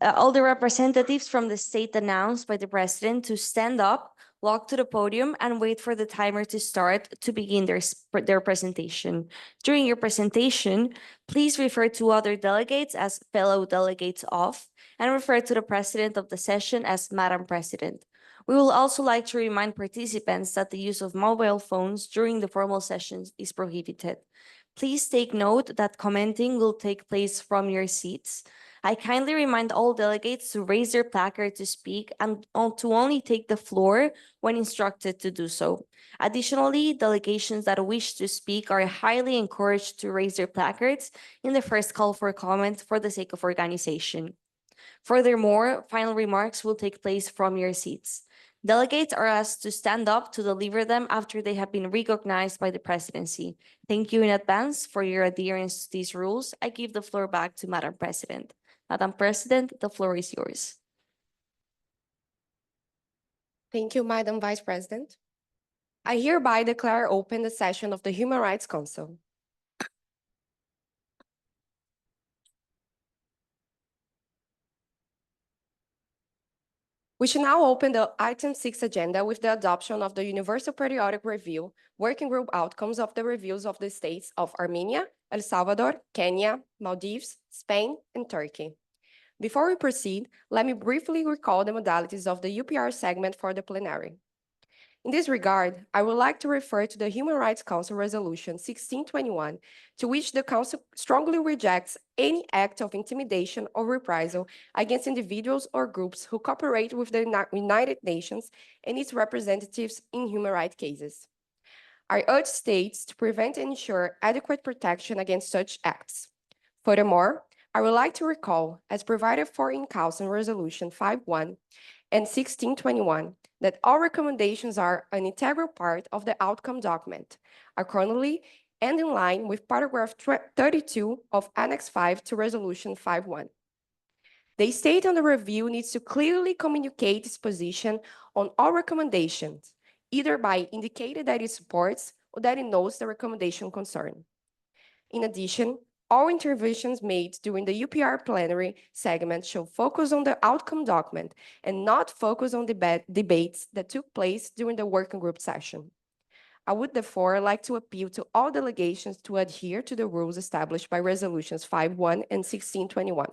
All the representatives from the state announced by the president to stand up, walk to the podium, and wait for the timer to start to begin their presentation. During your presentation, please refer to other delegates as fellow delegates of, and refer to the president of the session as Madam President. We will also like to remind participants that the use of mobile phones during the formal sessions is prohibited. Please take note that commenting will take place from your seats. I kindly remind all delegates to raise their placard to speak and to only take the floor when instructed to do so. Additionally, delegations that wish to speak are highly encouraged to raise their placards in the first call for comment for the sake of organization. Furthermore, final remarks will take place from your seats. Delegates are asked to stand up to deliver them after they have been recognized by the presidency. Thank you in advance for your adherence to these rules. I give the floor back to Madam President. Madam President, the floor is yours. Thank you, Madam Vice President. I hereby declare open the session of the Human Rights Council. We should now open the item 6 agenda with the adoption of the Universal Periodic Review Working Group outcomes of the reviews of the states of Armenia, El Salvador, Kenya, Maldives, Spain, and Turkey. Before we proceed, let me briefly recall the modalities of the UPR segment for the plenary. In this regard, I would like to refer to the Human Rights Council Resolution 1621, to which the Council strongly rejects any act of intimidation or reprisal against individuals or groups who cooperate with the United Nations and its representatives in human rights cases. I urge states to prevent and ensure adequate protection against such acts. Furthermore, I would like to recall, as provided for in Council Resolution 51 and 1621, that all recommendations are an integral part of the outcome document, accordingly and in line with paragraph 32 of Annex 5 to Resolution 51. The state on the review needs to clearly communicate its position on all recommendations, either by indicating that it supports or that it knows the recommendation concerned. In addition, all interventions made during the UPR plenary segment should focus on the outcome document and not focus on debates that took place during the working group session. I would therefore like to appeal to all delegations to adhere to the rules established by Resolutions 51 and 1621.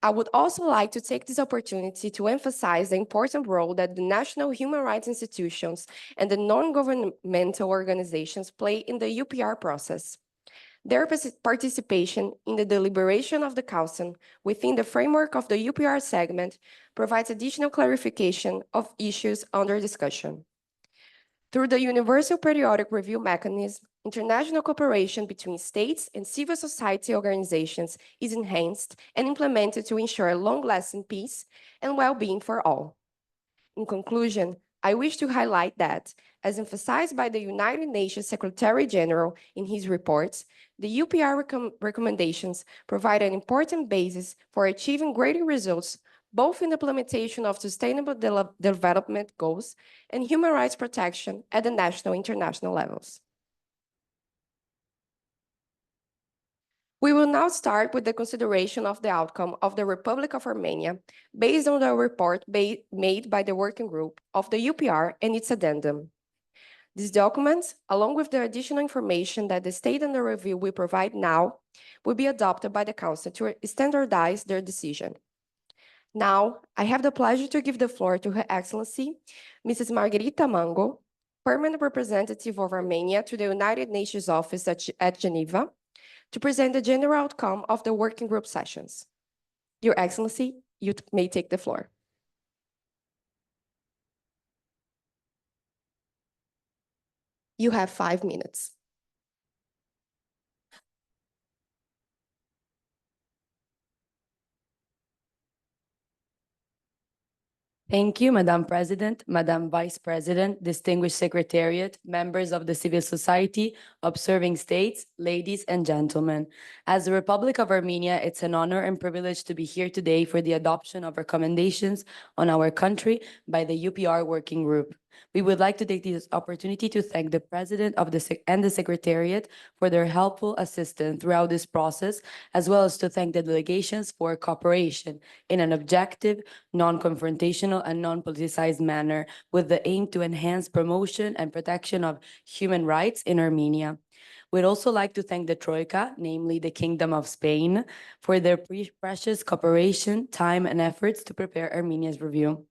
I would also like to take this opportunity to emphasize the important role that the national human rights institutions and the non-governmental organizations play in the UPR process. Their participation in the deliberation of the Council within the framework of the UPR segment provides additional clarification of issues under discussion. Through the Universal Periodic Review mechanism, international cooperation between states and civil society organizations is enhanced and implemented to ensure long-lasting peace and well-being for all. In conclusion, I wish to highlight that, as emphasized by the United Nations Secretary-General in his reports, the UPR recommendations provide an important basis for achieving greater results both in the implementation of sustainable development goals and human rights protection at the national and international levels. We will now start with the consideration of the outcome of the Republic of Armenia based on the report made by the working group of the UPR and its addendum. These documents, along with the additional information that the state under review will provide now, will be adopted by the Council to standardize their decision. Now, I have the pleasure to give the floor to Her Excellency, Mrs. Margarita Mango, Permanent Representative of Armenia to the United Nations Office at Geneva, to present the general outcome of the working group sessions. Your Excellency, you may take the floor. You have 5 minutes. Thank you, Madam President, Madam Vice President, distinguished Secretariat, members of the civil society, observing states, ladies and gentlemen. As the Republic of Armenia, it's an honor and privilege to be here today for the adoption of recommendations on our country by the UPR Working Group. We would like to take this opportunity to thank the President of the Secretariat for their helpful assistance throughout this process, as well as to thank the delegations for cooperation in an objective, non-confrontational, and non-politicized manner with the aim to enhance promotion and protection of human rights in Armenia. We'd also like to thank the Troika, namely the Kingdom of Spain, for their precious cooperation, time, and efforts to prepare Armenia's review.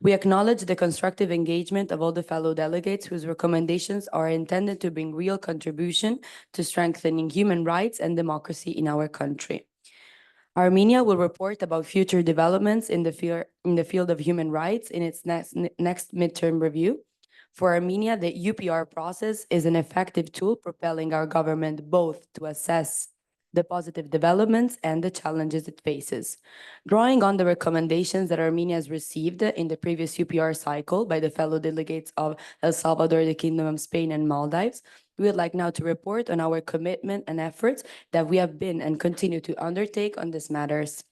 We acknowledge the constructive engagement of all the fellow delegates whose recommendations are intended to bring real contribution to strengthening human rights and democracy in our country. Armenia will report about future developments in the field of human rights in its next midterm review. For Armenia, the UPR process is an effective tool propelling our government both to assess the positive developments and the challenges it faces. Drawing on the recommendations that Armenia has received in the previous UPR cycle by the fellow delegates of El Salvador, the Kingdom of Spain, and Maldives, we would like now to report on our commitment and efforts that we have been and continue to undertake on these matters.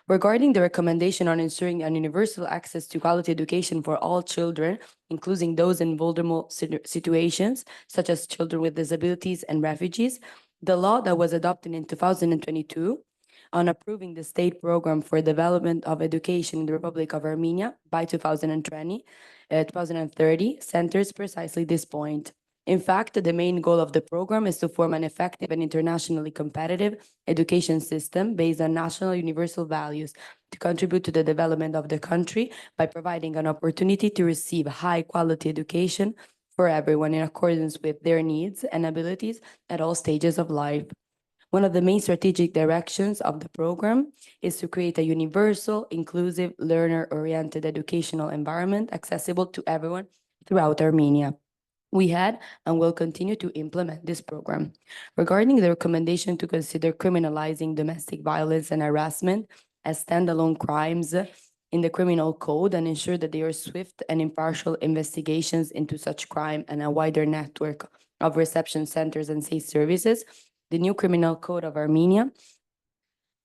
Regarding the recommendation on ensuring an universal access to quality education for all children, including those in vulnerable situations, such as children with disabilities and refugees, the law that was adopted in 2022 on approving the state program for development of education in the Republic of Armenia by 2030 centers precisely this point. In fact, the main goal of the program is to form an effective and internationally competitive education system based on national universal values to contribute to the development of the country by providing an opportunity to receive high-quality education for everyone in accordance with their needs and abilities at all stages of life. One of the main strategic directions of the program is to create a universal, inclusive, learner-oriented educational environment accessible to everyone throughout Armenia. We had and will continue to implement this program. Regarding the recommendation to consider criminalizing domestic violence and harassment as standalone crimes in the criminal code and ensure that there are swift and impartial investigations into such crime and a wider network of reception centers and safe services, the new criminal code of Armenia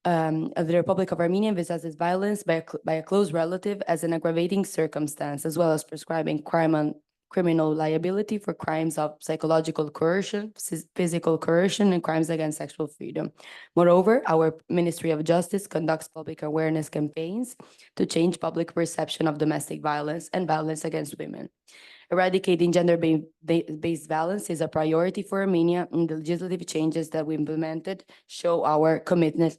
of the Republic of Armenia envisages violence by a close relative as an aggravating circumstance, as well as prescribing criminal liability for crimes of psychological coercion, physical coercion, and crimes against sexual freedom. Moreover, our Ministry of Justice conducts public awareness campaigns to change public perception of domestic violence and violence against women. Eradicating gender-based violence is a priority for Armenia, and the legislative changes that we implemented show our commitment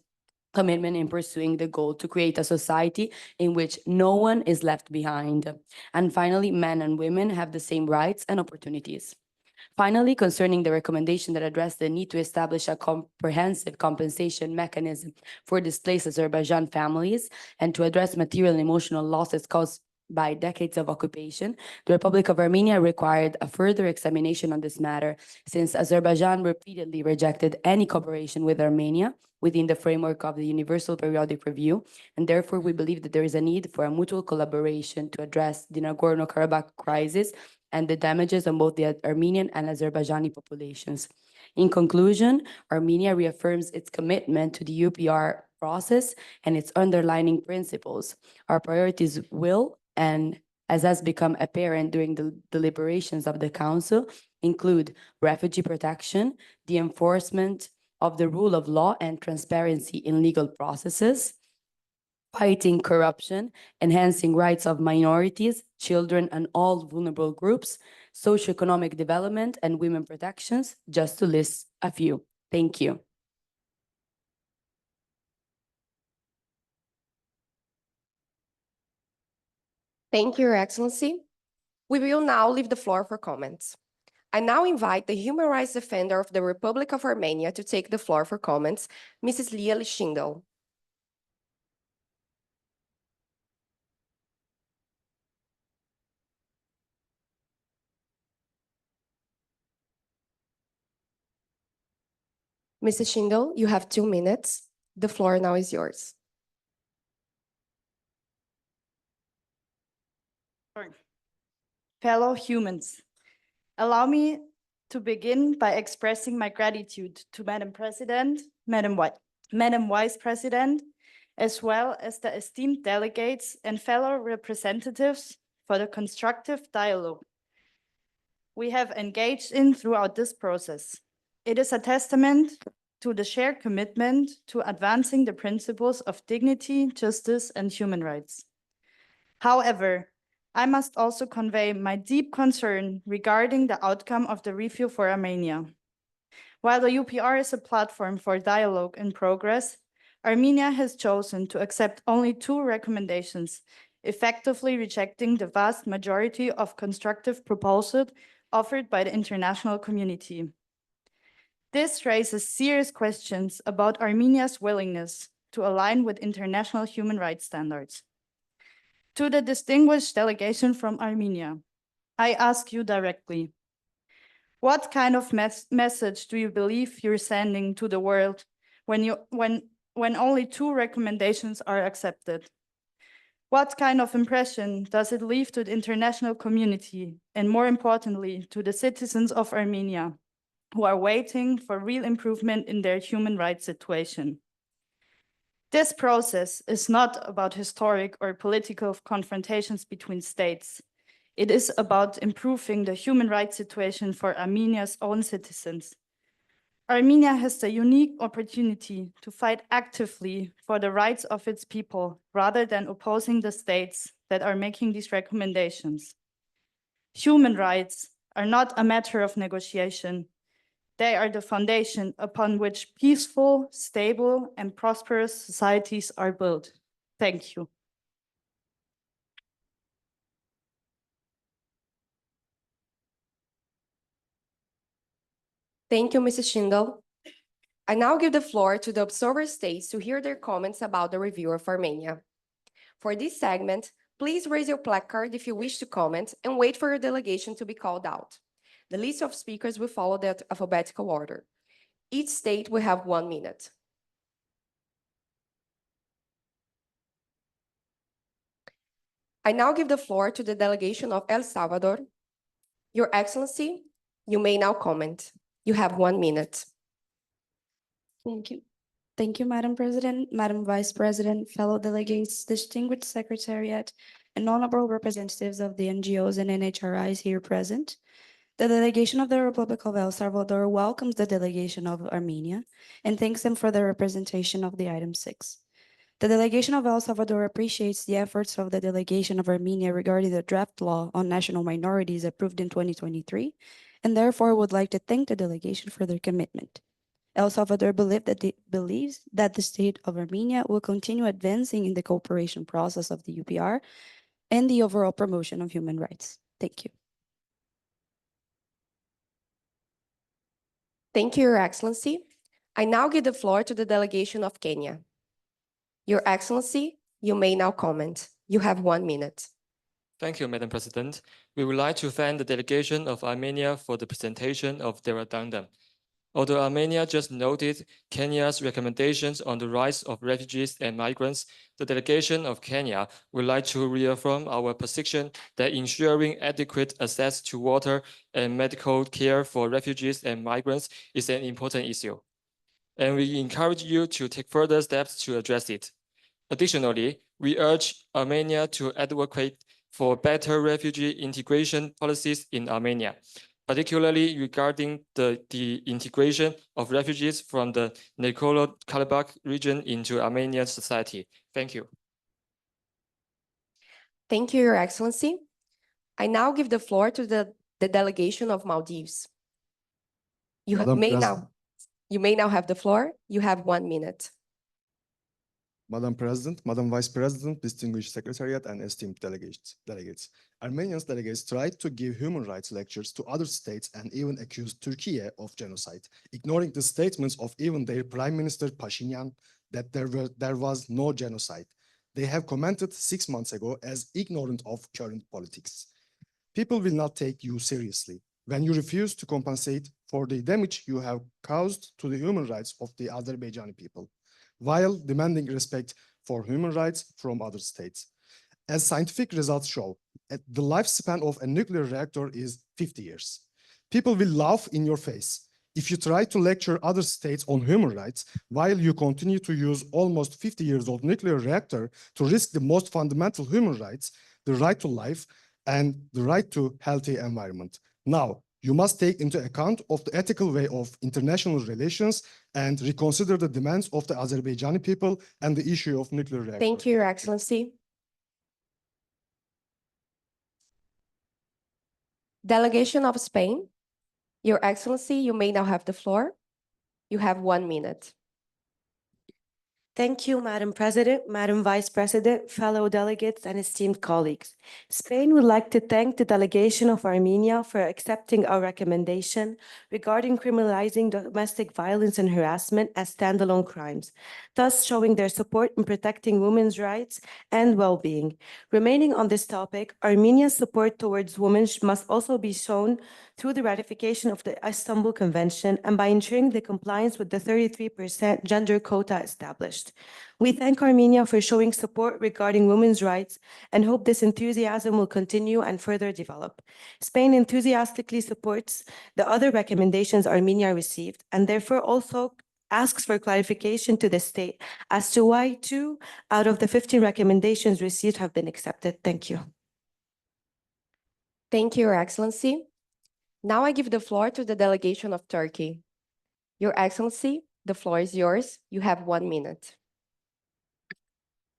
in pursuing the goal to create a society in which no one is left behind. And finally, men and women have the same rights and opportunities. Finally, concerning the recommendation that addressed the need to establish a comprehensive compensation mechanism for displaced Azerbaijan families and to address material and emotional losses caused by decades of occupation, the Republic of Armenia required a further examination on this matter, since Azerbaijan repeatedly rejected any cooperation with Armenia within the framework of the Universal Periodic Review, and therefore we believe that there is a need for a mutual collaboration to address the Nagorno-Karabakh crisis and the damages on both the Armenian and Azerbaijani populations. In conclusion, Armenia reaffirms its commitment to the UPR process and its underlying principles. Our priorities will, and as has become apparent during the deliberations of the Council, include refugee protection, the enforcement of the rule of law and transparency in legal processes, fighting corruption, enhancing rights of minorities, children, and all vulnerable groups, socioeconomic development, and women protections, just to list a few. Thank you. Thank you, Your Excellency. We will now leave the floor for comments. I now invite the human rights defender of the Republic of Armenia to take the floor for comments, Mrs. Leah Schindel. Mrs. Schindel, you have 2 minutes. The floor now is yours. Fellow humans, allow me to begin by expressing my gratitude to Madam President, Madam Vice President, as well as the esteemed delegates and fellow representatives for the constructive dialogue we have engaged in throughout this process. It is a testament to the shared commitment to advancing the principles of dignity, justice, and human rights. However, I must also convey my deep concern regarding the outcome of the review for Armenia. While the UPR is a platform for dialogue and progress, Armenia has chosen to accept only 2 recommendations, effectively rejecting the vast majority of constructive proposals offered by the international community. This raises serious questions about Armenia's willingness to align with international human rights standards. To the distinguished delegation from Armenia, I ask you directly, what kind of message do you believe you're sending to the world when only 2 recommendations are accepted? What kind of impression does it leave to the international community, and more importantly, to the citizens of Armenia, who are waiting for real improvement in their human rights situation? This process is not about historic or political confrontations between states. It is about improving the human rights situation for Armenia's own citizens. Armenia has the unique opportunity to fight actively for the rights of its people rather than opposing the states that are making these recommendations. Human rights are not a matter of negotiation. They are the foundation upon which peaceful, stable, and prosperous societies are built. Thank you. Thank you, Mrs. Schindel. I now give the floor to the observer states to hear their comments about the review of Armenia. For this segment, please raise your placard if you wish to comment and wait for your delegation to be called out. The list of speakers will follow the alphabetical order. Each state will have 1 minute. I now give the floor to the delegation of El Salvador. Your Excellency, you may now comment. You have 1 minute. Thank you. Thank you, Madam President, Madam Vice President, fellow delegates, distinguished secretariat, and honorable representatives of the NGOs and NHRIs here present. The delegation of the Republic of El Salvador welcomes the delegation of Armenia and thanks them for their representation of the item 6. The delegation of El Salvador appreciates the efforts of the delegation of Armenia regarding the draft law on national minorities approved in 2023, and therefore would like to thank the delegation for their commitment. El Salvador believes that the state of Armenia will continue advancing in the cooperation process of the UPR and the overall promotion of human rights. Thank you. Thank you, Your Excellency. I now give the floor to the delegation of Kenya. Your Excellency, you may now comment. You have 1 minute. Thank you, Madam President. We would like to thank the delegation of Armenia for the presentation of their addendum. Although Armenia just noted Kenya's recommendations on the rights of refugees and migrants, the delegation of Kenya would like to reaffirm our position that ensuring adequate access to water and medical care for refugees and migrants is an important issue. And we encourage you to take further steps to address it. Additionally, we urge Armenia to advocate for better refugee integration policies in Armenia, particularly regarding the integration of refugees from the Nagorno-Karabakh region into Armenian society. Thank you. Thank you, Your Excellency. I now give the floor to the delegation of Maldives. You may now have the floor. You have 1 minute. Madam President, Madam Vice President, distinguished Secretariat, and esteemed delegates. Armenian delegates tried to give human rights lectures to other states and even accused Turkey of genocide, ignoring the statements of even their Prime Minister Pashinyan that there was no genocide. They have commented 6 months ago as ignorant of current politics. People will not take you seriously when you refuse to compensate for the damage you have caused to the human rights of the Azerbaijani people, while demanding respect for human rights from other states. As scientific results show, the lifespan of a nuclear reactor is 50 years. People will laugh in your face if you try to lecture other states on human rights while you continue to use almost 50 years old nuclear reactor to risk the most fundamental human rights, the right to life, and the right to healthy environment. Now, you must take into account of the ethical way of international relations and reconsider the demands of the Azerbaijani people and the issue of nuclear reactor. Thank you, Your Excellency. Delegation of Spain. Your Excellency, you may now have the floor. You have 1 minute. Thank you, Madam President, Madam Vice President, fellow delegates, and esteemed colleagues. Spain would like to thank the delegation of Armenia for accepting our recommendation regarding criminalizing domestic violence and harassment as standalone crimes, thus showing their support in protecting women's rights and well-being. Remaining on this topic, Armenia's support towards women must also be shown through the ratification of the Istanbul Convention and by ensuring the compliance with the 33% gender quota established. We thank Armenia for showing support regarding women's rights and hope this enthusiasm will continue and further develop. Spain enthusiastically supports the other recommendations Armenia received and therefore also asks for clarification to the state as to why 2 out of the 15 recommendations received have been accepted. Thank you. Thank you, Your Excellency. Now I give the floor to the delegation of Turkey. Your Excellency, the floor is yours. You have 1 minute.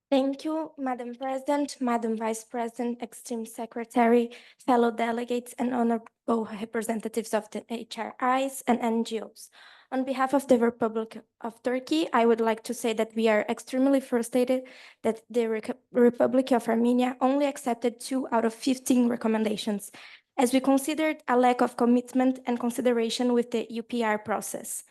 Thank you, Madam President, Madam Vice President, esteemed Secretary, fellow delegates, and honorable representatives of the HRIs and NGOs. On behalf of the Republic of Turkey, I would like to say that we are extremely frustrated that the Republic of Armenia only accepted 2 out of 15 recommendations, as we considered a lack of commitment and consideration with the UPR process.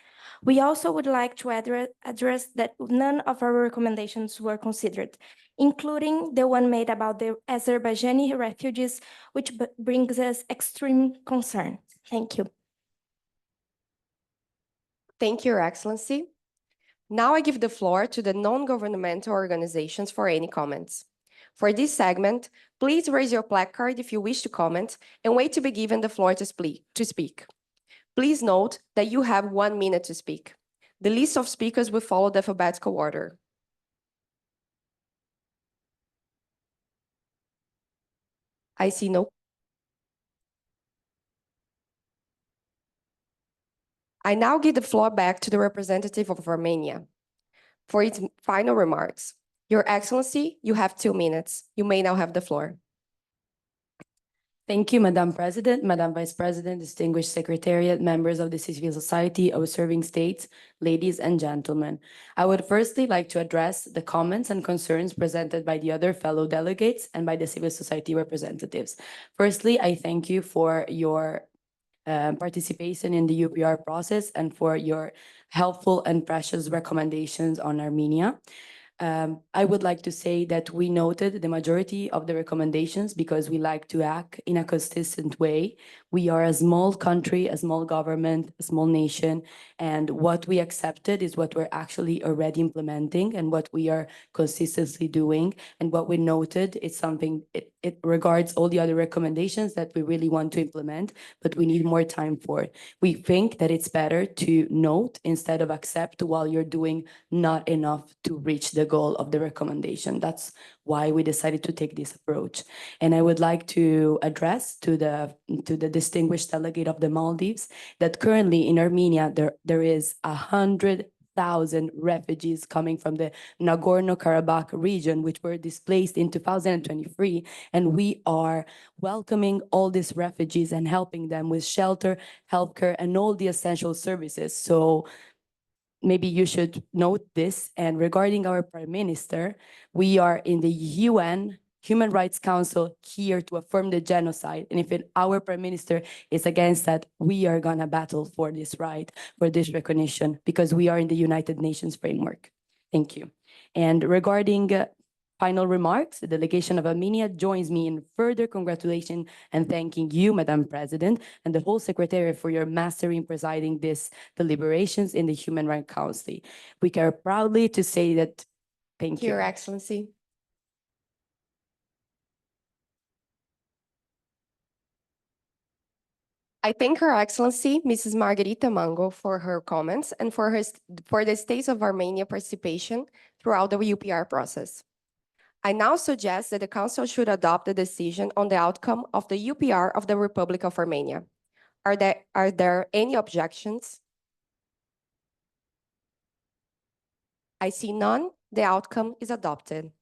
We also would like to address that none of our recommendations were considered, including the one made about the Azerbaijani refugees, which brings us extreme concern. Thank you. Thank you, Your Excellency. Now I give the floor to the non-governmental organizations for any comments. For this segment, please raise your placard if you wish to comment and wait to be given the floor to speak. Please note that you have 1 minute to speak. The list of speakers will follow the alphabetical order. I see no. I now give the floor back to the representative of Armenia for its final remarks. Your Excellency, you have 2 minutes. You may now have the floor. Thank you, Madam President, Madam Vice President, distinguished Secretariat, members of the civil society, observing states, ladies and gentlemen. I would firstly like to address the comments and concerns presented by the other fellow delegates and by the civil society representatives. Firstly, I thank you for your participation in the UPR process and for your helpful and precious recommendations on Armenia. I would like to say that we noted the majority of the recommendations because we like to act in a consistent way. We are a small country, a small government, a small nation, and what we accepted is what we're actually already implementing and what we are consistently doing. And what we noted is something, it regards all the other recommendations that we really want to implement, but we need more time for it. We think that it's better to note instead of accept while you're doing not enough to reach the goal of the recommendation. That's why we decided to take this approach. And I would like to address to the distinguished delegate of the Maldives that currently in Armenia, there is 100,000 refugees coming from the Nagorno-Karabakh region, which were displaced in 2023. And we are welcoming all these refugees and helping them with shelter, healthcare, and all the essential services. So maybe you should note this. And regarding our Prime Minister, we are in the UN Human Rights Council here to affirm the genocide. And if our Prime Minister is against that, we are gonna battle for this right, for this recognition, because we are in the United Nations framework. Thank you. And regarding final remarks, the delegation of Armenia joins me in further congratulation and thanking you, Madam President, and the whole Secretariat for your mastery in presiding these deliberations in the Human Rights Council. We care proudly to say that, thank you. Your Excellency. I thank Her Excellency, Mrs. Margarita Mango, for her comments and for the States of Armenia participation throughout the UPR process. I now suggest that the Council should adopt the decision on the outcome of the UPR of the Republic of Armenia. Are there any objections? I see none. The outcome is adopted.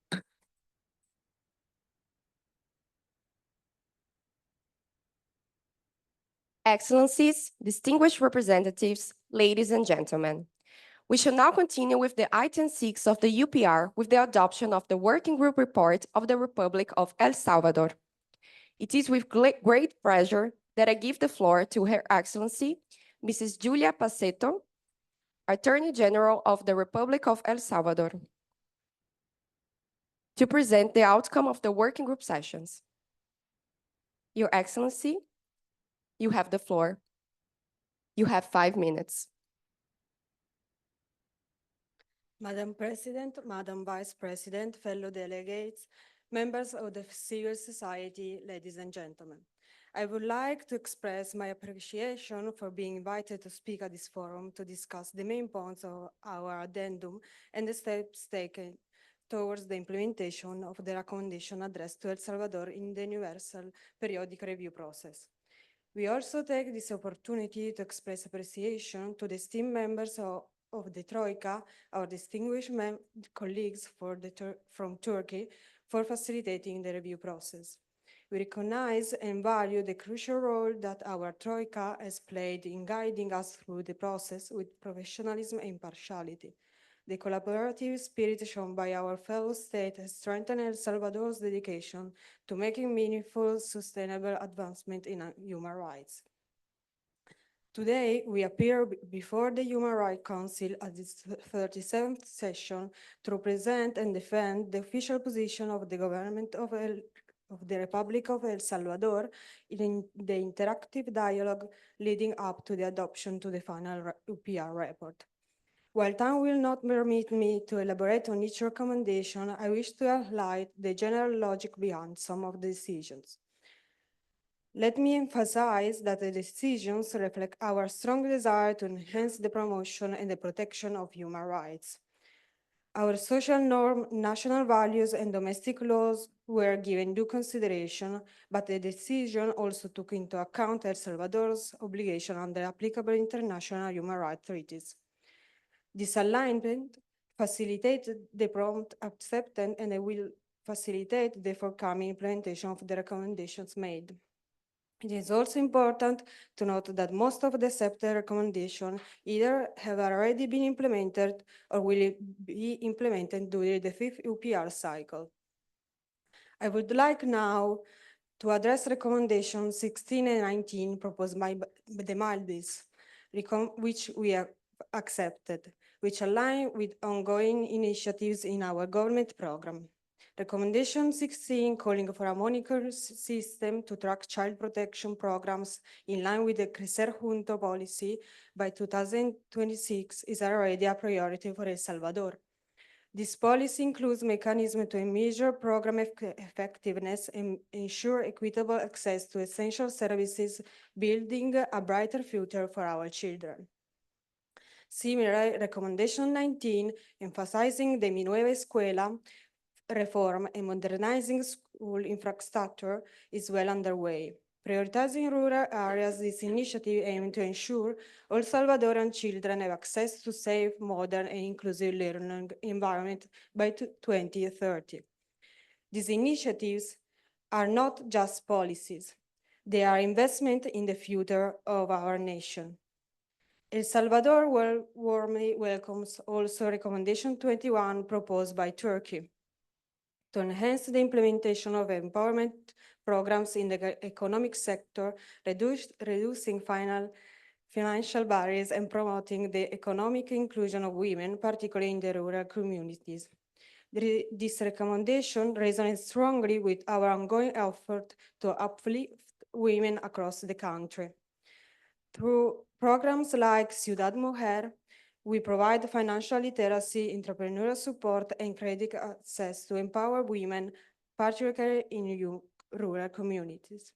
Excellencies, distinguished representatives, ladies and gentlemen, we shall now continue with the item 6 of the UPR with the adoption of the Working Group Report of the Republic of El Salvador. It is with great pleasure that I give the floor to Her Excellency, Mrs. Julia Paceto, Attorney General of the Republic of El Salvador, to present the outcome of the working group sessions. Your Excellency, you have the floor. You have 5 minutes. Madam President, Madam Vice President, fellow delegates, members of the civil society, ladies and gentlemen. I would like to express my appreciation for being invited to speak at this forum to discuss the main points of our addendum and the steps taken towards the implementation of the recommendation addressed to El Salvador in the Universal Periodic Review process. We also take this opportunity to express appreciation to the esteemed members of the Troika, our distinguished colleagues from Turkey, for facilitating the review process. We recognize and value the crucial role that our Troika has played in guiding us through the process with professionalism and impartiality. The collaborative spirit shown by our fellow state has strengthened El Salvador's dedication to making meaningful, sustainable advancement in human rights. Today, we appear before the Human Rights Council at its 37th session to represent and defend the official position of the government of the Republic of El Salvador in the interactive dialogue leading up to the adoption to the final UPR report. While time will not permit me to elaborate on each recommendation, I wish to highlight the general logic behind some of the decisions. Let me emphasize that the decisions reflect our strong desire to enhance the promotion and the protection of human rights. Our social norm, national values, and domestic laws were given due consideration, but the decision also took into account El Salvador's obligation under applicable international human rights treaties. This alignment facilitated the prompt acceptance and it will facilitate the forthcoming implementation of the recommendations made. It is also important to note that most of the accepted recommendations either have already been implemented or will be implemented during the 5th UPR cycle. I would like now to address recommendations 16 and 19 proposed by the Maldives, which we have accepted, which align with ongoing initiatives in our government program. Recommendation 16, calling for a monitoring system to track child protection programs in line with the Crecer Junto policy by 2026, is already a priority for El Salvador. This policy includes mechanisms to measure program effectiveness and ensure equitable access to essential services, building a brighter future for our children. Similarly, Recommendation 19, emphasizing the Mi Nueva Escuela reform and modernizing school infrastructure, is well underway. Prioritizing rural areas, this initiative aims to ensure all Salvadoran children have access to safe, modern, and inclusive learning environment by 2030. These initiatives are not just policies. They are investment in the future of our nation. El Salvador warmly welcomes also Recommendation 21 proposed by Turkey to enhance the implementation of empowerment programs in the economic sector, reducing financial barriers and promoting the economic inclusion of women, particularly in the rural communities. This recommendation resonates strongly with our ongoing effort to uplift women across the country. Through programs like Ciudad Mujer, we provide financial literacy, entrepreneurial support, and credit access to empower women, particularly in rural communities.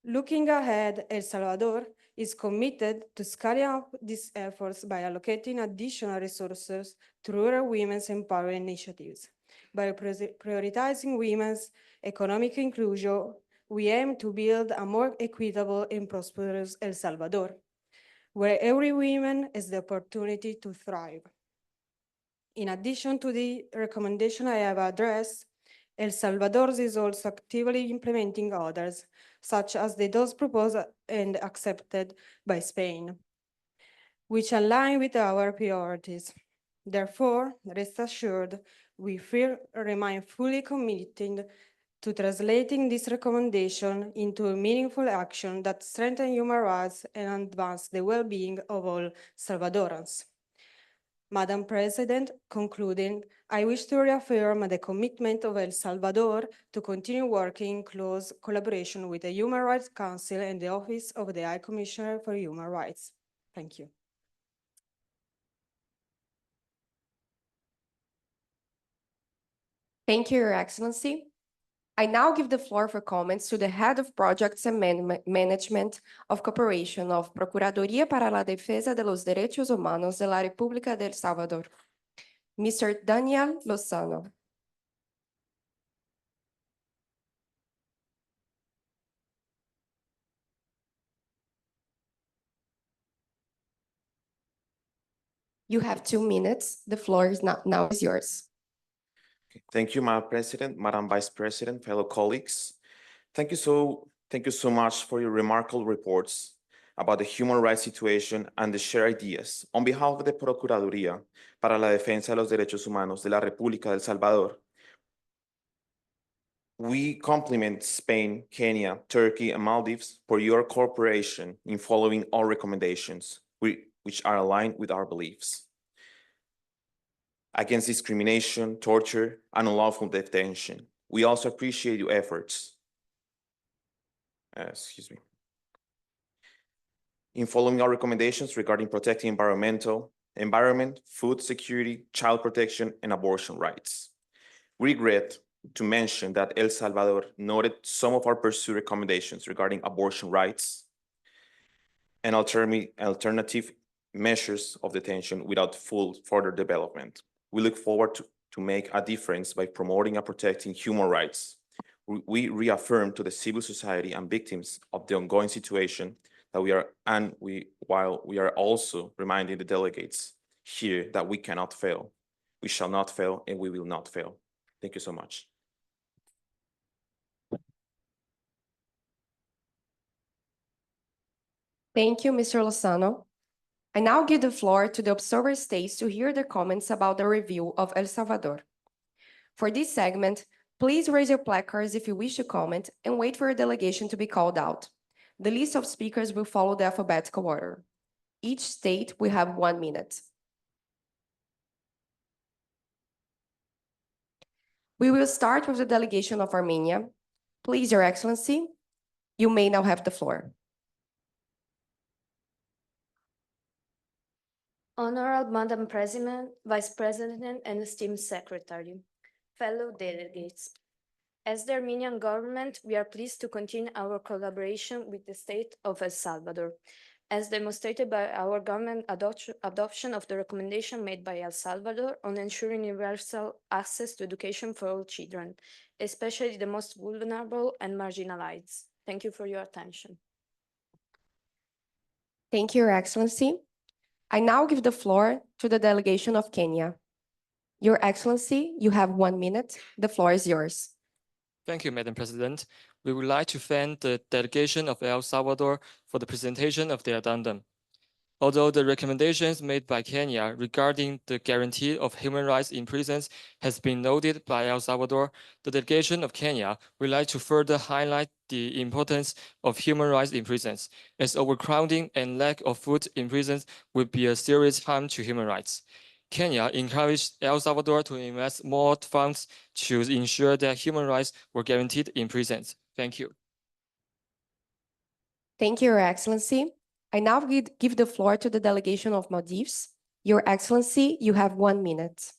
Looking ahead, El Salvador is committed to scaling up these efforts by allocating additional resources to rural women's empowerment initiatives. By prioritizing women's economic inclusion, we aim to build a more equitable and prosperous El Salvador, where every woman has the opportunity to thrive. In addition to the recommendation I have addressed, El Salvador is also actively implementing others, such as those proposed and accepted by Spain, which align with our priorities. Therefore, rest assured, we remain fully committed to translating this recommendation into a meaningful action that strengthens human rights and advance the well-being of all Salvadorans. Madam President, concluding, I wish to reaffirm the commitment of El Salvador to continue working in close collaboration with the Human Rights Council and the Office of the High Commissioner for Human Rights. Thank you. Thank you, Your Excellency. I now give the floor for comments to the Head of Projects and Management of Cooperation of Procuraduría para la Defensa de los Derechos Humanos de la República de El Salvador, Mr. Daniel Lozano. You have 2 minutes. The floor is now is yours. Thank you, Madam President, Madam Vice President, fellow colleagues. Thank you so much for your remarkable reports about the human rights situation and the shared ideas. On behalf of the Procuraduría para la Defensa de los Derechos Humanos de la República de El Salvador, we compliment Spain, Kenya, Turkey, and Maldives for your cooperation in following our recommendations, which are aligned with our beliefs against discrimination, torture, and unlawful detention. We also appreciate your efforts in following our recommendations regarding protecting environment, food security, child protection, and abortion rights. We regret to mention that El Salvador noted some of our pursued recommendations regarding abortion rights and alternative measures of detention without further development. We look forward to make a difference by promoting and protecting human rights. We reaffirm to the civil society and victims of the ongoing situation that while we are also reminding the delegates here that we cannot fail. We shall not fail and we will not fail. Thank you so much. Thank you, Mr. Lozano. I now give the floor to the observer states to hear their comments about the review of El Salvador. For this segment, please raise your placards if you wish to comment and wait for your delegation to be called out. The list of speakers will follow the alphabetical order. Each state will have 1 minute. We will start with the delegation of Armenia. Please, Your Excellency, you may now have the floor. Honorable Madam President, Vice President, and esteemed Secretary, fellow delegates. As the Armenian government, we are pleased to continue our collaboration with the state of El Salvador, as demonstrated by our government adoption of the recommendation made by El Salvador on ensuring universal access to education for all children, especially the most vulnerable and marginalized. Thank you for your attention. Thank you, Your Excellency. I now give the floor to the delegation of Kenya. Your Excellency, you have 1 minute. The floor is yours. Thank you, Madam President. We would like to thank the delegation of El Salvador for the presentation of their addendum. Although the recommendations made by Kenya regarding the guarantee of human rights in prisons has been noted by El Salvador, the delegation of Kenya would like to further highlight the importance of human rights in prisons, as overcrowding and lack of food in prisons would be a serious harm to human rights. Kenya encouraged El Salvador to invest more funds to ensure that human rights were guaranteed in prisons. Thank you. Thank you, Your Excellency. I now give the floor to the delegation of Maldives. Your Excellency, you have 1 minute.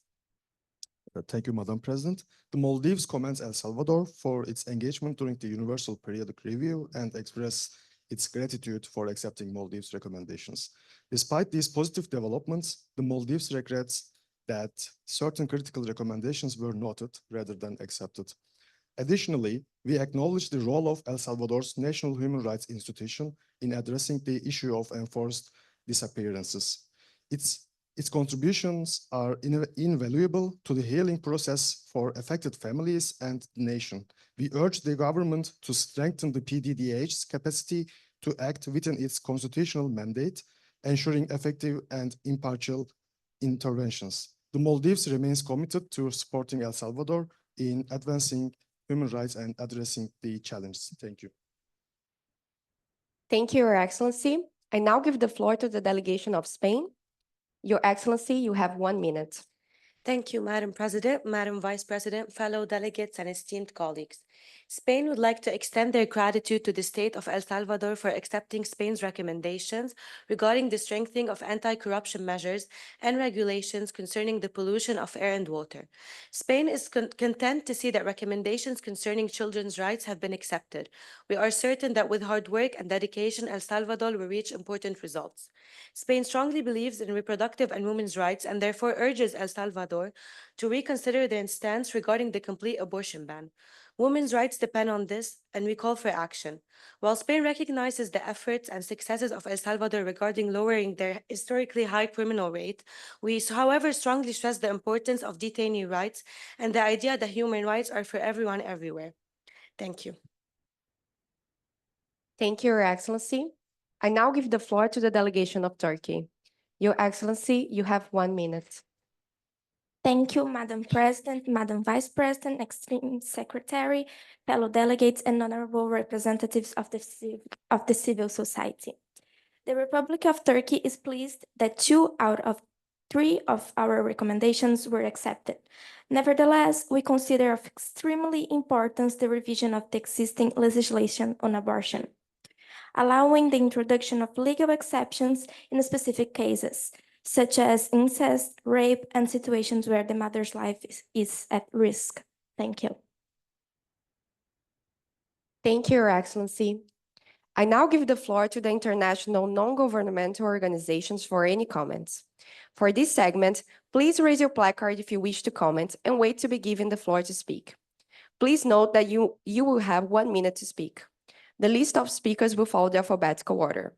Thank you, Madam President. The Maldives commends El Salvador for its engagement during the Universal Periodic Review and express its gratitude for accepting Maldives' recommendations. Despite these positive developments, the Maldives regrets that certain critical recommendations were noted rather than accepted. Additionally, we acknowledge the role of El Salvador's National Human Rights Institution in addressing the issue of enforced disappearances. Its contributions are invaluable to the healing process for affected families and the nation. We urge the government to strengthen the PDDH's capacity to act within its constitutional mandate, ensuring effective and impartial interventions. The Maldives remains committed to supporting El Salvador in advancing human rights and addressing the challenges. Thank you. Thank you, Your Excellency. I now give the floor to the delegation of Spain. Your Excellency, you have 1 minute. Thank you, Madam President, Madam Vice President, fellow delegates, and esteemed colleagues. Spain would like to extend their gratitude to the state of El Salvador for accepting Spain's recommendations regarding the strengthening of anti-corruption measures and regulations concerning the pollution of air and water. Spain is content to see that recommendations concerning children's rights have been accepted. We are certain that with hard work and dedication, El Salvador will reach important results. Spain strongly believes in reproductive and women's rights and therefore urges El Salvador to reconsider their stance regarding the complete abortion ban. Women's rights depend on this, and we call for action. While Spain recognizes the efforts and successes of El Salvador regarding lowering their historically high criminal rate, we, however, strongly stress the importance of detainee rights and the idea that human rights are for everyone everywhere. Thank you. Thank you, Your Excellency. I now give the floor to the delegation of Turkey. Your Excellency, you have 1 minute. Thank you, Madam President, Madam Vice President, Extreme Secretary, fellow delegates, and honorable representatives of the civil society. The Republic of Turkey is pleased that 2 out of 3 of our recommendations were accepted. Nevertheless, we consider of extremely importance the revision of the existing legislation on abortion, allowing the introduction of legal exceptions in specific cases, such as incest, rape, and situations where the mother's life is at risk. Thank you. Thank you, Your Excellency. I now give the floor to the international non-governmental organizations for any comments. For this segment, please raise your placard if you wish to comment and wait to be given the floor to speak. Please note that you will have 1 minute to speak. The list of speakers will follow the alphabetical order.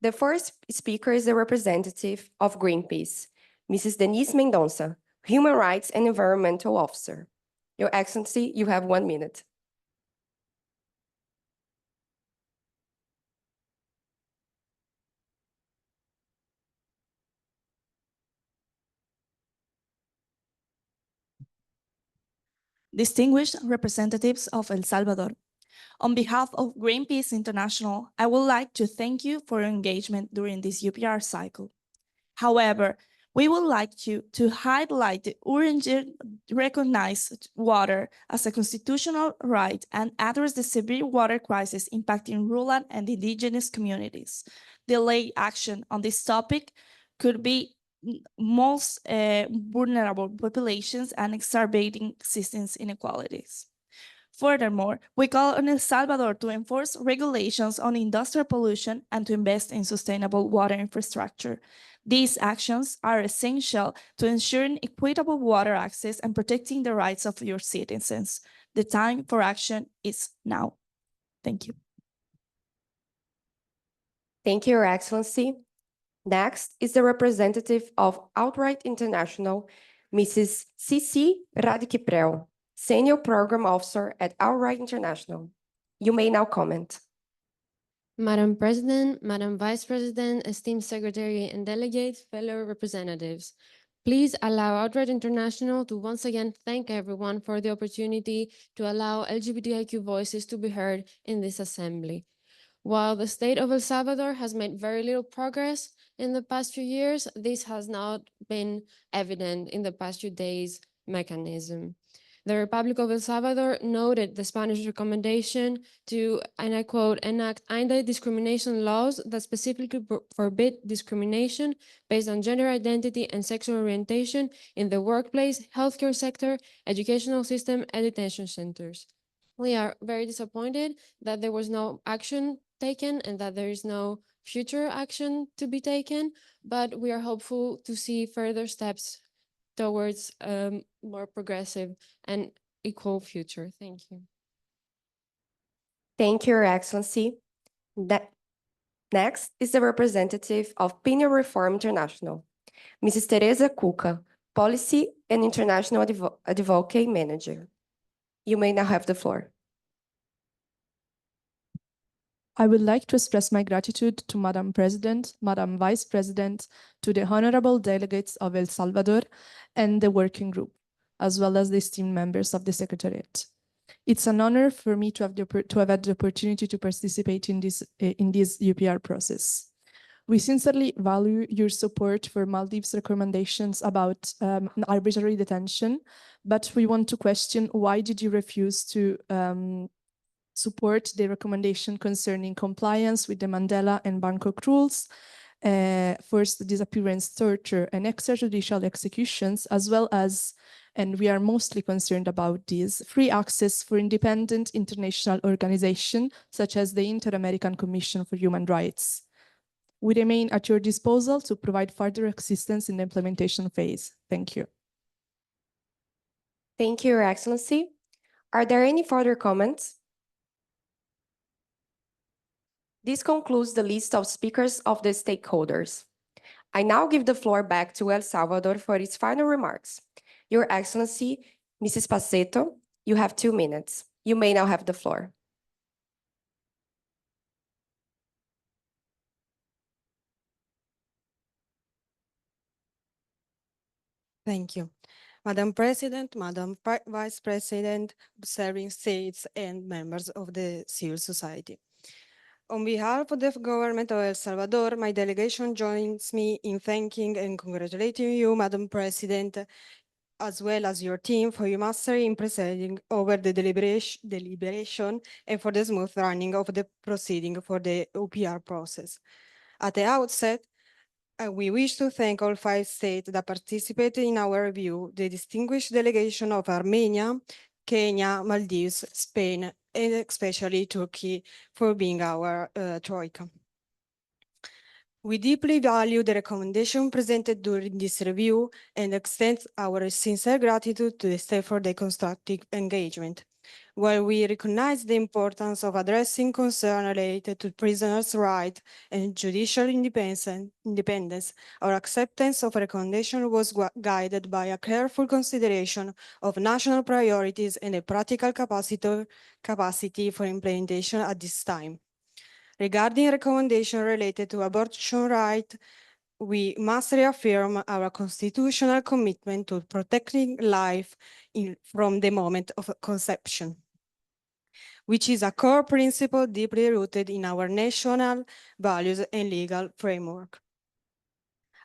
The first speaker is the representative of Greenpeace, Mrs. Denise Mendonça, Human Rights and Environmental Officer. Your Excellency, you have 1 minute. Distinguished representatives of El Salvador, on behalf of Greenpeace International, I would like to thank you for your engagement during this UPR cycle. However, we would like to highlight the urgent recognized water as a constitutional right and address the severe water crisis impacting rural and indigenous communities. Delayed action on this topic could be most vulnerable populations and exacerbating existing inequalities. Furthermore, we call on El Salvador to enforce regulations on industrial pollution and to invest in sustainable water infrastructure. These actions are essential to ensuring equitable water access and protecting the rights of your citizens. The time for action is now. Thank you. Thank you, Your Excellency. Next is the representative of Outright International, Mrs. Cici Radkiprel, Senior Program Officer at Outright International. You may now comment. Madam President, Madam Vice President, esteemed Secretary and delegates, fellow representatives, please allow Outright International to once again thank everyone for the opportunity to allow LGBTIQ voices to be heard in this assembly. While the state of El Salvador has made very little progress in the past few years, this has not been evident in the past few days' mechanism. The Republic of El Salvador noted the Spanish recommendation to, and I quote, enact anti-discrimination laws that specifically forbid discrimination based on gender identity and sexual orientation in the workplace, healthcare sector, educational system, and detention centers. We are very disappointed that there was no action taken and that there is no future action to be taken, but we are hopeful to see further steps towards more progressive and equal future. Thank you. Thank you, Your Excellency. Next is the representative of Penal Reform International, Mrs. Teresa Cuca, Policy and International Advocate Manager. You may now have the floor. I would like to express my gratitude to Madam President, Madam Vice President, to the honorable delegates of El Salvador and the working group, as well as the esteemed members of the Secretariat. It's an honor for me to have had the opportunity to participate in this UPR process. We sincerely value your support for Maldives' recommendations about arbitrary detention, but we want to question why did you refuse to support the recommendation concerning compliance with the Mandela and Bangkok rules, forced disappearance, torture, and extrajudicial executions, as well as, and we are mostly concerned about this, free access for independent international organizations such as the Inter-American Commission for Human Rights. We remain at your disposal to provide further assistance in the implementation phase. Thank you. Thank you, Your Excellency. Are there any further comments? This concludes the list of speakers of the stakeholders. I now give the floor back to El Salvador for its final remarks. Your Excellency, Mrs. Paceto, you have 2 minutes. You may now have the floor. Thank you. Madam President, Madam Vice President, observing states and members of the civil society. On behalf of the government of El Salvador, my delegation joins me in thanking and congratulating you, Madam President, as well as your team for your mastery in presiding over the deliberation and for the smooth running of the proceeding for the UPR process. At the outset, we wish to thank all 5 states that participated in our review, the distinguished delegation of Armenia, Kenya, Maldives, Spain, and especially Turkey for being our troika. We deeply value the recommendation presented during this review and extend our sincere gratitude to the state for the constructive engagement. While we recognize the importance of addressing concerns related to prisoners' rights and judicial independence, our acceptance of recommendation was guided by a careful consideration of national priorities and a practical capacity for implementation at this time. Regarding recommendation related to abortion rights, we must reaffirm our constitutional commitment to protecting life from the moment of conception, which is a core principle deeply rooted in our national values and legal framework.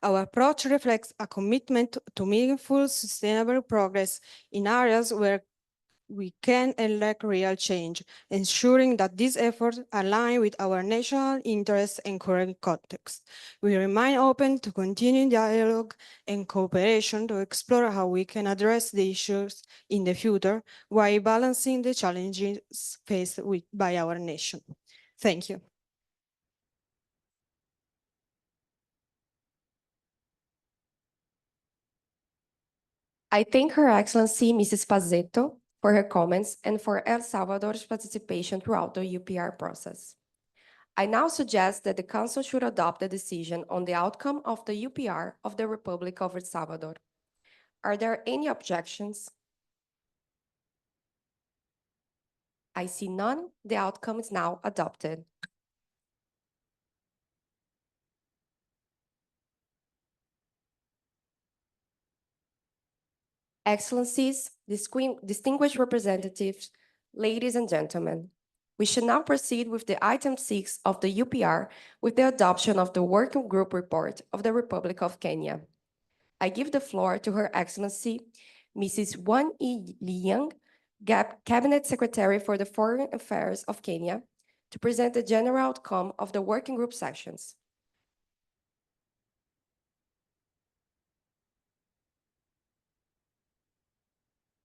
Our approach reflects a commitment to meaningful, sustainable progress in areas where we can elect real change, ensuring that these efforts align with our national interests and current context. We remain open to continuing dialogue and cooperation to explore how we can address the issues in the future while balancing the challenges faced by our nation. Thank you. I thank Her Excellency Mrs. Pazeto for her comments and for El Salvador's participation throughout the UPR process. I now suggest that the Council should adopt a decision on the outcome of the UPR of the Republic of El Salvador. Are there any objections? I see none. The outcome is now adopted. Excellencies, distinguished representatives, ladies and gentlemen, we should now proceed with the item 6 of the UPR with the adoption of the Working Group Report of the Republic of Kenya. I give the floor to Her Excellency, Mrs. Wan E. Liang, Cabinet Secretary for the Foreign Affairs of Kenya, to present the general outcome of the working group sessions.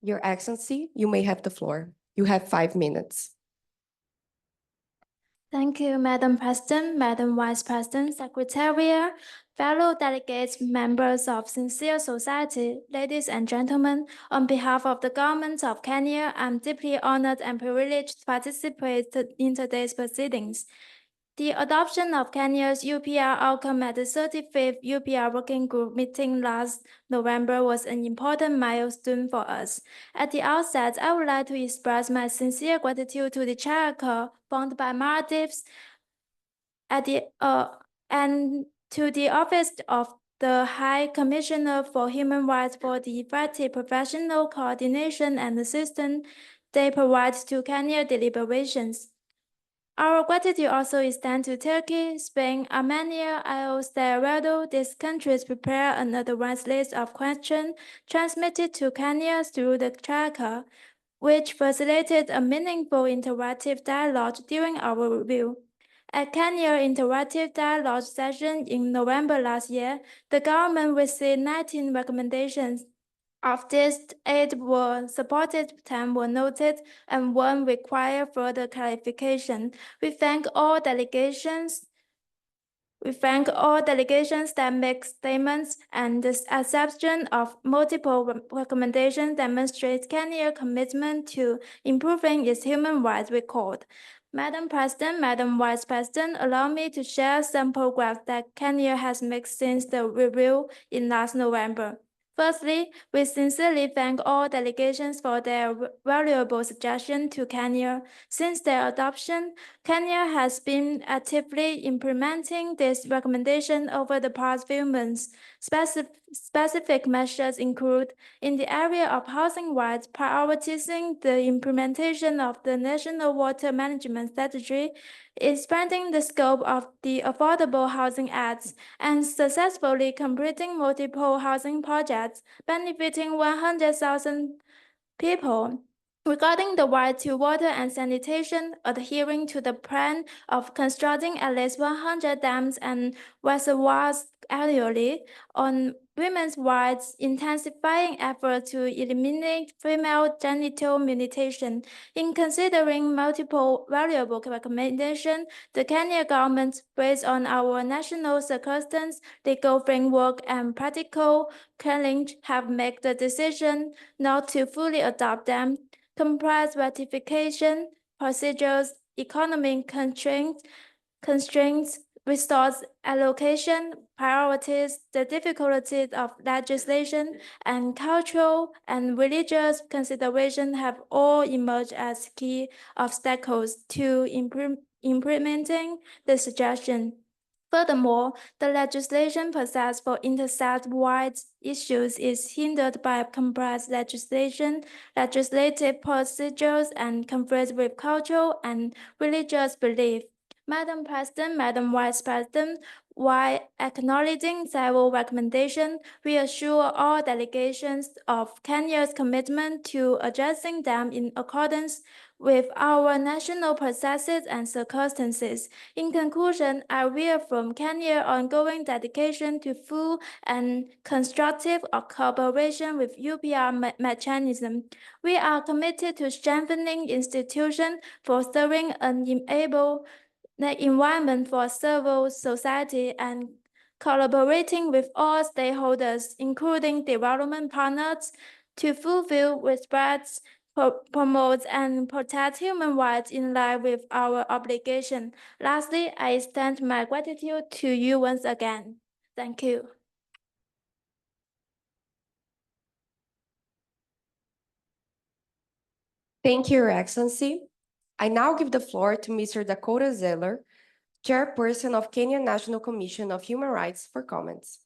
Your Excellency, you may have the floor. You have 5 minutes. Thank you, Madam President, Madam Vice President, Secretariat, fellow delegates, members of sincere society, ladies and gentlemen. On behalf of the government of Kenya, I'm deeply honored and privileged to participate in today's proceedings. The adoption of Kenya's UPR outcome at the 35th UPR Working Group meeting last November was an important milestone for us. At the outset, I would like to express my sincere gratitude to the Charter formed by Maldives and to the Office of the High Commissioner for Human Rights for the effective professional coordination and assistance they provide to Kenya deliberations. Our gratitude also extends to Turkey, Spain, Armenia, although these countries prepare an advanced list of questions transmitted to Kenya through the Charter, which facilitated a meaningful interactive dialogue during our review. At Kenya Interactive Dialogue session in November last year, the government received 19 recommendations. Of these, 8 were supported, 10 were noted, and 1 required further clarification. We thank all delegations that make statements, and the acceptance of multiple recommendations demonstrates Kenya's commitment to improving its human rights record. Madam President, Madam Vice President, allow me to share some progress that Kenya has made since the review in last November. Firstly, we sincerely thank all delegations for their valuable suggestions to Kenya. Since their adoption, Kenya has been actively implementing this recommendation over the past few months. Specific measures include, in the area of housing rights, prioritizing the implementation of the National Water Management Strategy, expanding the scope of the Affordable Housing Act, and successfully completing multiple housing projects benefiting 100,000 people. Regarding the right to water and sanitation, adhering to the plan of constructing at least 100 dams and reservoirs annually, on women's rights, intensifying efforts to eliminate female genital mutilation. In considering multiple valuable recommendations, the Kenya government, based on our national circumstance, legal framework, and practical challenge, have made the decision not to fully adopt them. Complex ratification procedures, economic constraints, resource allocation, priorities, the difficulties of legislation, and cultural and religious considerations have all emerged as key obstacles to implementing the suggestion. Furthermore, the legislation process for intercept-wide issues is hindered by complex legislative procedures, and conflicts with cultural and religious belief. Madam President, Madam Vice President, while acknowledging several recommendations, we assure all delegations of Kenya's commitment to addressing them in accordance with our national processes and circumstances. In conclusion, I reaffirm Kenya's ongoing dedication to full and constructive cooperation with UPR mechanism. We are committed to strengthening institutions, fostering an environment for civil society, and collaborating with all stakeholders, including development partners, to fulfill, respect, promote, and protect human rights in line with our obligation. Lastly, I extend my gratitude to you once again. Thank you. Thank you, Your Excellency. I now give the floor to Mr. Dakota Zeller, Chairperson of Kenya National Commission of Human Rights, for comments.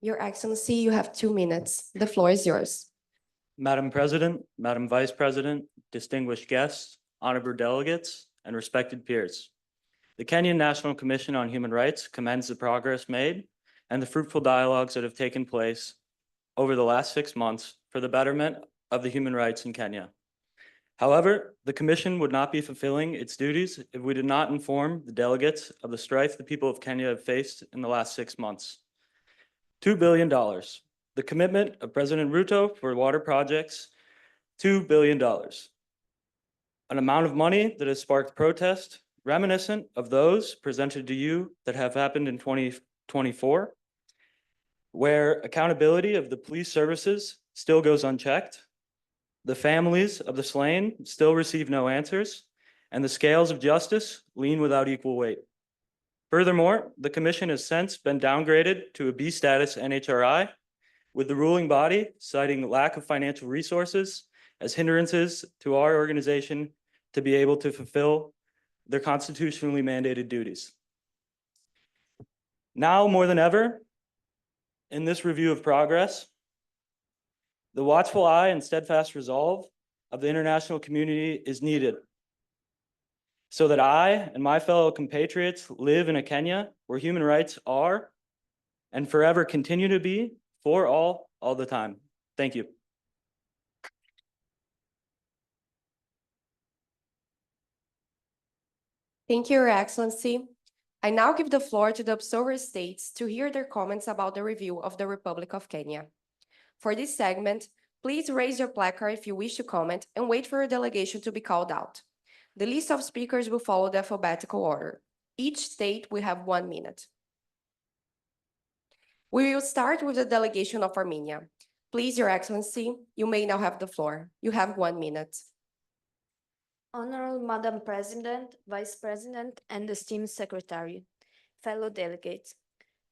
Your Excellency, you have 2 minutes. The floor is yours. Madam President, Madam Vice President, distinguished guests, honorable delegates, and respected peers. The Kenyan National Commission on Human Rights commends the progress made and the fruitful dialogues that have taken place over the last 6 months for the betterment of the human rights in Kenya. However, the Commission would not be fulfilling its duties if we did not inform the delegates of the strife the people of Kenya have faced in the last 6 months. $2 billion, the commitment of President Ruto for water projects, $2 billion. An amount of money that has sparked protest reminiscent of those presented to you that have happened in 2024, where accountability of the police services still goes unchecked, the families of the slain still receive no answers, and the scales of justice lean without equal weight. Furthermore, the Commission has since been downgraded to a B status NHRI, with the ruling body citing lack of financial resources as hindrances to our organization to be able to fulfill their constitutionally mandated duties. Now more than ever, in this review of progress, the watchful eye and steadfast resolve of the international community is needed so that I and my fellow compatriots live in a Kenya where human rights are and forever continue to be for all the time. Thank you. Thank you, Your Excellency. I now give the floor to the observer states to hear their comments about the review of the Republic of Kenya. For this segment, please raise your placard if you wish to comment and wait for your delegation to be called out. The list of speakers will follow the alphabetical order. Each state will have 1 minute. We will start with the delegation of Armenia. Please, Your Excellency, you may now have the floor. You have 1 minute. Honorable Madam President, Vice President, and esteemed Secretary, fellow delegates.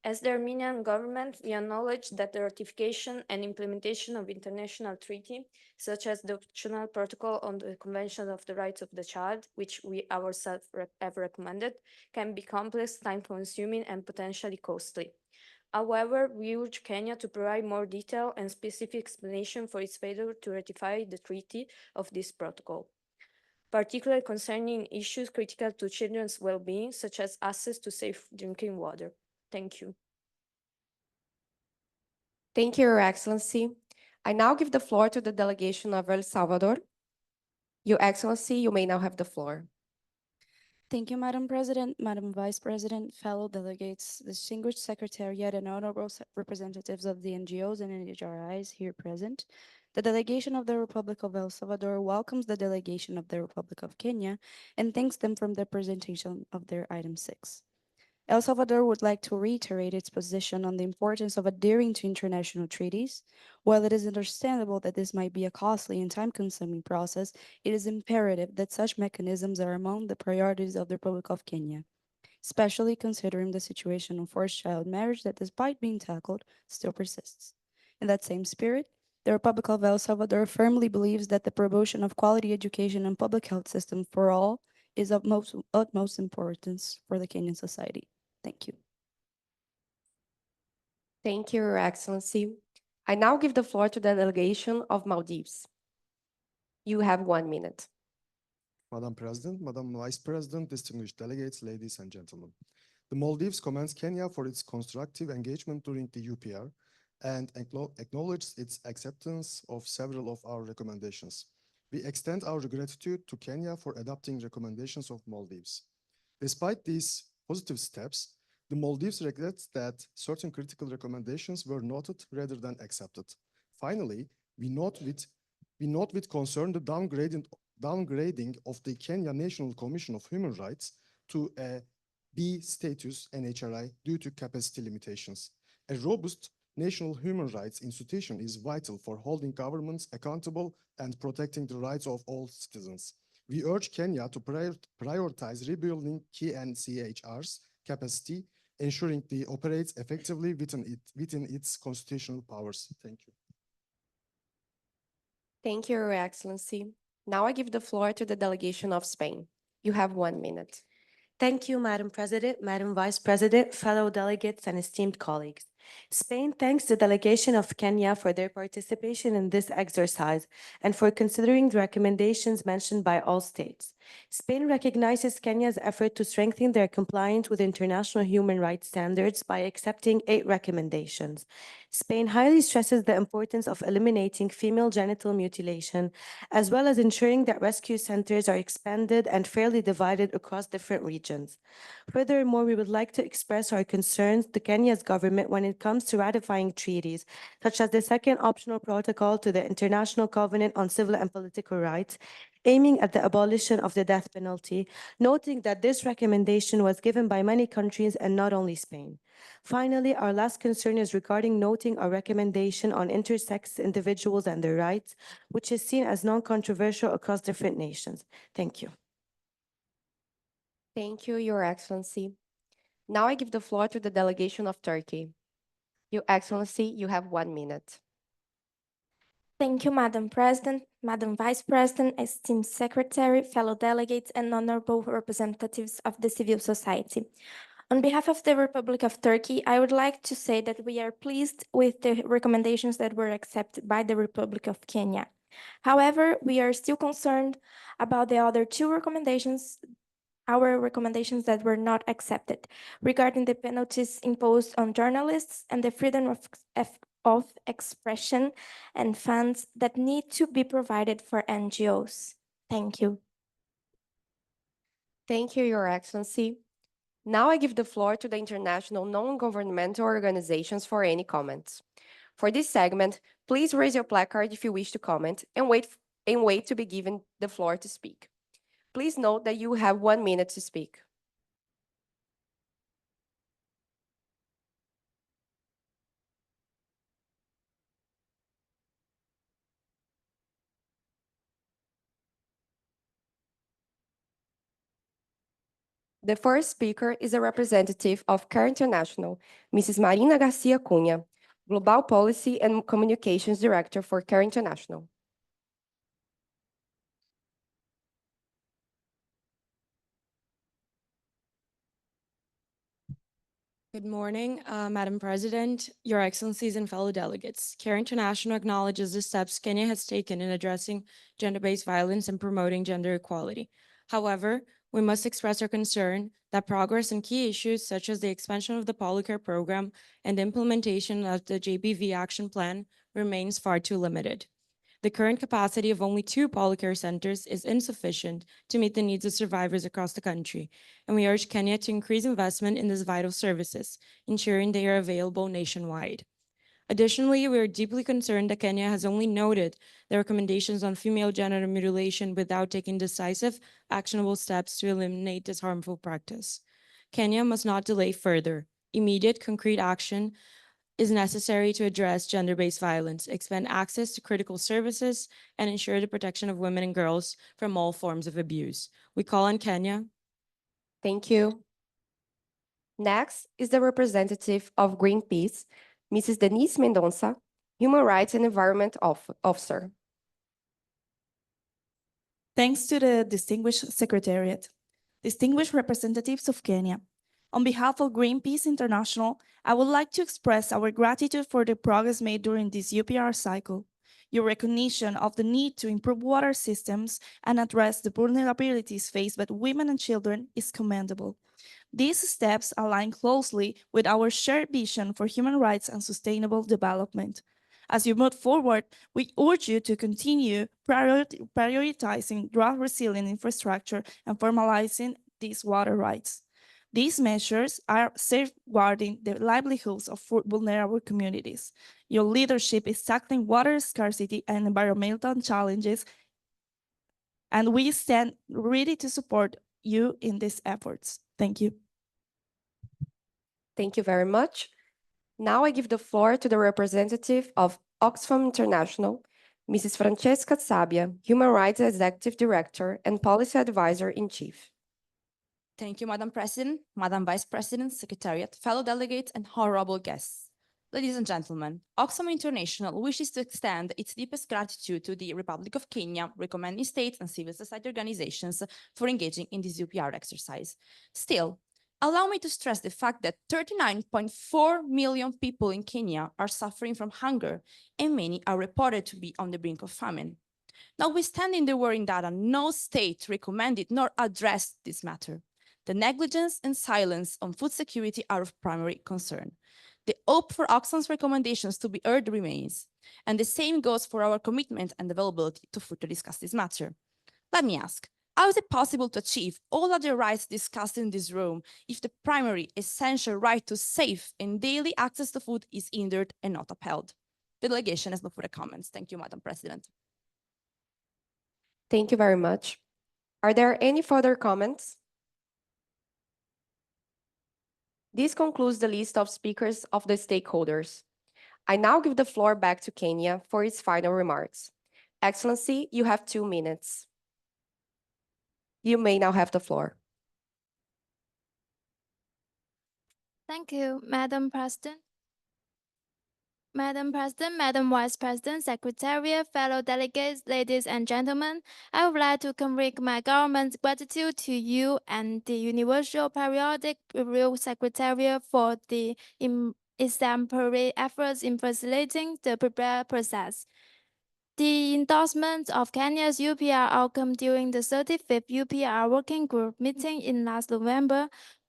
As the Armenian government, we acknowledge that the ratification and implementation of international treaties, such as the optional protocol on the Convention of the Rights of the Child, which we ourselves have recommended, can be complex, time-consuming, and potentially costly. However, we urge Kenya to provide more detailed and specific explanation for its failure to ratify the treaty of this protocol, particularly concerning issues critical to children's well-being, such as access to safe drinking water. Thank you. Thank you, Your Excellency. I now give the floor to the delegation of El Salvador. Your Excellency, you may now have the floor. Thank you, Madam President, Madam Vice President, fellow delegates, distinguished Secretariat, and honorable representatives of the NGOs and NHRIs here present. The delegation of the Republic of El Salvador welcomes the delegation of the Republic of Kenya and thanks them for the presentation of their item 6. El Salvador would like to reiterate its position on the importance of adhering to international treaties. While it is understandable that this might be a costly and time-consuming process, it is imperative that such mechanisms are among the priorities of the Republic of Kenya, especially considering the situation of forced child marriage that, despite being tackled, still persists. In that same spirit, the Republic of El Salvador firmly believes that the promotion of quality education and public health system for all is of utmost importance for the Kenyan society. Thank you. Thank you, Your Excellency. I now give the floor to the delegation of Maldives. You have 1 minute. Madam President, Madam Vice President, distinguished delegates, ladies and gentlemen. The Maldives commends Kenya for its constructive engagement during the UPR and acknowledges its acceptance of several of our recommendations. We extend our gratitude to Kenya for adopting recommendations of Maldives. Despite these positive steps, the Maldives regrets that certain critical recommendations were noted rather than accepted. Finally, we note with concern the downgrading of the Kenya National Commission of Human Rights to a B status NHRI due to capacity limitations. A robust national human rights institution is vital for holding governments accountable and protecting the rights of all citizens. We urge Kenya to prioritize rebuilding KNCHR's capacity, ensuring it operates effectively within its constitutional powers. Thank you. Thank you, Your Excellency. Now I give the floor to the delegation of Spain. You have 1 minute. Thank you, Madam President, Madam Vice President, fellow delegates, and esteemed colleagues. Spain thanks the delegation of Kenya for their participation in this exercise and for considering the recommendations mentioned by all states. Spain recognizes Kenya's effort to strengthen their compliance with international human rights standards by accepting 8 recommendations. Spain highly stresses the importance of eliminating female genital mutilation, as well as ensuring that rescue centers are expanded and fairly divided across different regions. Furthermore, we would like to express our concerns to Kenya's government when it comes to ratifying treaties, such as the second optional protocol to the International Covenant on Civil and Political Rights, aiming at the abolition of the death penalty, noting that this recommendation was given by many countries and not only Spain. Finally, our last concern is regarding noting our recommendation on intersex individuals and their rights, which is seen as non-controversial across different nations. Thank you. Thank you, Your Excellency. Now I give the floor to the delegation of Turkey. Your Excellency, you have 1 minute. Thank you, Madam President, Madam Vice President, esteemed Secretary, fellow delegates, and honorable representatives of the civil society. On behalf of the Republic of Turkey, I would like to say that we are pleased with the recommendations that were accepted by the Republic of Kenya. However, we are still concerned about the other 2 recommendations, our recommendations that were not accepted, regarding the penalties imposed on journalists and the freedom of expression and funds that need to be provided for NGOs. Thank you. Thank you, Your Excellency. Now I give the floor to the international non-governmental organizations for any comments. For this segment, please raise your placard if you wish to comment and wait to be given the floor to speak. Please note that you have 1 minute to speak. The first speaker is a representative of CARE International, Mrs. Marina Garcia Cunha, Global Policy and Communications Director for CARE International. Good morning, Madam President, Your Excellencies, and fellow delegates. CARE International acknowledges the steps Kenya has taken in addressing gender-based violence and promoting gender equality. However, we must express our concern that progress in key issues such as the expansion of the Polycare program and the implementation of the JBV action plan remains far too limited. The current capacity of only 2 Polycare centers is insufficient to meet the needs of survivors across the country, and we urge Kenya to increase investment in these vital services, ensuring they are available nationwide. Additionally, we are deeply concerned that Kenya has only noted the recommendations on female genital mutilation without taking decisive, actionable steps to eliminate this harmful practice. Kenya must not delay further. Immediate, concrete action is necessary to address gender-based violence, expand access to critical services, and ensure the protection of women and girls from all forms of abuse. We call on Kenya. Thank you. Next is the representative of Greenpeace, Mrs. Denise Mendonça, Human Rights and Environment Officer. Thanks to the distinguished Secretariat, distinguished representatives of Kenya. On behalf of Greenpeace International, I would like to express our gratitude for the progress made during this UPR cycle. Your recognition of the need to improve water systems and address the vulnerabilities faced by women and children is commendable. These steps align closely with our shared vision for human rights and sustainable development. As you move forward, we urge you to continue prioritizing drought-resilient infrastructure and formalizing these water rights. These measures are safeguarding the livelihoods of vulnerable communities. Your leadership is tackling water scarcity and environmental challenges, and we stand ready to support you in these efforts. Thank you. Thank you very much. Now I give the floor to the representative of Oxfam International, Mrs. Francesca Sabia, Human Rights Executive Director and Policy Advisor in Chief. Thank you, Madam President, Madam Vice President, Secretariat, fellow delegates, and honorable guests. Ladies and gentlemen, Oxfam International wishes to extend its deepest gratitude to the Republic of Kenya, recommending states and civil society organizations for engaging in this UPR exercise. Still, allow me to stress the fact that 39.4 million people in Kenya are suffering from hunger, and many are reported to be on the brink of famine. Notwithstanding the worrying data, no state recommended nor addressed this matter. The negligence and silence on food security are of primary concern. The hope for Oxfam's recommendations to be heard remains, and the same goes for our commitment and availability to further discuss this matter. Let me ask, how is it possible to achieve all other rights discussed in this room if the primary essential right to safe and daily access to food is hindered and not upheld? The delegation has no further comments. Thank you, Madam President. Thank you very much. Are there any further comments? This concludes the list of speakers of the stakeholders. I now give the floor back to Kenya for its final remarks. Excellency, you have 2 minutes. You may now have the floor. Thank you, Madam President. Madam President, Madam Vice President, Secretariat, fellow delegates, ladies and gentlemen, I would like to convey my government's gratitude to you and the Universal Periodic Review Secretariat for the exemplary efforts in facilitating the prepared process. The endorsement of Kenya's UPR outcome during the 35th UPR Working Group meeting in last November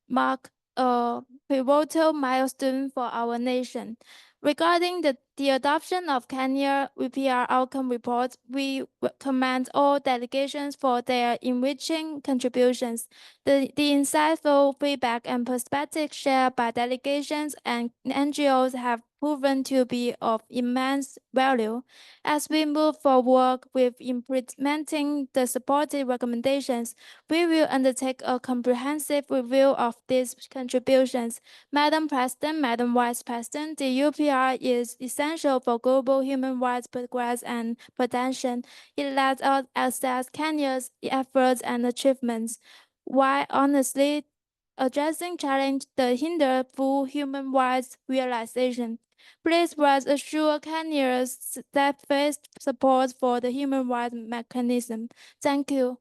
marked a pivotal milestone for our nation. Regarding the adoption of Kenya UPR outcome report, we commend all delegations for their enriching contributions. The insightful feedback and perspectives shared by delegations and NGOs have proven to be of immense value. As we move forward with implementing the supported recommendations, we will undertake a comprehensive review of these contributions. Madam President, Madam Vice President, the UPR is essential for global human rights progress and protection. It lets us assess Kenya's efforts and achievements, while honestly addressing challenges that hinder full human rights realization. Please rest assured Kenya's steadfast support for the human rights mechanism. Thank you.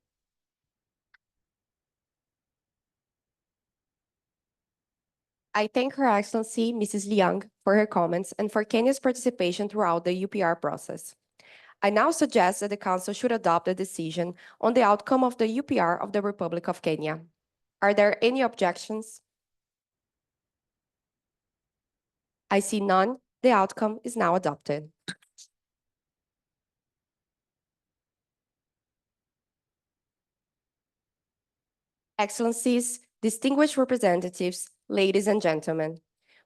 I thank Her Excellency Mrs. Liang for her comments and for Kenya's participation throughout the UPR process. I now suggest that the Council should adopt a decision on the outcome of the UPR of the Republic of Kenya. Are there any objections? I see none. The outcome is now adopted. Excellencies, distinguished representatives, ladies and gentlemen,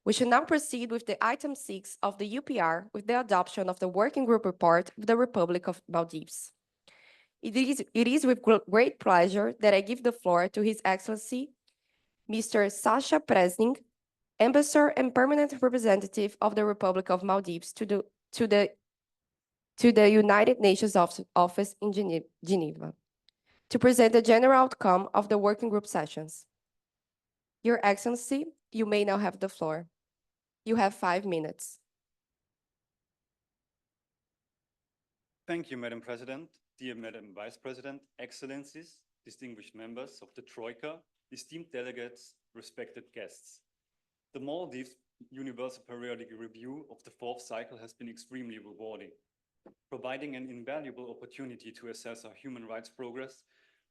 we should now proceed with the item 6 of the UPR with the adoption of the Working Group Report of the Republic of Maldives. It is with great pleasure that I give the floor to His Excellency, Mr. Sasha Presning, Ambassador and Permanent Representative of the Republic of Maldives to the United Nations Office in Geneva, to present the general outcome of the working group sessions. Your Excellency, you may now have the floor. You have 5 minutes. Thank you, Madam President. Dear Madam Vice President, Excellencies, distinguished members of the Troika, esteemed delegates, respected guests. The Maldives Universal Periodic Review of the 4th cycle has been extremely rewarding, providing an invaluable opportunity to assess our human rights progress,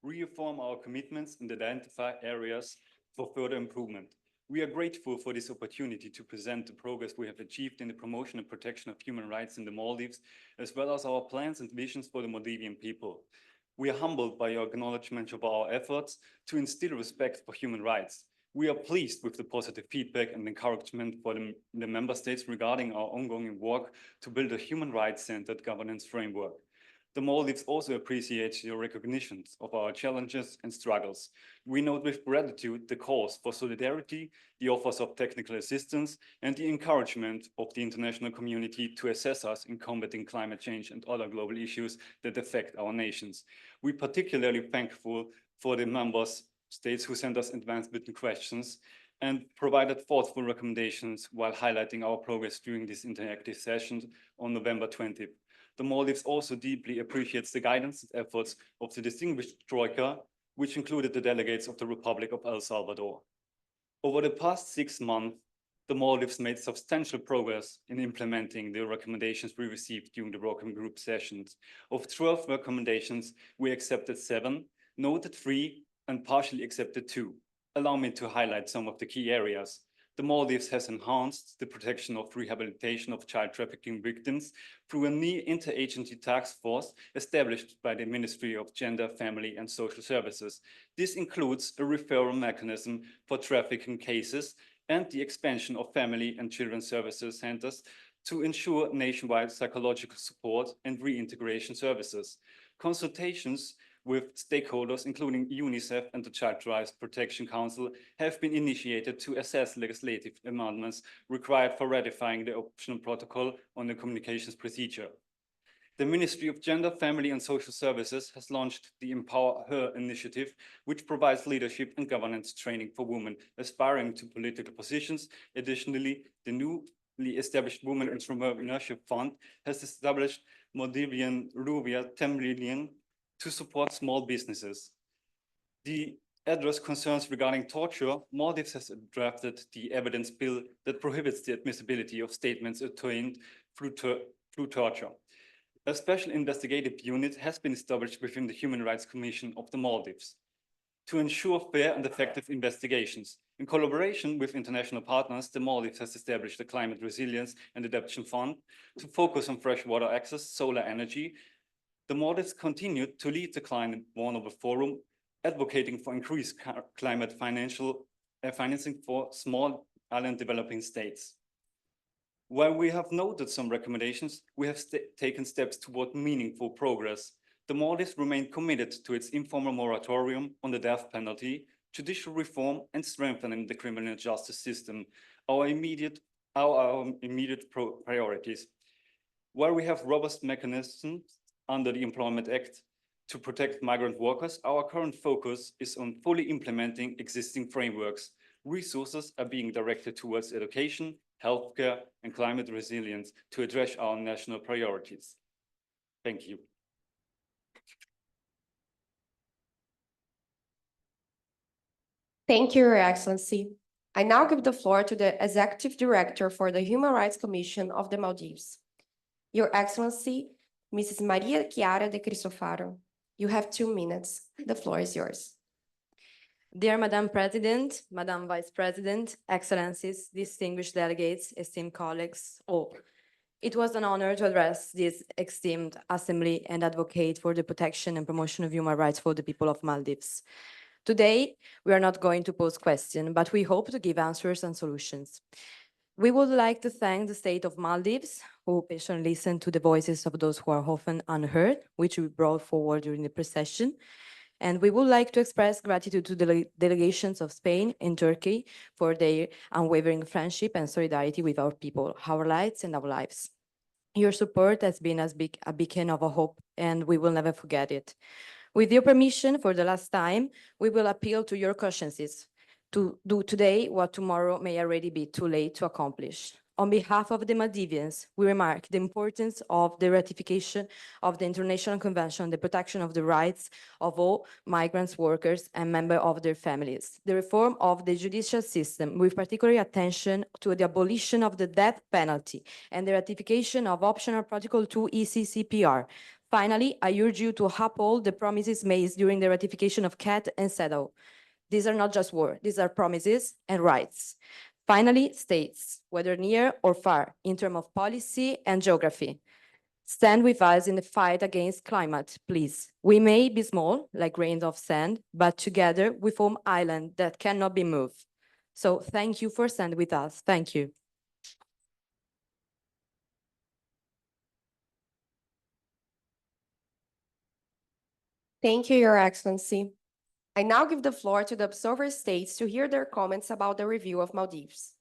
reaffirm our commitments, and identify areas for further improvement. We are grateful for this opportunity to present the progress we have achieved in the promotion and protection of human rights in the Maldives, as well as our plans and visions for the Maldivian people. We are humbled by your acknowledgement of our efforts to instill respect for human rights. We are pleased with the positive feedback and encouragement for the member states regarding our ongoing work to build a human rights-centered governance framework. The Maldives also appreciates your recognition of our challenges and struggles. We note with gratitude the calls for solidarity, the offers of technical assistance, and the encouragement of the international community to assess us in combating climate change and other global issues that affect our nations. We are particularly thankful for the member states who sent us advanced written questions and provided thoughtful recommendations while highlighting our progress during this interactive session on November 20th. The Maldives also deeply appreciates the guidance and efforts of the distinguished Troika, which included the delegates of the Republic of El Salvador. Over the past 6 months, the Maldives made substantial progress in implementing the recommendations we received during the working group sessions. Of 12 recommendations, we accepted 7, noted 3, and partially accepted 2. Allow me to highlight some of the key areas. The Maldives has enhanced the protection of rehabilitation of child trafficking victims through a new interagency task force established by the Ministry of Gender, Family and Social Services. This includes a referral mechanism for trafficking cases and the expansion of family and children's services centers to ensure nationwide psychological support and reintegration services. Consultations with stakeholders, including UNICEF and the Child Rights Protection Council, have been initiated to assess legislative amendments required for ratifying the optional protocol on the communications procedure. The Ministry of Gender, Family and Social Services has launched the Empower Her initiative, which provides leadership and governance training for women aspiring to political positions. Additionally, the newly established Women Entrepreneurship Fund has established Maldivian Rubia 10 million to support small businesses. The address concerns regarding torture, Maldives has drafted the evidence bill that prohibits the admissibility of statements obtained through torture. A special investigative unit has been established within the Human Rights Commission of the Maldives to ensure fair and effective investigations. In collaboration with international partners, the Maldives has established a Climate Resilience and Adaptation Fund to focus on freshwater access, solar energy. The Maldives continued to lead the Climate Vulnerable Forum, advocating for increased climate financing for small island developing states. While we have noted some recommendations, we have taken steps toward meaningful progress. The Maldives remain committed to its informal moratorium on the death penalty, judicial reform, and strengthening the criminal justice system, our immediate priorities. While we have robust mechanisms under the Employment Act to protect migrant workers, our current focus is on fully implementing existing frameworks. Resources are being directed towards education, healthcare, and climate resilience to address our national priorities. Thank you. Thank you, Your Excellency. I now give the floor to the Executive Director for the Human Rights Commission of the Maldives. Your Excellency, Mrs. Maria Chiara de Cristofaro, you have 2 minutes. The floor is yours. Dear Madam President, Madam Vice President, Excellencies, distinguished delegates, esteemed colleagues, all. It was an honor to address this esteemed assembly and advocate for the protection and promotion of human rights for the people of Maldives. Today, we are not going to pose questions, but we hope to give answers and solutions. We would like to thank the state of Maldives, who patiently listened to the voices of those who are often unheard, which we brought forward during the procession. And we would like to express gratitude to the delegations of Spain and Turkey for their unwavering friendship and solidarity with our people, our lives and our lives. Your support has been a beacon of hope, and we will never forget it. With your permission, for the last time, we will appeal to your consciences to do today what tomorrow may already be too late to accomplish. On behalf of the Maldivians, we remark the importance of the ratification of the International Convention on the Protection of the Rights of all migrant workers and members of their families, the reform of the judicial system with particular attention to the abolition of the death penalty, and the ratification of optional Protocol 2 ECCPR. Finally, I urge you to uphold the promises made during the ratification of CAT and CEDAW. These are not just words, these are promises and rights. Finally, states, whether near or far, in terms of policy and geography, stand with us in the fight against climate, please. We may be small, like grains of sand, but together we form islands that cannot be moved. So thank you for standing with us. Thank you. Thank you, Your Excellency. I now give the floor to the observer states to hear their comments about the review of Maldives.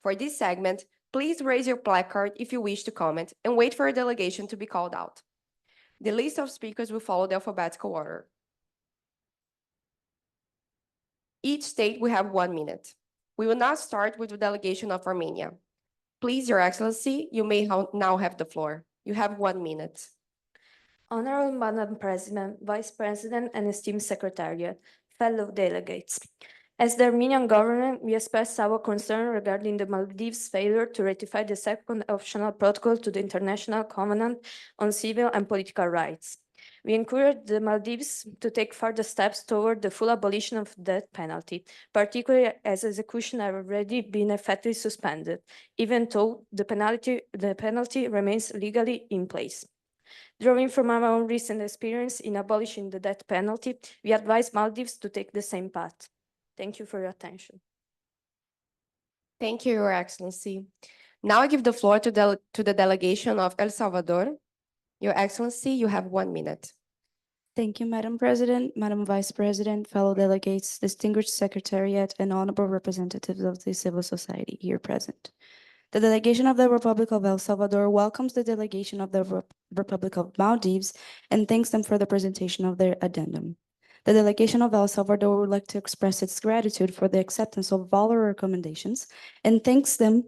For this segment, please raise your placard if you wish to comment and wait for a delegation to be called out. The list of speakers will follow the alphabetical order. Each state will have 1 minute. We will now start with the delegation of Armenia. Please, Your Excellency, you may now have the floor. You have 1 minute. Honorable Madam President, Vice President, and esteemed Secretariat, fellow delegates. As the Armenian government, we express our concern regarding the Maldives' failure to ratify the second optional protocol to the International Covenant on Civil and Political Rights. We encourage the Maldives to take further steps toward the full abolition of the death penalty, particularly as execution have already been effectively suspended, even though the penalty remains legally in place. Drawing from our own recent experience in abolishing the death penalty, we advise Maldives to take the same path. Thank you for your attention. Thank you, Your Excellency. Now I give the floor to the delegation of El Salvador. Your Excellency, you have 1 minute. Thank you, Madam President, Madam Vice President, fellow delegates, distinguished secretariat, and honorable representatives of the civil society here present. The delegation of the Republic of El Salvador welcomes the delegation of the Republic of Maldives and thanks them for the presentation of their addendum. The delegation of El Salvador would like to express its gratitude for the acceptance of all our recommendations and thanks them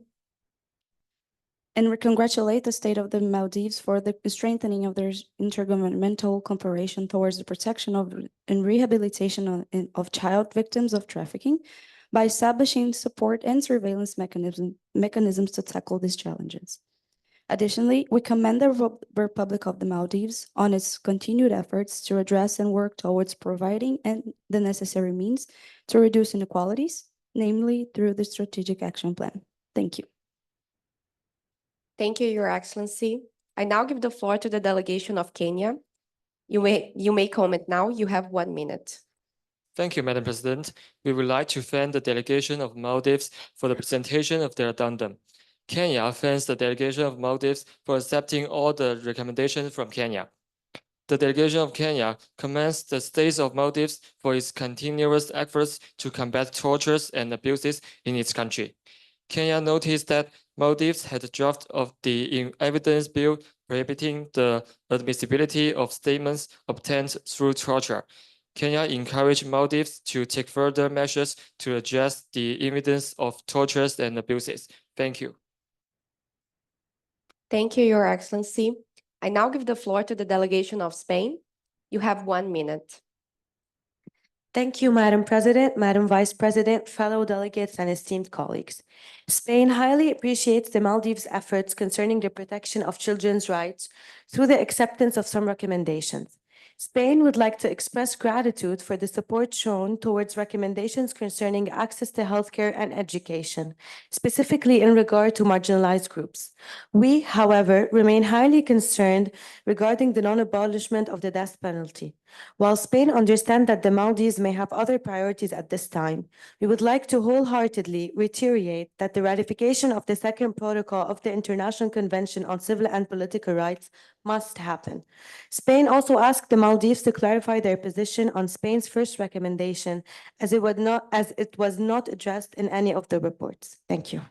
and we congratulate the state of the Maldives for the strengthening of their intergovernmental cooperation towards the protection of and rehabilitation of child victims of trafficking by establishing support and surveillance mechanisms to tackle these challenges. Additionally, we commend the Republic of the Maldives on its continued efforts to address and work towards providing the necessary means to reduce inequalities, namely through the Strategic Action Plan. Thank you. Thank you, Your Excellency. I now give the floor to the delegation of Kenya. You may comment now. You have 1 minute. Thank you, Madam President. We would like to thank the delegation of Maldives for the presentation of their addendum. Kenya thanks the delegation of Maldives for accepting all the recommendations from Kenya. The delegation of Kenya commends the state of Maldives for its continuous efforts to combat tortures and abuses in its country. Kenya noticed that Maldives had a draft of the evidence bill prohibiting the admissibility of statements obtained through torture. Kenya encouraged Maldives to take further measures to address the evidence of tortures and abuses. Thank you. Thank you, Your Excellency. I now give the floor to the delegation of Spain. You have 1 minute. Thank you, Madam President, Madam Vice President, fellow delegates, and esteemed colleagues. Spain highly appreciates the Maldives' efforts concerning the protection of children's rights through the acceptance of some recommendations. Spain would like to express gratitude for the support shown towards recommendations concerning access to healthcare and education, specifically in regard to marginalized groups. We, however, remain highly concerned regarding the non-abolishment of the death penalty. While Spain understands that the Maldives may have other priorities at this time, we would like to wholeheartedly reiterate that the ratification of the second protocol of the International Convention on Civil and Political Rights must happen. Spain also asked the Maldives to clarify their position on Spain's first recommendation, as it was not addressed in any of the reports. Thank you.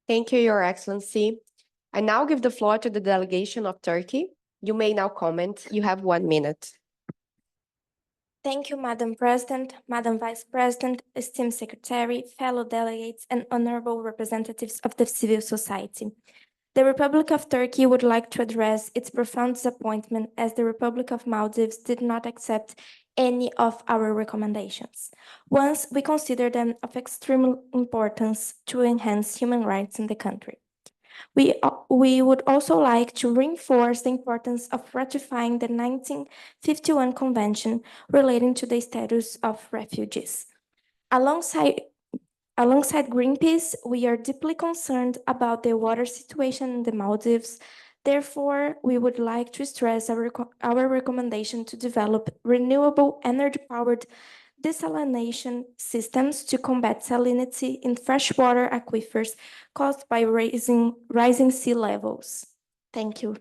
Thank you, Your Excellency. I now give the floor to the delegation of Turkey. You may now comment. You have 1 minute. Thank you, Madam President, Madam Vice President, esteemed Secretary, fellow delegates, and honorable representatives of the civil society. The Republic of Turkey would like to address its profound disappointment as the Republic of Maldives did not accept any of our recommendations. Once we consider them of extreme importance to enhance human rights in the country. We would also like to reinforce the importance of ratifying the 1951 Convention relating to the status of refugees. Alongside Greenpeace, we are deeply concerned about the water situation in the Maldives. Therefore, we would like to stress our recommendation to develop renewable energy-powered desalination systems to combat salinity in freshwater aquifers caused by rising sea levels. Thank you.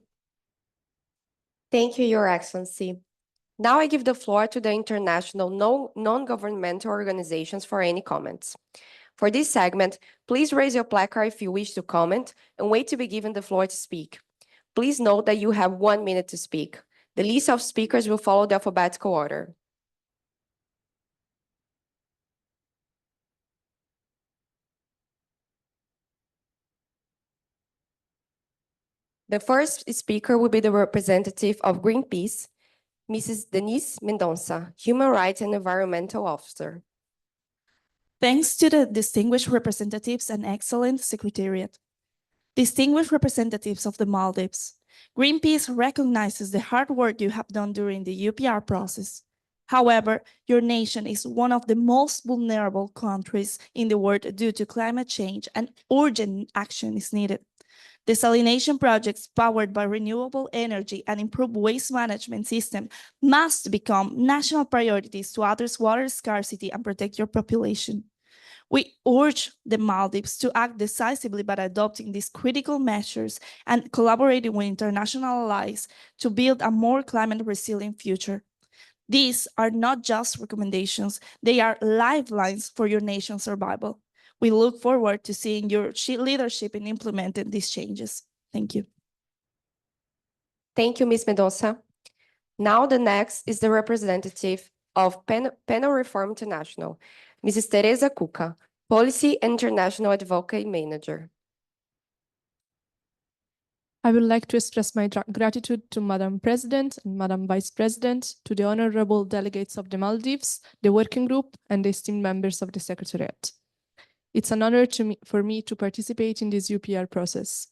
Thank you, Your Excellency. Now I give the floor to the international non-governmental organizations for any comments. For this segment, please raise your placard if you wish to comment and wait to be given the floor to speak. Please note that you have 1 minute to speak. The list of speakers will follow the alphabetical order. The first speaker will be the representative of Greenpeace, Mrs. Denise Mendonça, Human Rights and Environmental Officer. Thanks to the distinguished representatives and excellent secretariat. Distinguished representatives of the Maldives, Greenpeace recognizes the hard work you have done during the UPR process. However, your nation is one of the most vulnerable countries in the world due to climate change, and urgent action is needed. Desalination projects powered by renewable energy and improved waste management system must become national priorities to address water scarcity and protect your population. We urge the Maldives to act decisively by adopting these critical measures and collaborating with international allies to build a more climate-resilient future. These are not just recommendations, they are lifelines for your nation's survival. We look forward to seeing your leadership in implementing these changes. Thank you. Thank you, Ms. Mendoza. Now the next is the representative of Penal Reform International, Mrs. Teresa Cuca, Policy and International Advocate Manager. I would like to express my gratitude to Madam President and Madam Vice President, to the honorable delegates of the Maldives, the working group, and the esteemed members of the Secretariat. It's an honor for me to participate in this UPR process.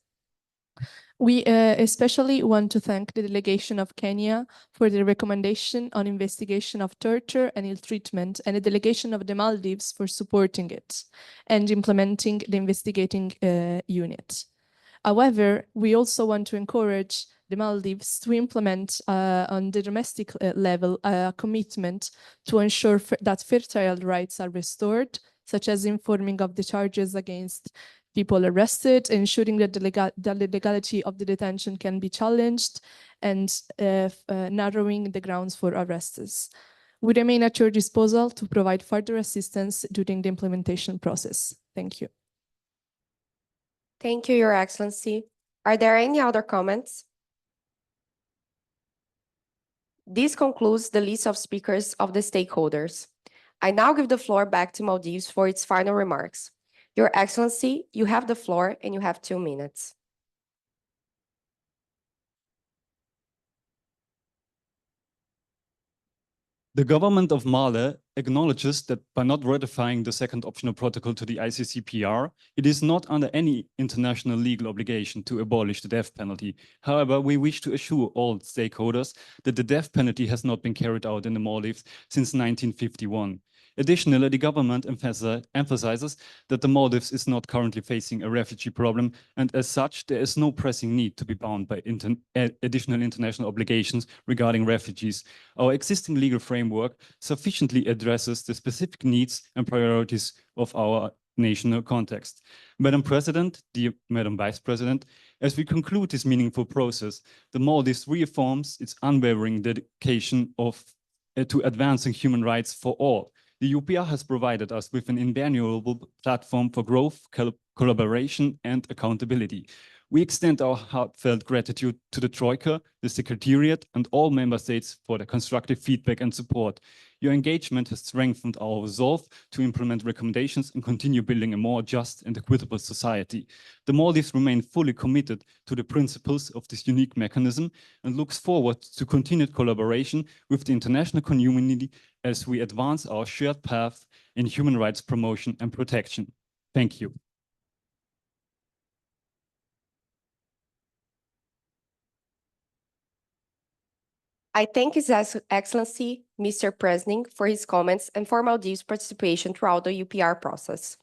We especially want to thank the delegation of Kenya for the recommendation on investigation of torture and ill treatment, and the delegation of the Maldives for supporting it and implementing the investigating unit. However, we also want to encourage the Maldives to implement on the domestic level a commitment to ensure that fertile rights are restored, such as informing of the charges against people arrested, ensuring that the legality of the detention can be challenged, and narrowing the grounds for arrests. We remain at your disposal to provide further assistance during the implementation process. Thank you. Thank you, Your Excellency. Are there any other comments? This concludes the list of speakers of the stakeholders. I now give the floor back to Maldives for its final remarks. Your Excellency, you have the floor and you have 2 minutes. The government of Mali acknowledges that by not ratifying the second optional protocol to the ICCPR, it is not under any international legal obligation to abolish the death penalty. However, we wish to assure all stakeholders that the death penalty has not been carried out in the Maldives since 1951. Additionally, the government emphasizes that the Maldives is not currently facing a refugee problem, and as such, there is no pressing need to be bound by additional international obligations regarding refugees. Our existing legal framework sufficiently addresses the specific needs and priorities of our national context. Madam President, dear Madam Vice President, as we conclude this meaningful process, the Maldives reaffirms its unwavering dedication to advancing human rights for all. The UPR has provided us with an invaluable platform for growth, collaboration, and accountability. We extend our heartfelt gratitude to the Troika, the Secretariat, and all member states for their constructive feedback and support. Your engagement has strengthened our resolve to implement recommendations and continue building a more just and equitable society. The Maldives remain fully committed to the principles of this unique mechanism and looks forward to continued collaboration with the international community as we advance our shared path in human rights promotion and protection. Thank you. I thank His Excellency, Mr. Presning, for his comments and for Maldives' participation throughout the UPR process.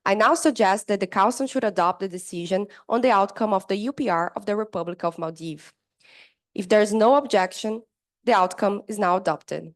I now suggest that the Council should adopt the decision on the outcome of the UPR of the Republic of Maldives. If there is no objection, the outcome is now adopted.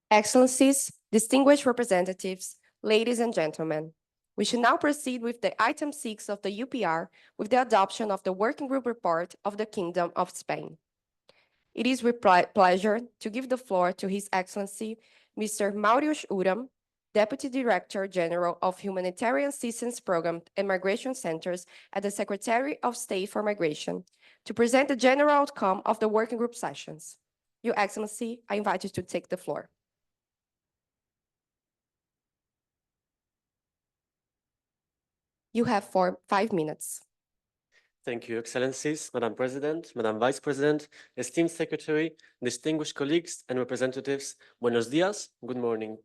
Excellencies, distinguished representatives, ladies and gentlemen, we should now proceed with the item 6 of the UPR with the adoption of the Working Group Report of the Kingdom of Spain. It is with pleasure to give the floor to His Excellency, Mr. Maurius Uram, Deputy Director General of Humanitarian Assistance Program and Migration Centers at the Secretary of State for Migration, to present the general outcome of the Working Group sessions. Your Excellency, I invite you to take the floor. You have 5 minutes. Thank you, Excellencies, Madam President, Madam Vice President, esteemed Secretary, distinguished colleagues and representatives. Buenos dias, good morning.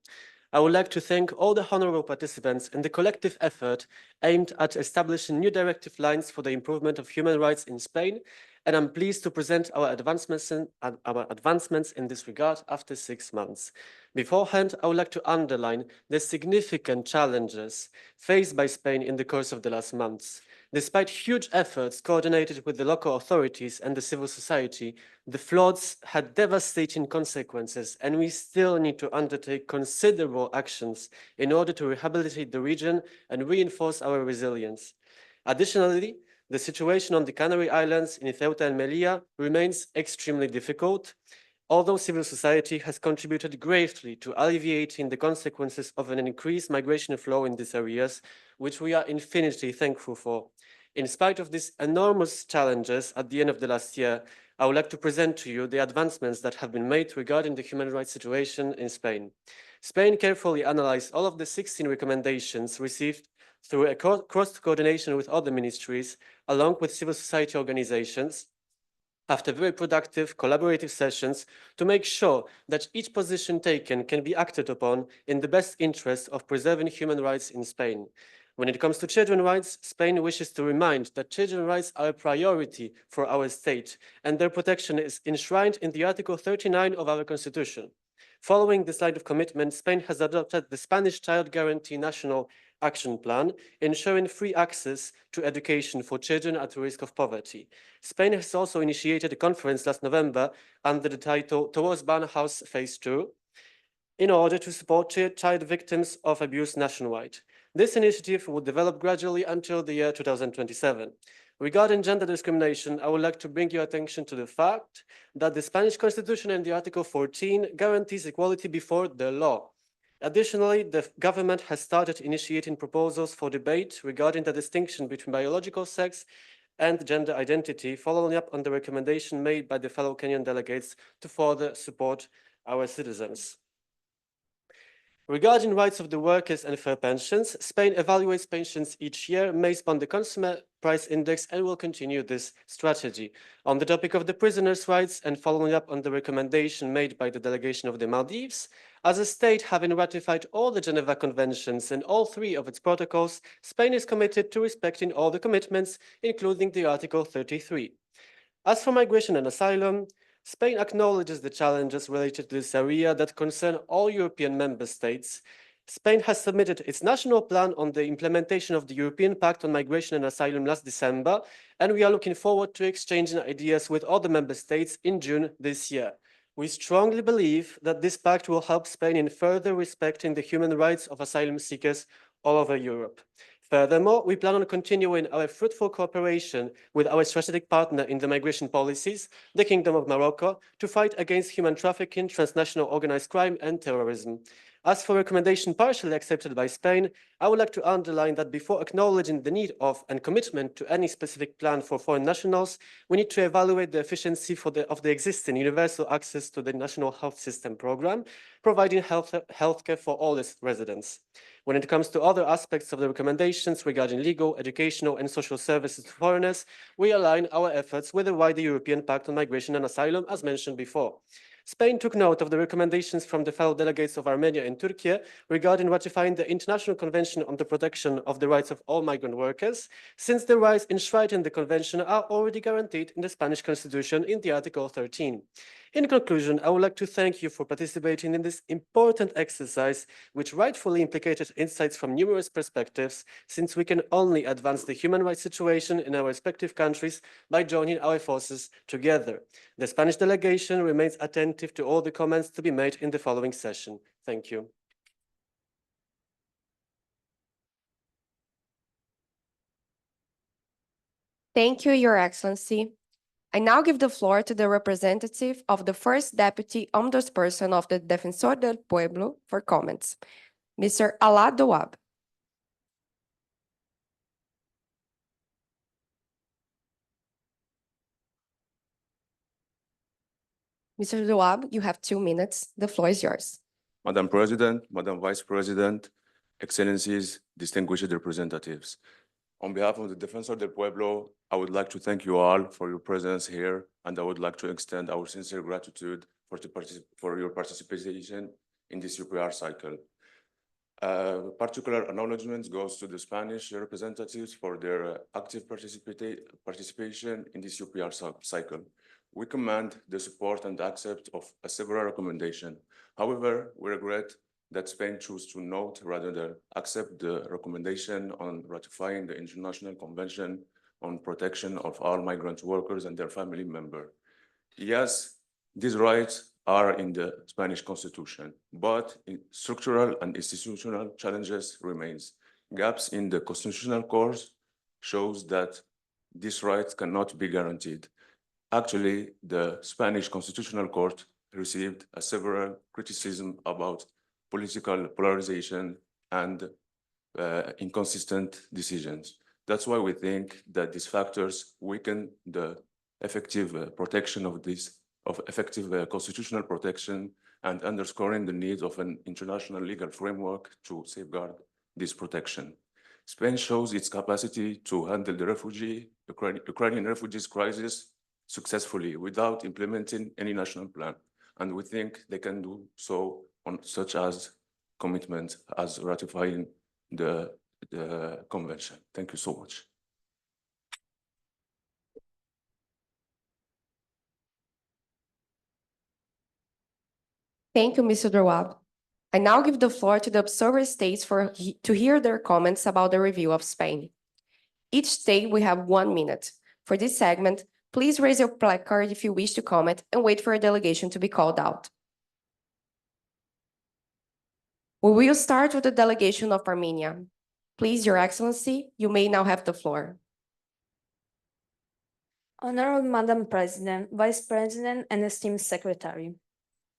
I would like to thank all the honorable participants in the collective effort aimed at establishing new directive lines for the improvement of human rights in Spain, and I'm pleased to present our advancements in this regard after 6 months. Beforehand, I would like to underline the significant challenges faced by Spain in the course of the last months. Despite huge efforts coordinated with the local authorities and the civil society, the floods had devastating consequences, and we still need to undertake considerable actions in order to rehabilitate the region and reinforce our resilience. Additionally, the situation on the Canary Islands in Ceuta and Melilla remains extremely difficult, although civil society has contributed greatly to alleviating the consequences of an increased migration flow in these areas, which we are infinitely thankful for. In spite of these enormous challenges at the end of the last year, I would like to present to you the advancements that have been made regarding the human rights situation in Spain. Spain carefully analyzed all of the 16 recommendations received through a cross-coordination with other ministries, along with civil society organizations, after very productive collaborative sessions to make sure that each position taken can be acted upon in the best interest of preserving human rights in Spain. When it comes to children's rights, Spain wishes to remind that children's rights are a priority for our state, and their protection is enshrined in the Article 39 of our Constitution. Following this line of commitment, Spain has adopted the Spanish Child Guarantee National Action Plan, ensuring free access to education for children at risk of poverty. Spain has also initiated a conference last November under the title Towards Barnhouse Phase 2 in order to support child victims of abuse nationwide. This initiative will develop gradually until the year 2027. Regarding gender discrimination, I would like to bring your attention to the fact that the Spanish Constitution and the Article 14 guarantees equality before the law. Additionally, the government has started initiating proposals for debate regarding the distinction between biological sex and gender identity, following up on the recommendation made by the fellow Kenyan delegates to further support our citizens. Regarding rights of the workers and fair pensions, Spain evaluates pensions each year based on the Consumer Price Index and will continue this strategy. On the topic of the prisoners' rights and following up on the recommendation made by the delegation of the Maldives, as a state having ratified all the Geneva Conventions and all 3 of its protocols, Spain is committed to respecting all the commitments, including the Article 33. As for migration and asylum, Spain acknowledges the challenges related to this area that concern all European member states. Spain has submitted its national plan on the implementation of the European Pact on Migration and Asylum last December, and we are looking forward to exchanging ideas with other member states in June this year. We strongly believe that this pact will help Spain in further respecting the human rights of asylum seekers all over Europe. Furthermore, we plan on continuing our fruitful cooperation with our strategic partner in the migration policies, the Kingdom of Morocco, to fight against human trafficking, transnational organized crime, and terrorism. As for recommendation partially accepted by Spain, I would like to underline that before acknowledging the need of and commitment to any specific plan for foreign nationals, we need to evaluate the efficiency of the existing universal access to the National Health System program, providing healthcare for all its residents. When it comes to other aspects of the recommendations regarding legal, educational, and social services to foreigners, we align our efforts with the wider European Pact on Migration and Asylum, as mentioned before. Spain took note of the recommendations from the fellow delegates of Armenia and Turkey regarding ratifying the International Convention on the Protection of the Rights of All Migrant Workers, since the rights enshrined in the convention are already guaranteed in the Spanish Constitution in the Article 13. In conclusion, I would like to thank you for participating in this important exercise, which rightfully implicated insights from numerous perspectives, since we can only advance the human rights situation in our respective countries by joining our forces together. The Spanish delegation remains attentive to all the comments to be made in the following session. Thank you. Thank you, Your Excellency. I now give the floor to the representative of the First Deputy Ombudsperson of the Defensor del Pueblo for comments, Mr. Alaa Douab. Mr. Douab, you have 2 minutes. The floor is yours. Madam President, Madam Vice President, Excellencies, distinguished representatives. On behalf of the Defensor del Pueblo, I would like to thank you all for your presence here, and I would like to extend our sincere gratitude for your participation in this UPR cycle. Particular acknowledgements goes to the Spanish representatives for their active participation in this UPR cycle. We commend the support and accept of several recommendations. However, we regret that Spain chose to note rather than accept the recommendation on ratifying the International Convention on Protection of all Migrant Workers and their family members. Yes, these rights are in the Spanish Constitution, but structural and institutional challenges remains. Gaps in the constitutional course shows that these rights cannot be guaranteed. Actually, the Spanish Constitutional Court received a several criticism about political polarization and inconsistent decisions. That's why we think that these factors weaken the effective protection of effective constitutional protection and underscoring the need of an international legal framework to safeguard this protection. Spain shows its capacity to handle the Ukrainian refugees crisis successfully without implementing any national plan. And we think they can do so on such as commitment as ratifying the convention. Thank you so much. Thank you, Mr. Drawab. I now give the floor to the observer states to hear their comments about the review of Spain. Each state will have 1 minute. For this segment, please raise your placard if you wish to comment and wait for a delegation to be called out. We will start with the delegation of Armenia. Please, Your Excellency, you may now have the floor. Honorable Madam President, Vice President, and esteemed Secretary,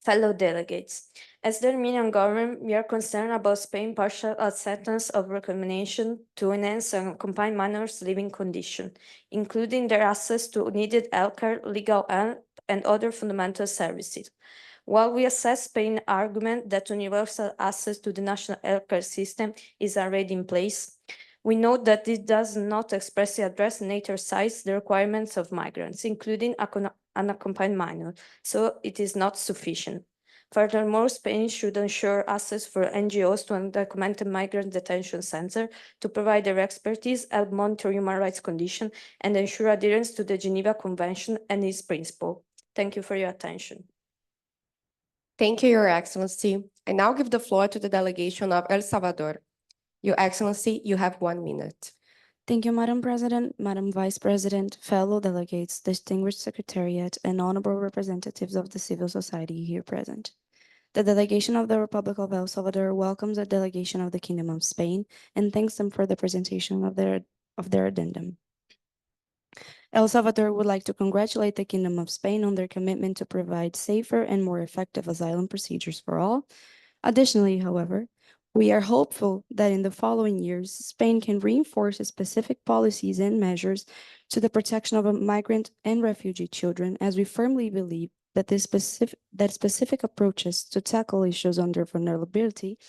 fellow delegates, as the Armenian government, we are concerned about Spain's partial acceptance of recommendation to enhance unaccompanied minors' living condition, including their access to needed healthcare, legal help, and other fundamental services. While we assess Spain's argument that universal access to the national healthcare system is already in place, we note that this does not expressly address neither sides the requirements of migrants, including unaccompanied minors, so it is not sufficient. Furthermore, Spain should ensure access for NGOs to undocumented migrant detention centers to provide their expertise, help monitor human rights conditions, and ensure adherence to the Geneva Convention and its principles. Thank you for your attention. Thank you, Your Excellency. I now give the floor to the delegation of El Salvador. Your Excellency, you have 1 minute. Thank you, Madam President, Madam Vice President, fellow delegates, distinguished Secretariat, and honorable representatives of the civil society here present. The delegation of the Republic of El Salvador welcomes a delegation of the Kingdom of Spain and thanks them for the presentation of their addendum. El Salvador would like to congratulate the Kingdom of Spain on their commitment to provide safer and more effective asylum procedures for all. Additionally, however, we are hopeful that in the following years, Spain can reinforce its specific policies and measures to the protection of migrant and refugee children, as we firmly believe that specific approaches to tackle issues under vulnerability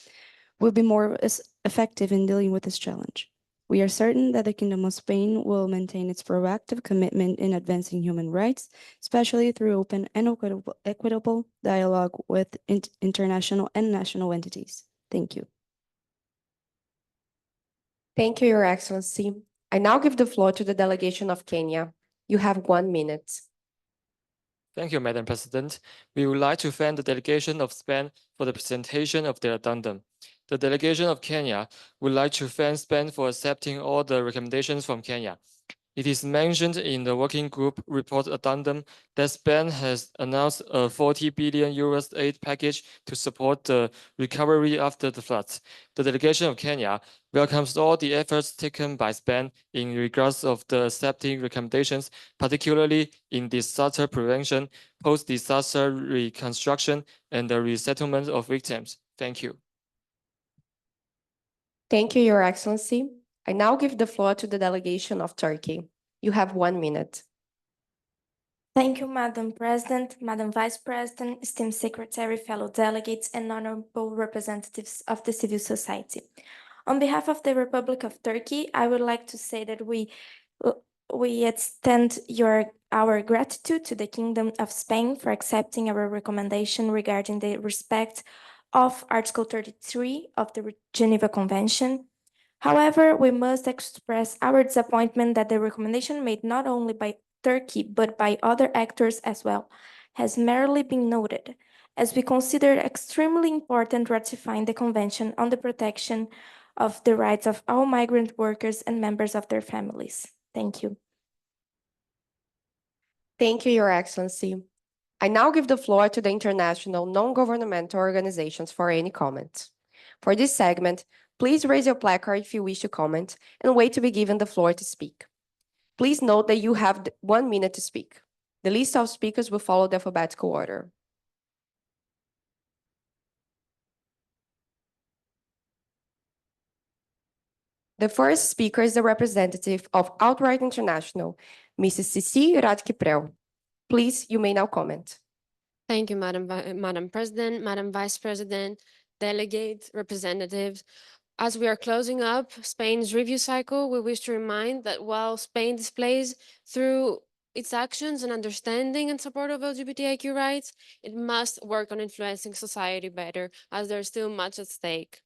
will be more effective in dealing with this challenge. We are certain that the Kingdom of Spain will maintain its proactive commitment in advancing human rights, especially through open and equitable dialogue with international and national entities. Thank you. Thank you, Your Excellency. I now give the floor to the delegation of Kenya. You have 1 minute. Thank you, Madam President. We would like to thank the delegation of Spain for the presentation of their addendum. The delegation of Kenya would like to thank Spain for accepting all the recommendations from Kenya. It is mentioned in the working group report addendum that Spain has announced a 40 billion euros aid package to support the recovery after the floods. The delegation of Kenya welcomes all the efforts taken by Spain in regards of the accepting recommendations, particularly in disaster prevention, post-disaster reconstruction, and the resettlement of victims. Thank you. Thank you, Your Excellency. I now give the floor to the delegation of Turkey. You have 1 minute. Thank you, Madam President, Madam Vice President, esteemed Secretary, fellow delegates, and honorable representatives of the civil society. On behalf of the Republic of Turkey, I would like to say that we extend our gratitude to the Kingdom of Spain for accepting our recommendation regarding the respect of Article 33 of the Geneva Convention. However, we must express our disappointment that the recommendation made not only by Turkey but by other actors as well has merely been noted, as we consider extremely important ratifying the Convention on the protection of the rights of all migrant workers and members of their families. Thank you. Thank you, Your Excellency. I now give the floor to the international non-governmental organizations for any comments. For this segment, please raise your placard if you wish to comment and wait to be given the floor to speak. Please note that you have 1 minute to speak. The list of speakers will follow the alphabetical order. The first speaker is the representative of Outright International, Mrs. Cici Radkiprel. Please, you may now comment. Thank you, Madam President, Madam Vice President, delegates, representatives. As we are closing up Spain's review cycle, we wish to remind that while Spain displays through its actions and understanding and support of LGBTIQ rights, it must work on influencing society better, as there is still much at stake.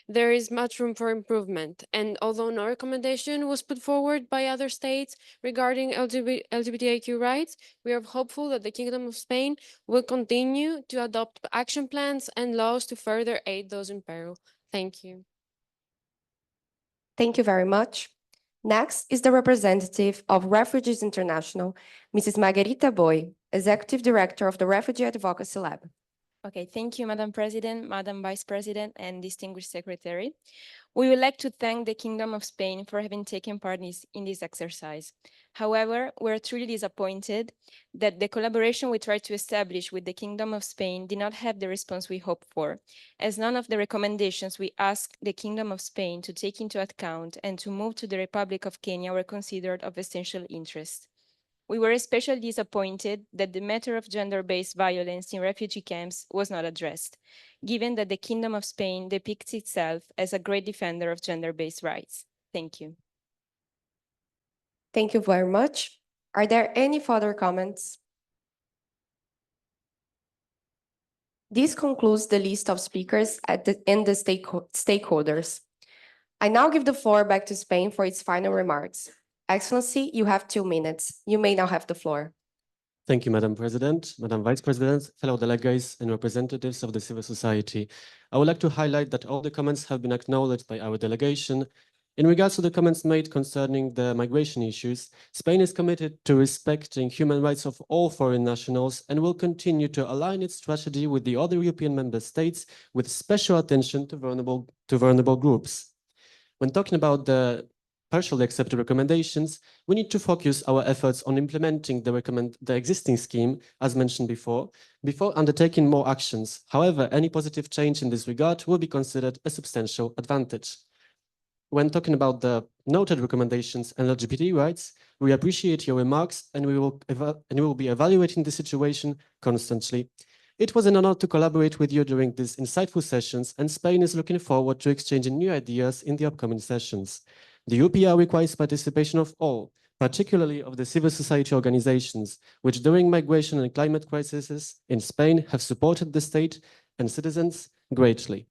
There is much room for improvement, and although no recommendation was put forward by other states regarding LGBTIQ rights, we are hopeful that the Kingdom of Spain will continue to adopt action plans and laws to further aid those in peril. Thank you. Thank you very much. Next is the representative of Refugees International, Mrs. Margarita Boy, Executive Director of the Refugee Advocacy Lab. Okay, thank you, Madam President, Madam Vice President, and Distinguished Secretary. We would like to thank the Kingdom of Spain for having taken part in this exercise. However, we're truly disappointed that the collaboration we tried to establish with the Kingdom of Spain did not have the response we hoped for, as none of the recommendations we asked the Kingdom of Spain to take into account and to move to the Republic of Kenya were considered of essential interest. We were especially disappointed that the matter of gender-based violence in refugee camps was not addressed, given that the Kingdom of Spain depicts itself as a great defender of gender-based rights. Thank you. Thank you very much. Are there any further comments? This concludes the list of speakers and the stakeholders. I now give the floor back to Spain for its final remarks. Excellency, you have 2 minutes. You may now have the floor. Thank you, Madam President, Madam Vice President, fellow delegates, and representatives of the civil society. I would like to highlight that all the comments have been acknowledged by our delegation. In regards to the comments made concerning the migration issues, Spain is committed to respecting human rights of all foreign nationals and will continue to align its strategy with the other European member states with special attention to vulnerable groups. When talking about the partially accepted recommendations, we need to focus our efforts on implementing the existing scheme, as mentioned before undertaking more actions. However, any positive change in this regard will be considered a substantial advantage. When talking about the noted recommendations and LGBT rights, we appreciate your remarks and we will be evaluating the situation constantly. It was an honor to collaborate with you during these insightful sessions, and Spain is looking forward to exchanging new ideas in the upcoming sessions. The UPR requires participation of all, particularly of the civil society organizations, which during migration and climate crises in Spain have supported the state and citizens greatly.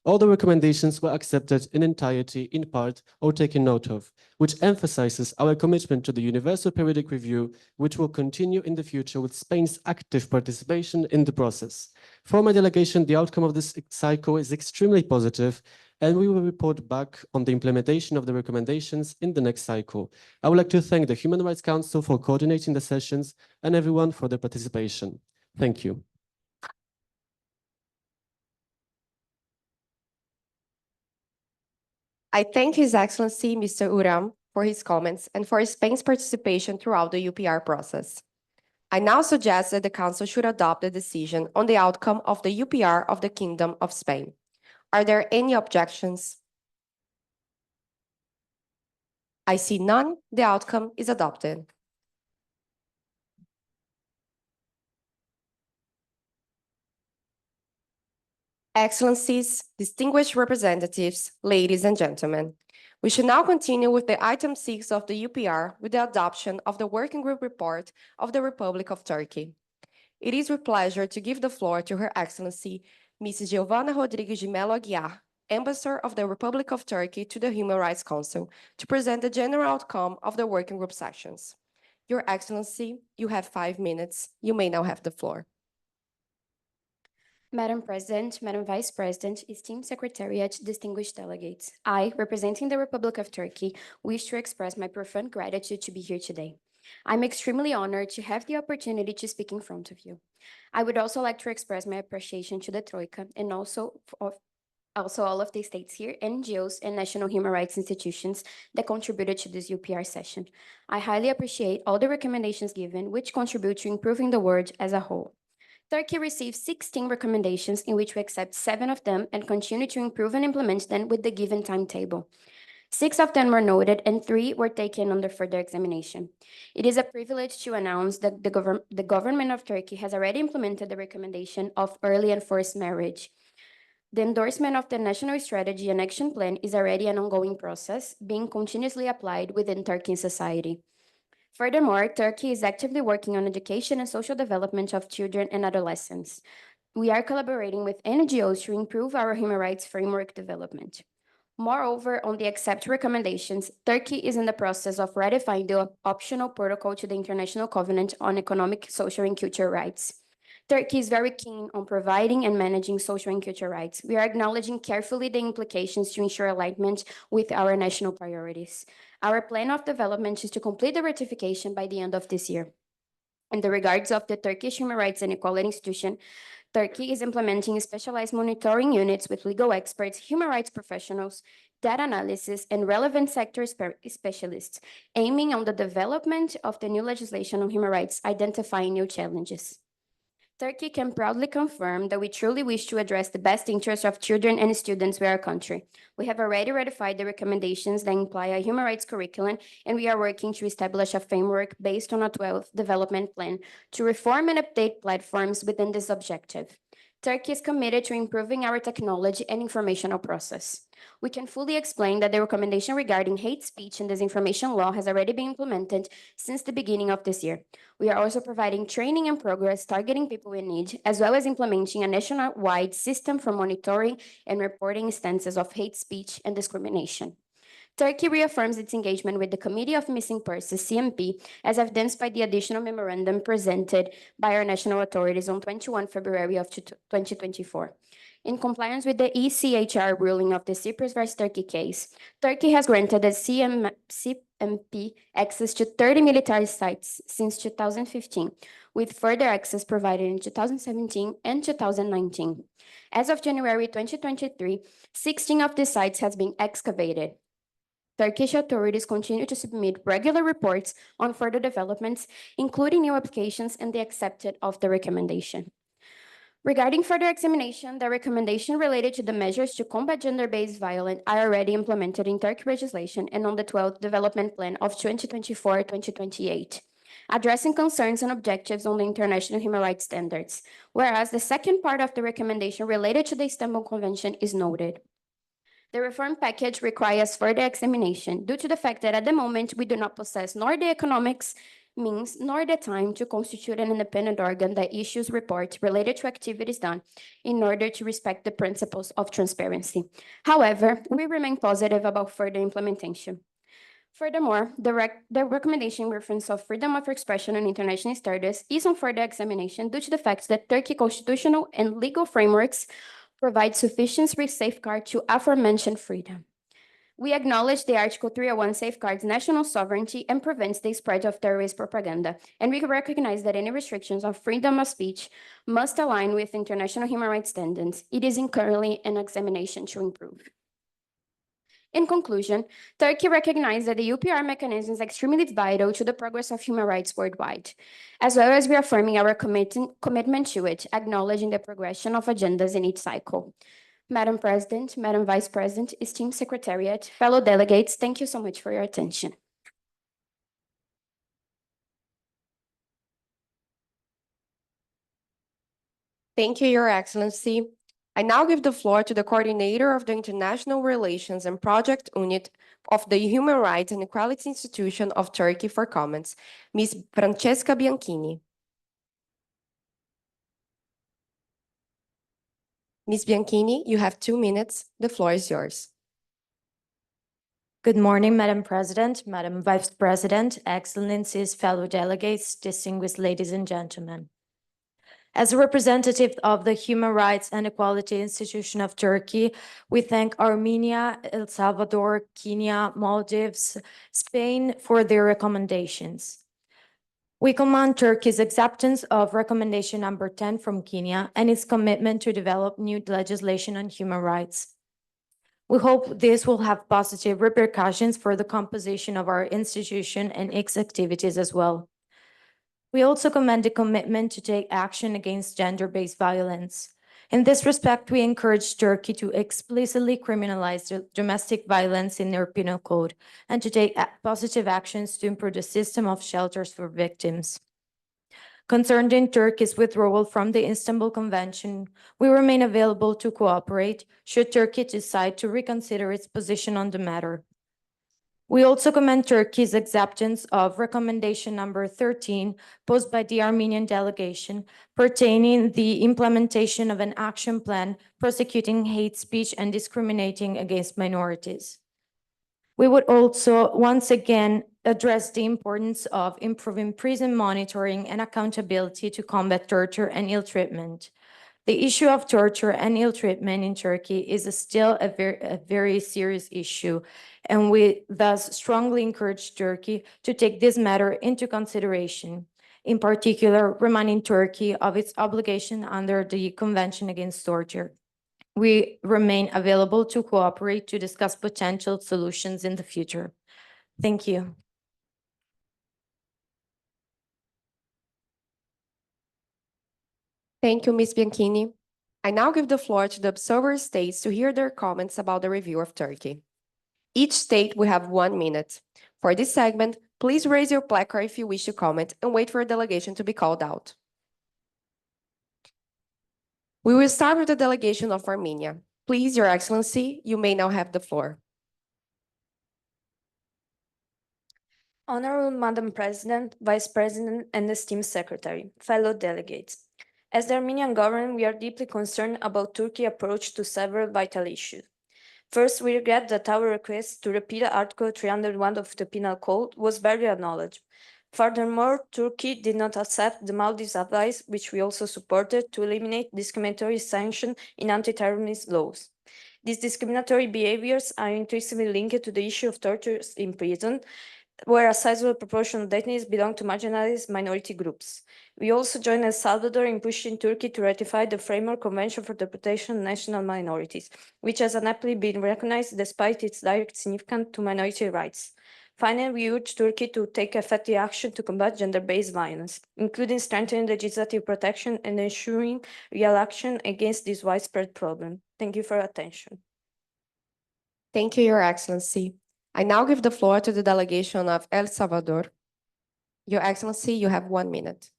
All the recommendations were accepted in entirety, in part, or taken note of, which emphasizes our commitment to the Universal Periodic Review, which will continue in the future with Spain's active participation in the process. For my delegation, the outcome of this cycle is extremely positive, and we will report back on the implementation of the recommendations in the next cycle. I would like to thank the Human Rights Council for coordinating the sessions and everyone for their participation. Thank you. I thank His Excellency Mr. Uram for his comments and for Spain's participation throughout the UPR process. I now suggest that the Council should adopt a decision on the outcome of the UPR of the Kingdom of Spain. Are there any objections? I see none. The outcome is adopted. Excellencies, distinguished representatives, ladies and gentlemen. We should now continue with the item 6 of the UPR with the adoption of the Working Group Report of the Republic of Turkey. It is with pleasure to give the floor to Her Excellency, Mrs. Giovanna Rodrigues de Mello Aguiar, Ambassador of the Republic of Turkey to the Human Rights Council, to present the general outcome of the working group sessions. Your Excellency, you have 5 minutes. You may now have the floor. Madam President, Madam Vice President, esteemed Secretariat, distinguished delegates, I, representing the Republic of Turkey, wish to express my profound gratitude to be here today. I'm extremely honored to have the opportunity to speak in front of you. I would also like to express my appreciation to the Troika and also all of the states here, NGOs, and national human rights institutions that contributed to this UPR session. I highly appreciate all the recommendations given, which contribute to improving the world as a whole. Turkey received 16 recommendations, in which we accept 7 of them and continue to improve and implement them with the given timetable. 6 of them were noted and 3 were taken under further examination. It is a privilege to announce that the government of Turkey has already implemented the recommendation of early and forced marriage. The endorsement of the National Strategy and Action Plan is already an ongoing process, being continuously applied within Turkish society. Furthermore, Turkey is actively working on education and social development of children and adolescents. We are collaborating with NGOs to improve our human rights framework development. Moreover, on the accept recommendations, Turkey is in the process of ratifying the optional protocol to the International Covenant on Economic, Social, and Cultural Rights. Turkey is very keen on providing and managing social and cultural rights. We are acknowledging carefully the implications to ensure alignment with our national priorities. Our plan of development is to complete the ratification by the end of this year. In the regards of the Turkish Human Rights and Equality Institution, Turkey is implementing specialized monitoring units with legal experts, human rights professionals, data analysis, and relevant sector specialists, aiming on the development of the new legislation on human rights, identifying new challenges. Turkey can proudly confirm that we truly wish to address the best interests of children and students with our country. We have already ratified the recommendations that imply a human rights curriculum, and we are working to establish a framework based on a 12th development plan to reform and update platforms within this objective. Turkey is committed to improving our technology and informational process. We can fully explain that the recommendation regarding hate speech and disinformation law has already been implemented since the beginning of this year. We are also providing training and progress targeting people in need, as well as implementing a nationwide system for monitoring and reporting instances of hate speech and discrimination. Turkey reaffirms its engagement with the Committee of Missing Persons, CMP, as evidenced by the additional memorandum presented by our national authorities on 21 February of 2024. In compliance with the ECHR ruling of the Cyprus vs. Turkey case, Turkey has granted the CMP access to 30 military sites since 2015, with further access provided in 2017 and 2019. As of January 2023, 16 of these sites has been excavated. Turkish authorities continue to submit regular reports on further developments, including new applications and the acceptance of the recommendation. Regarding further examination, the recommendation related to the measures to combat gender-based violence are already implemented in Turkish legislation and on the 12th Development Plan of 2024-2028, addressing concerns and objectives on the international human rights standards, whereas the second part of the recommendation related to the Istanbul Convention is noted. The reform package requires further examination due to the fact that at the moment we do not possess nor the economics, means, nor the time to constitute an independent organ that issues reports related to activities done in order to respect the principles of transparency. However, we remain positive about further implementation. Furthermore, the recommendation reference of freedom of expression and international standards is on further examination due to the fact that Turkey constitutional and legal frameworks provide sufficient safeguard to aforementioned freedom. We acknowledge the Article 301 safeguards national sovereignty and prevents the spread of terrorist propaganda, and we recognize that any restrictions on freedom of speech must align with international human rights standards. It is currently an examination to improve. In conclusion, Turkey recognizes that the UPR mechanism is extremely vital to the progress of human rights worldwide, as well as reaffirming our commitment to it, acknowledging the progression of agendas in each cycle. Madam President, Madam Vice President, esteemed Secretariat, fellow delegates, thank you so much for your attention. Thank you, Your Excellency. I now give the floor to the coordinator of the International Relations and Project Unit of the Human Rights and Equality Institution of Turkey for comments, Ms. Francesca Bianchini. Ms. Bianchini, you have 2 minutes. The floor is yours. Good morning, Madam President, Madam Vice President, Excellencies, fellow delegates, distinguished ladies and gentlemen. As a representative of the Human Rights and Equality Institution of Turkey, we thank Armenia, El Salvador, Kenya, Maldives, Spain for their recommendations. We commend Turkey's acceptance of recommendation number 10 from Kenya and its commitment to develop new legislation on human rights. We hope this will have positive repercussions for the composition of our institution and its activities as well. We also commend the commitment to take action against gender-based violence. In this respect, we encourage Turkey to explicitly criminalize domestic violence in their penal code and to take positive actions to improve the system of shelters for victims. Concerning Turkey's withdrawal from the Istanbul Convention, we remain available to cooperate should Turkey decide to reconsider its position on the matter. We also commend Turkey's acceptance of recommendation number 13 posed by the Armenian delegation pertaining the implementation of an action plan prosecuting hate speech and discriminating against minorities. We would also once again address the importance of improving prison monitoring and accountability to combat torture and ill treatment. The issue of torture and ill treatment in Turkey is still a very serious issue, and we thus strongly encourage Turkey to take this matter into consideration, in particular, reminding Turkey of its obligation under the Convention Against Torture. We remain available to cooperate to discuss potential solutions in the future. Thank you. Thank you, Ms. Bianchini. I now give the floor to the observer states to hear their comments about the review of Turkey. Each state will have 1 minute. For this segment, please raise your placard if you wish to comment and wait for a delegation to be called out. We will start with the delegation of Armenia. Please, Your Excellency, you may now have the floor. Honorable Madam President, Vice President, and esteemed Secretary, fellow delegates. As the Armenian government, we are deeply concerned about Turkey's approach to several vital issues. First, we regret that our request to repeal Article 301 of the Penal Code was barely acknowledged. Furthermore, Turkey did not accept the Maldives advice, which we also supported, to eliminate discriminatory sanctions in anti-terrorism laws. These discriminatory behaviors are intrinsically linked to the issue of torture in prison, where a sizable proportion of detainees belong to marginalized minority groups. We also join El Salvador in pushing Turkey to ratify the Framework Convention for the Protection of National Minorities, which has unhappily been recognized despite its direct significance to minority rights. Finally, we urge Turkey to take effective action to combat gender-based violence, including strengthening legislative protection and ensuring real action against this widespread problem. Thank you for your attention. Thank you, Your Excellency. I now give the floor to the delegation of El Salvador. Your Excellency, you have 1 minute.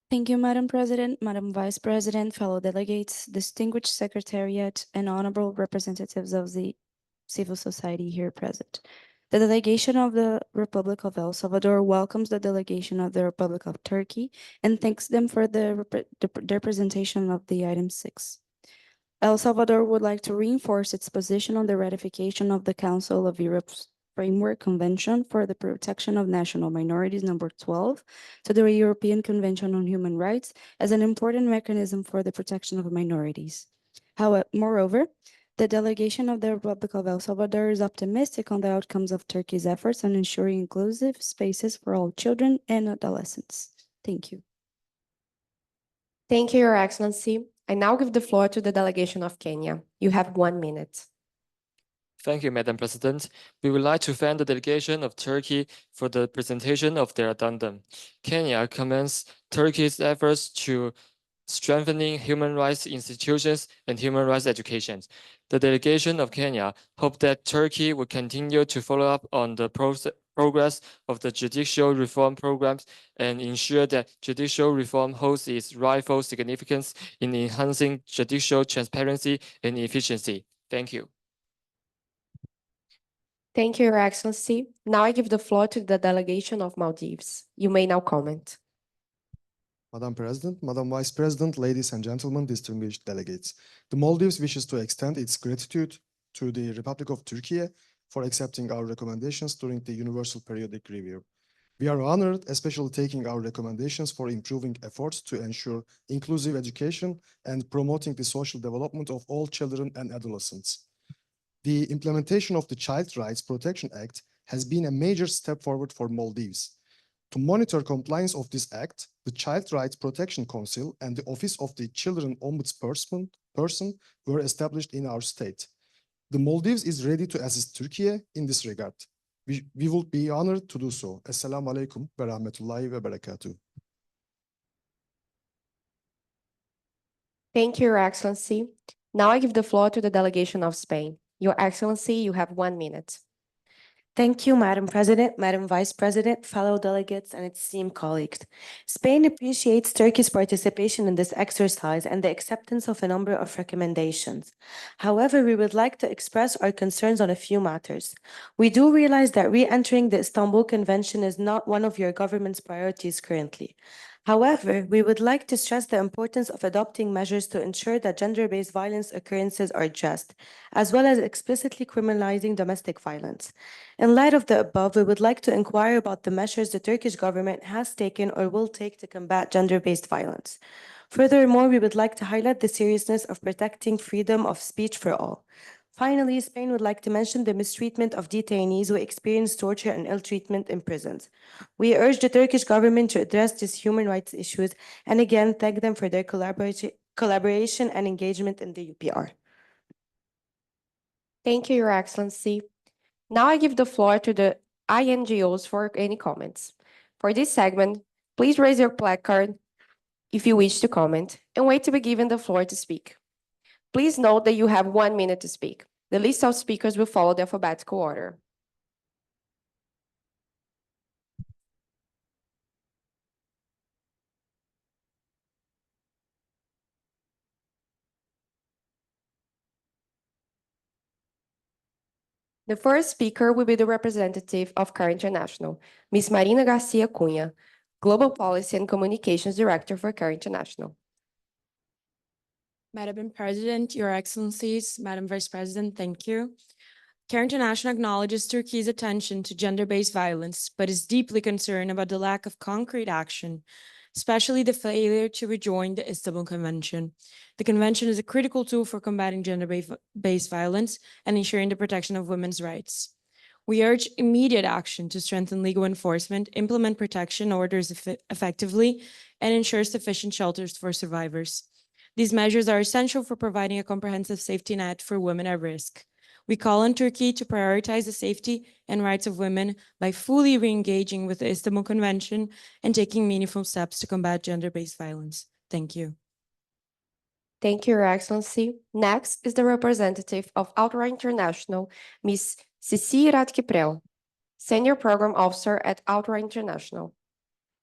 Thank you, Madam President, Madam Vice President, fellow delegates, distinguished secretariat, and honorable representatives of the civil society here present. The delegation of the Republic of El Salvador welcomes the delegation of the Republic of Turkey and thanks them for the presentation of the item 6. El Salvador would like to reinforce its position on the ratification of the Council of Europe's Framework Convention for the Protection of National Minorities number 12 to the European Convention on Human Rights as an important mechanism for the protection of minorities. However, moreover, the delegation of the Republic of El Salvador is optimistic on the outcomes of Turkey's efforts on ensuring inclusive spaces for all children and adolescents. Thank you. Thank you, Your Excellency. I now give the floor to the delegation of Kenya. You have 1 minute. Thank you, Madam President. We would like to thank the delegation of Turkey for the presentation of their addendum. Kenya commends Turkey's efforts to strengthening human rights institutions and human rights education. The delegation of Kenya hope that Turkey will continue to follow up on the progress of the judicial reform programs and ensure that judicial reform holds its rightful significance in enhancing judicial transparency and efficiency. Thank you. Thank you, Your Excellency. Now I give the floor to the delegation of Maldives. You may now comment. Madam President, Madam Vice President, ladies and gentlemen, distinguished delegates. The Maldives wishes to extend its gratitude to the Republic of Turkey for accepting our recommendations during the Universal Periodic Review. We are honored, especially taking our recommendations for improving efforts to ensure inclusive education and promoting the social development of all children and adolescents. The implementation of the Child Rights Protection Act has been a major step forward for Maldives. To monitor compliance of this act, the Child Rights Protection Council and the Office of the Children Ombudsperson were established in our state. The Maldives is ready to assist Turkey in this regard. We will be honored to do so. Esselamu alaikum ve rahmetullahi ve barakatuh. Thank you, Your Excellency. Now I give the floor to the delegation of Spain. Your Excellency, you have 1 minute. Thank you, Madam President, Madam Vice President, fellow delegates, and esteemed colleagues. Spain appreciates Turkey's participation in this exercise and the acceptance of a number of recommendations. However, we would like to express our concerns on a few matters. We do realize that re-entering the Istanbul Convention is not one of your government's priorities currently. However, we would like to stress the importance of adopting measures to ensure that gender-based violence occurrences are addressed, as well as explicitly criminalizing domestic violence. In light of the above, we would like to inquire about the measures the Turkish government has taken or will take to combat gender-based violence. Furthermore, we would like to highlight the seriousness of protecting freedom of speech for all. Finally, Spain would like to mention the mistreatment of detainees who experience torture and ill treatment in prisons. We urge the Turkish government to address these human rights issues and again thank them for their collaboration and engagement in the UPR. Thank you, Your Excellency. Now I give the floor to the INGOs for any comments. For this segment, please raise your placard if you wish to comment and wait to be given the floor to speak. Please note that you have 1 minute to speak. The list of speakers will follow the alphabetical order. The first speaker will be the representative of CAR International, Ms. Marina Garcia Cunha, Global Policy and Communications Director for CAR International. Madam President, Your Excellencies, Madam Vice President, thank you. CARE International acknowledges Turkey's attention to gender-based violence, but is deeply concerned about the lack of concrete action, especially the failure to rejoin the Istanbul Convention. The convention is a critical tool for combating gender-based violence and ensuring the protection of women's rights. We urge immediate action to strengthen legal enforcement, implement protection orders effectively, and ensure sufficient shelters for survivors. These measures are essential for providing a comprehensive safety net for women at risk. We call on Turkey to prioritize the safety and rights of women by fully re-engaging with the Istanbul Convention and taking meaningful steps to combat gender-based violence. Thank you. Thank you, Your Excellency. Next is the representative of Outright International, Ms. Cici Radkiprel, Senior Program Officer at Outright International.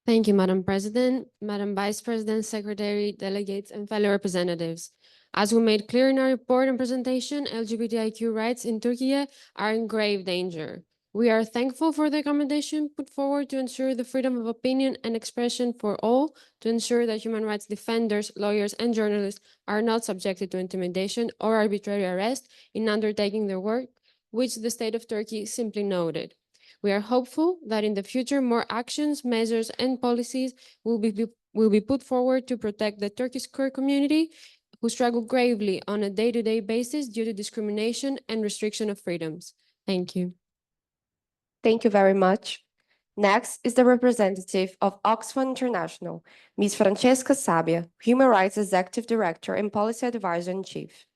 Thank you, Madam President, Madam Vice President, Secretary, delegates, and fellow representatives. As we made clear in our report and presentation, LGBTIQ rights in Turkey are in grave danger. We are thankful for the recommendation put forward to ensure the freedom of opinion and expression for all, to ensure that human rights defenders, lawyers, and journalists are not subjected to intimidation or arbitrary arrest in undertaking their work, which the state of Turkey simply noted. We are hopeful that in the future, more actions, measures, and policies will be put forward to protect the Turkish queer community, who struggle gravely on a day-to-day basis due to discrimination and restriction of freedoms. Thank you. Thank you very much. Next is the representative of Oxfam International, Ms. Francesca Sabia, Human Rights Executive Director and Policy Advisor-in-Chief.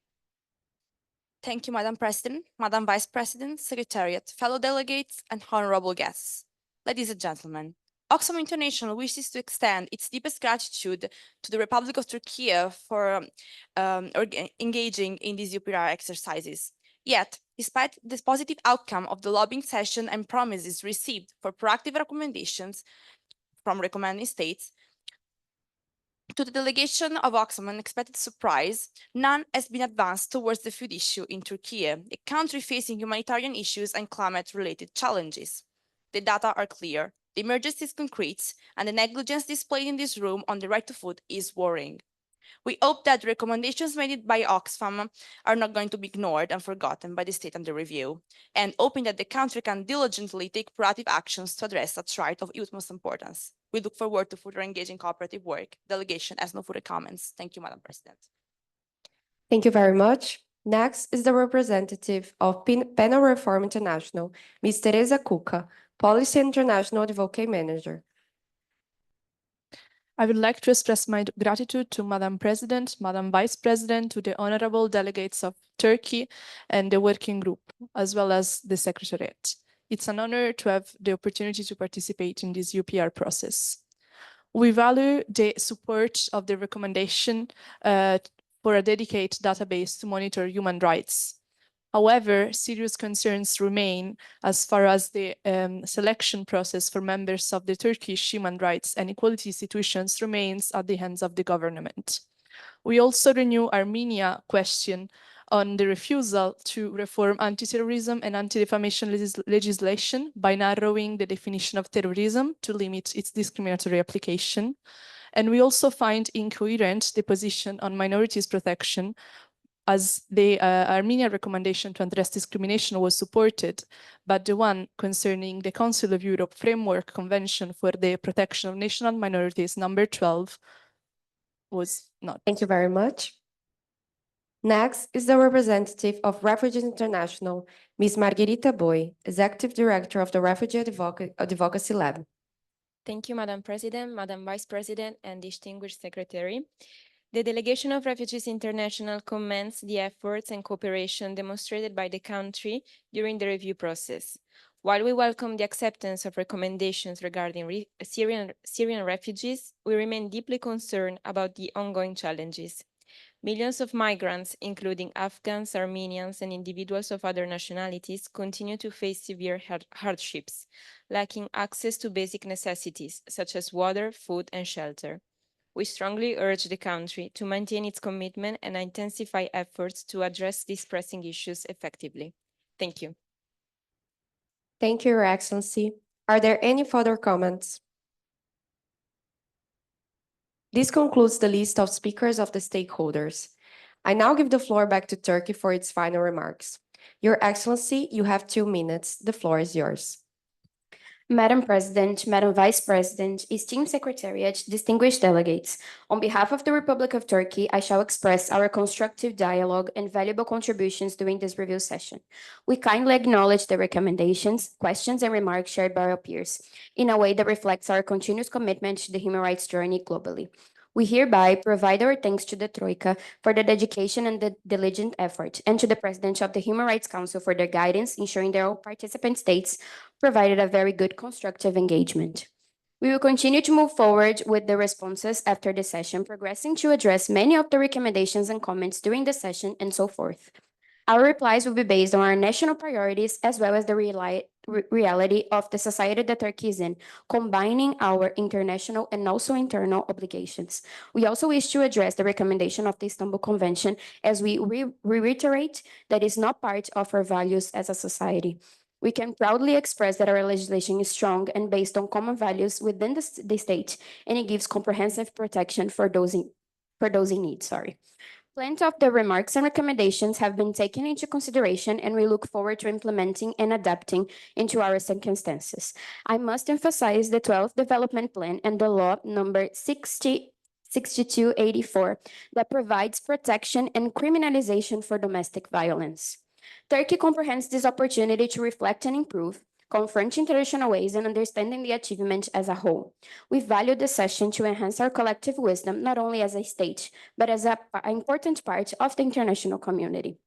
Thank you, Madam President, Madam Vice President, Secretariat, fellow delegates, and honorable guests. Ladies and gentlemen, Oxfam International wishes to extend its deepest gratitude to the Republic of Turkey for engaging in these UPR exercises. Yet, Despite this positive outcome of the lobbying session and promises received for proactive recommendations from recommending states, to the delegation of Oxfam, an unexpected surprise, none has been advanced towards the food issue in Turkey, a country facing humanitarian issues and climate-related challenges. The data are clear, the emergency is concrete, and the negligence displayed in this room on the right to food is worrying. We hope that the recommendations made by Oxfam are not going to be ignored and forgotten by the state under review, and hoping that the country can diligently take proactive actions to address such right of utmost importance. We look forward to further engaging cooperative work. Delegation has no further comments. Thank you, Madam President. Thank you very much. Next is the representative of Penal Reform International, Ms. Teresa Cuca, Policy International Advocate Manager. I would like to express my gratitude to Madam President, Madam Vice President, to the honorable delegates of Turkey and the working group, as well as the Secretariat. It's an honor to have the opportunity to participate in this UPR process. We value the support of the recommendation for a dedicated database to monitor human rights. However, serious concerns remain as far as the selection process for members of the Turkish human rights and equality institutions remains at the hands of the government. We also renew Armenia question on the refusal to reform anti-terrorism and anti-defamation legislation by narrowing the definition of terrorism to limit its discriminatory application. And we also find incoherent the position on minorities protection, as the Armenia recommendation to address discrimination was supported, but the one concerning the Council of Europe Framework Convention for the Protection of National Minorities, number 12, was not. Thank you very much. Next is the representative of Refugees International, Ms. Margherita Boi, Executive Director of the Refugee Advocacy Lab. Thank you, Madam President, Madam Vice President, and distinguished Secretary. The delegation of Refugees International commends the efforts and cooperation demonstrated by the country during the review process. While we welcome the acceptance of recommendations regarding Syrian refugees, we remain deeply concerned about the ongoing challenges. Millions of migrants, including Afghans, Armenians, and individuals of other nationalities, continue to face severe hardships, lacking access to basic necessities such as water, food, and shelter. We strongly urge the country to maintain its commitment and intensify efforts to address these pressing issues effectively. Thank you. Thank you, Your Excellency. Are there any further comments? This concludes the list of speakers of the stakeholders. I now give the floor back to Turkey for its final remarks. Your Excellency, you have 2 minutes. The floor is yours. Madam President, Madam Vice President, esteemed Secretariat, distinguished delegates, on behalf of the Republic of Turkey, I shall express our constructive dialogue and valuable contributions during this review session. We kindly acknowledge the recommendations, questions, and remarks shared by our peers in a way that reflects our continuous commitment to the human rights journey globally. We hereby provide our thanks to the Troika for the dedication and the diligent effort, and to the President of the Human Rights Council for their guidance, ensuring that all participant states provided a very good constructive engagement. We will continue to move forward with the responses after the session, progressing to address many of the recommendations and comments during the session and so forth. Our replies will be based on our national priorities as well as the reality of the society that Turkey is in, combining our international and also internal obligations. We also wish to address the recommendation of the Istanbul Convention as we reiterate that is not part of our values as a society. We can proudly express that our legislation is strong and based on common values within the state, and it gives comprehensive protection for those in need. Plenty of the remarks and recommendations have been taken into consideration, and we look forward to implementing and adapting into our circumstances. I must emphasize the 12th Development Plan and the Law number 6284 that provides protection and criminalization for domestic violence. Turkey comprehends this opportunity to reflect and improve, confronting traditional ways and understanding the achievement as a whole. We value this session to enhance our collective wisdom, not only as a state, but as an important part of the international community.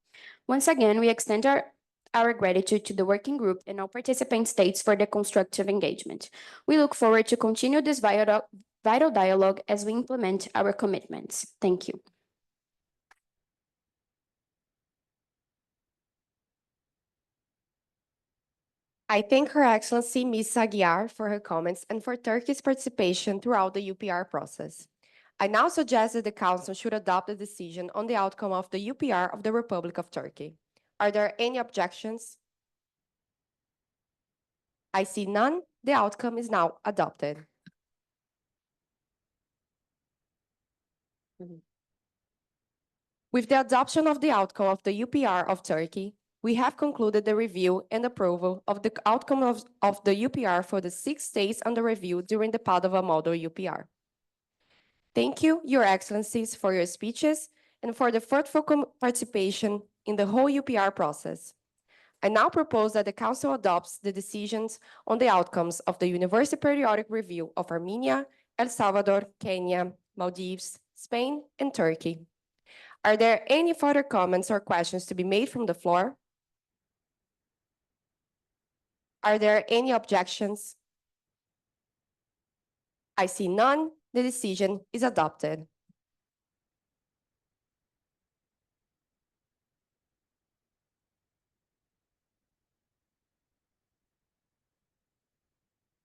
Once again, we extend our gratitude to the working group and all participant states for the constructive engagement. We look forward to continue this vital dialogue as we implement our commitments. Thank you. I thank Her Excellency Ms. Aguiar for her comments and for Turkey's participation throughout the UPR process. I now suggest that the Council should adopt a decision on the outcome of the UPR of the Republic of Turkey. Are there any objections? I see none. The outcome is now adopted. With the adoption of the outcome of the UPR of Turkey, we have concluded the review and approval of the outcome of the UPR for the 6 states under review during the Padova Model UPR. Thank you, Your Excellencies, for your speeches and for the fruitful participation in the whole UPR process. I now propose that the Council adopts the decisions on the outcomes of the Universal Periodic Review of Armenia, El Salvador, Kenya, Maldives, Spain, and Turkey. Are there any further comments or questions to be made from the floor? Are there any objections? I see none. The decision is adopted.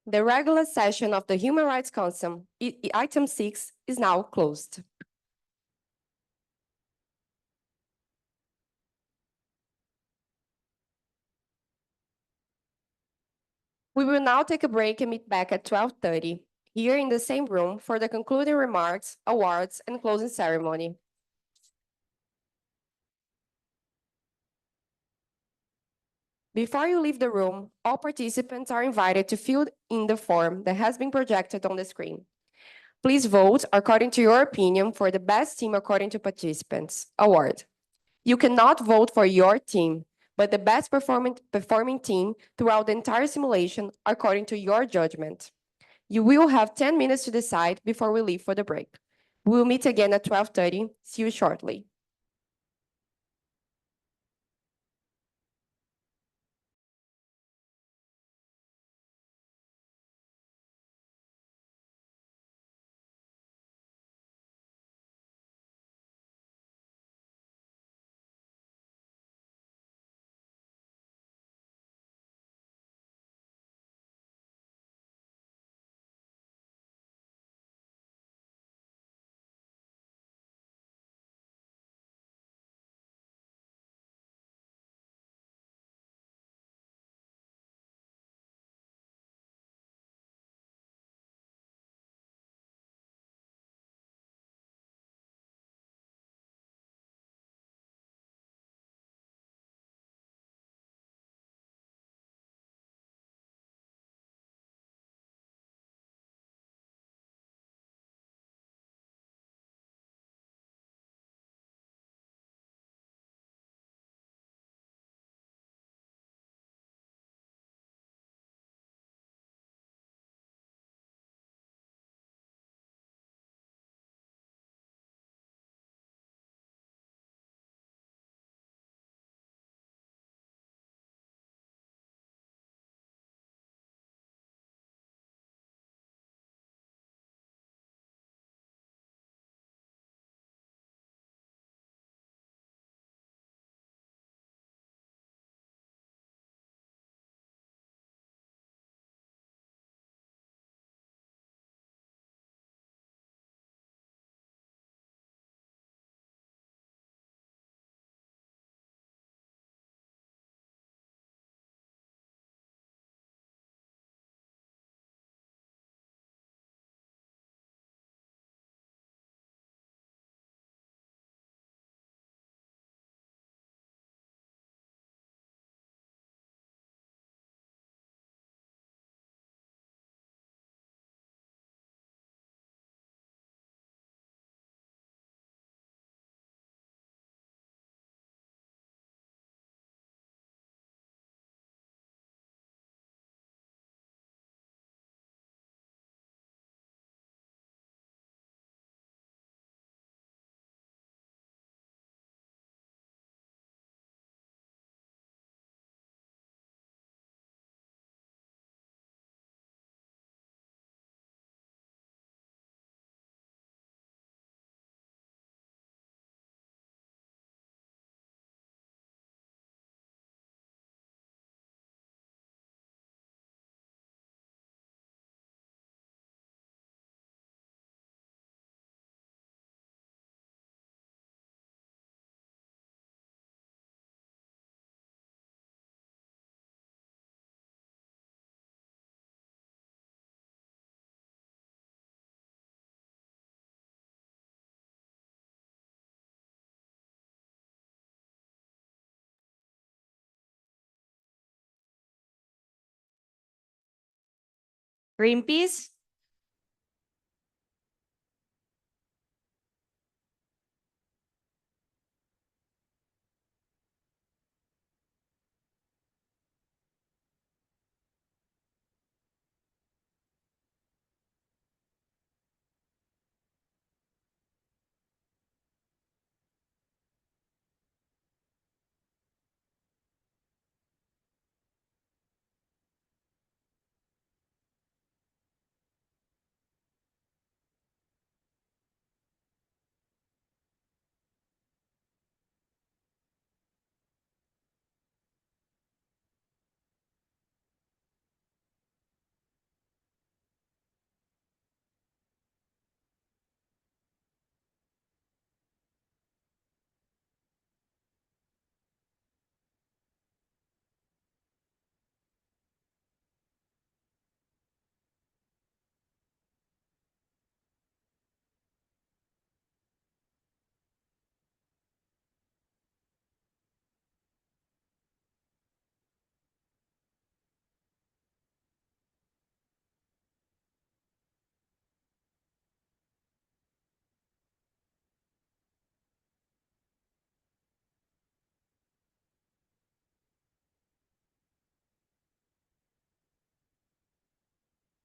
The regular session of the Human Rights Council, item 6, is now closed. We will now take a break and meet back at 12:30 here in the same room for the concluding remarks, awards, and closing ceremony. Before you leave the room, all participants are invited to fill in the form that has been projected on the screen. Please vote according to your opinion for the best team according to participants award. You cannot vote for your team, but the best performing team throughout the entire simulation according to your judgment. You will have 10 minutes to decide before we leave for the break. We will meet again at 12:30. See you shortly. Greenpeace,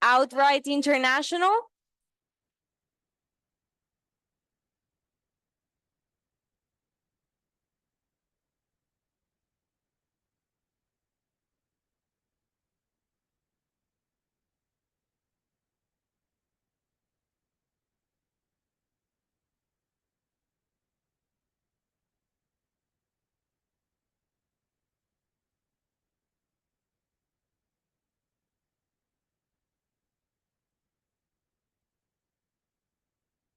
Outright International,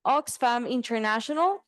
Oxfam International,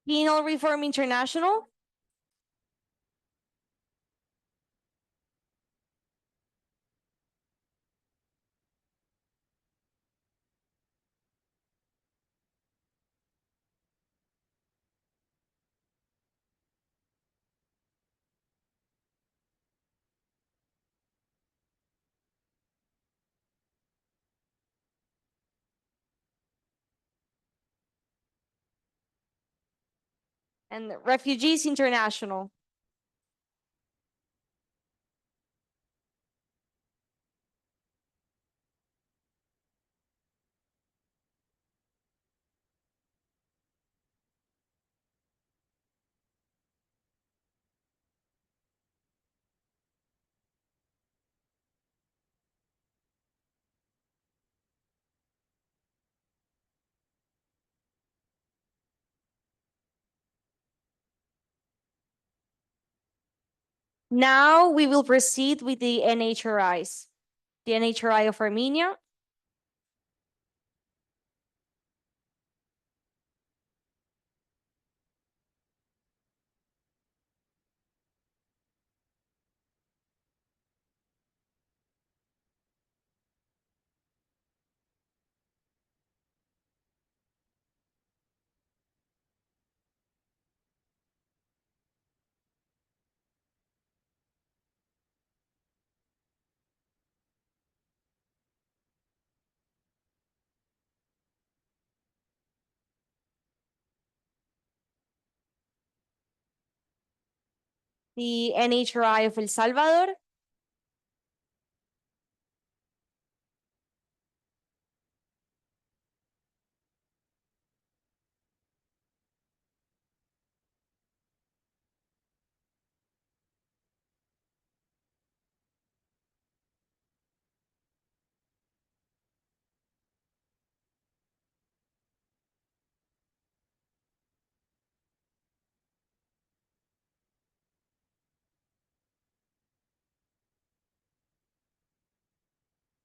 Penal Reform International, and Refugees International. Now we will proceed with the NHRIs. The NHRI of Armenia, the NHRI of El Salvador,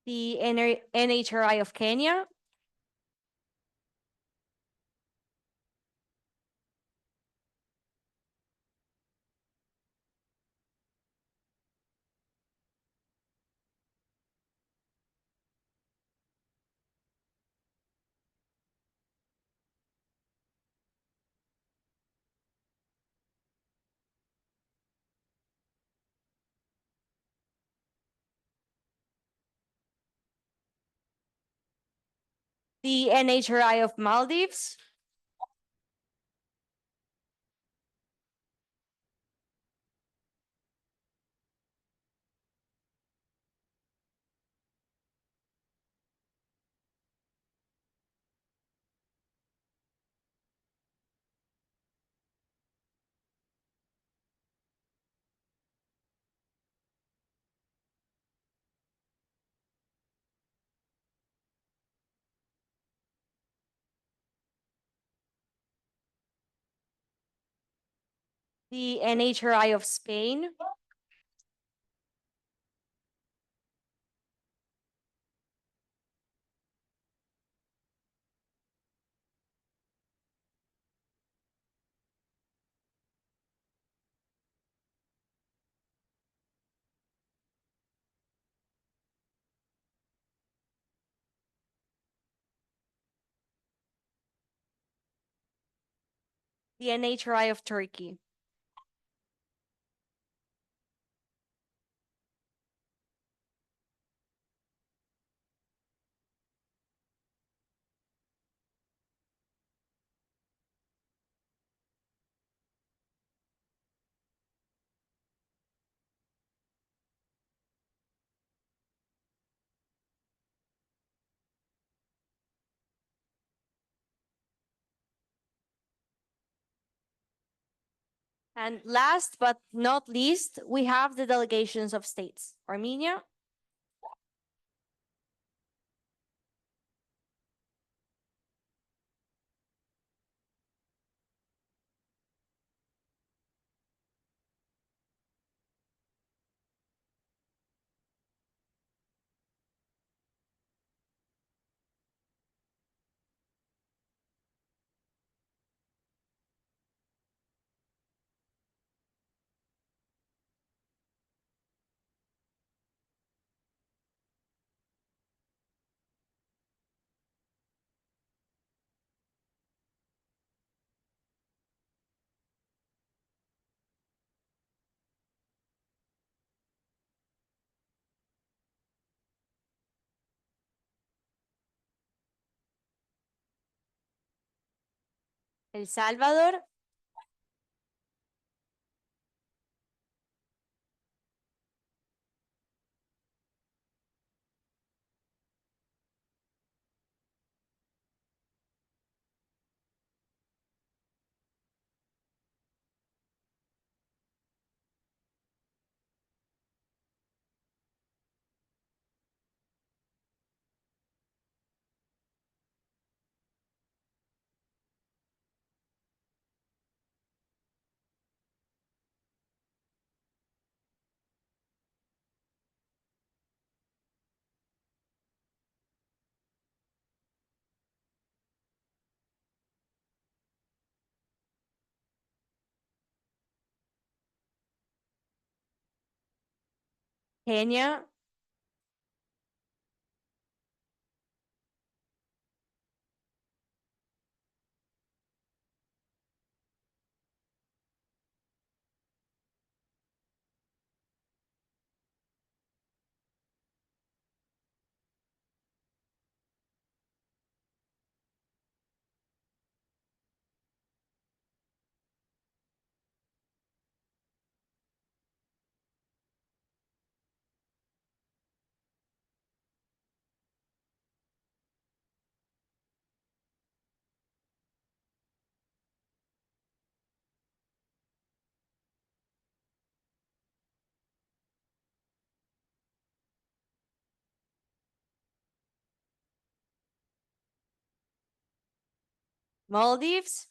the NHRI of Kenya, the NHRI of Maldives, the NHRI of Spain, the NHRI of Turkey, and last but not least, we have the delegations of states: Armenia, El Salvador, Kenya, Maldives,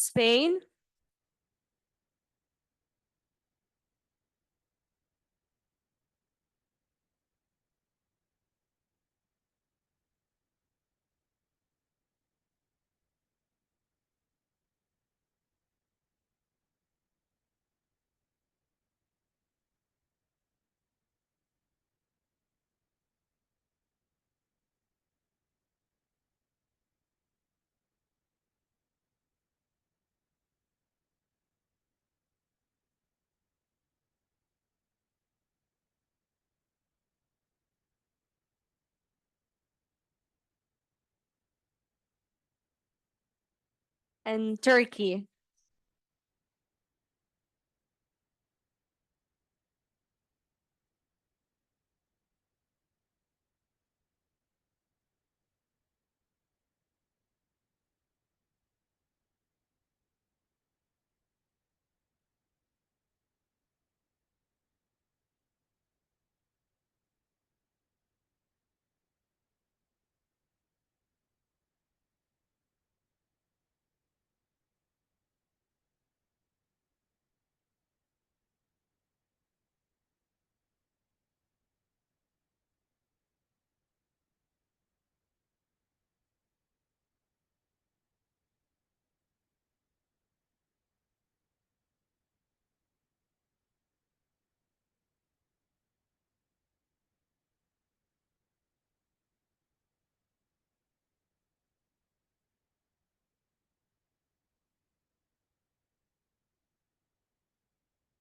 Spain, and Turkey.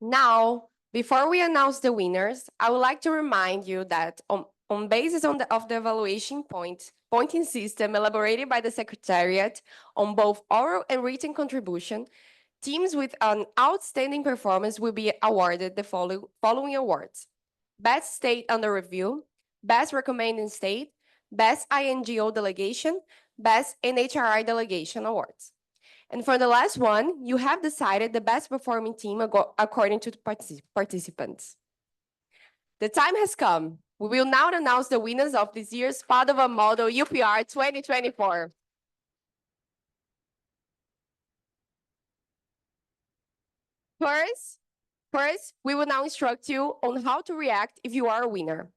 Now, before we announce the winners, I would like to remind you that on basis of the evaluation pointing system elaborated by the Secretariat on both oral and written contribution, teams with an outstanding performance will be awarded the following awards: Best State Under Review, Best Recommending State, Best INGO Delegation, Best NHRI Delegation Awards. And for the last one, you have decided the best performing team according to the participants. The time has come. We will now announce the winners of this year's Padova Model UPR 2024. First, we will now instruct you on how to react if you are a winner.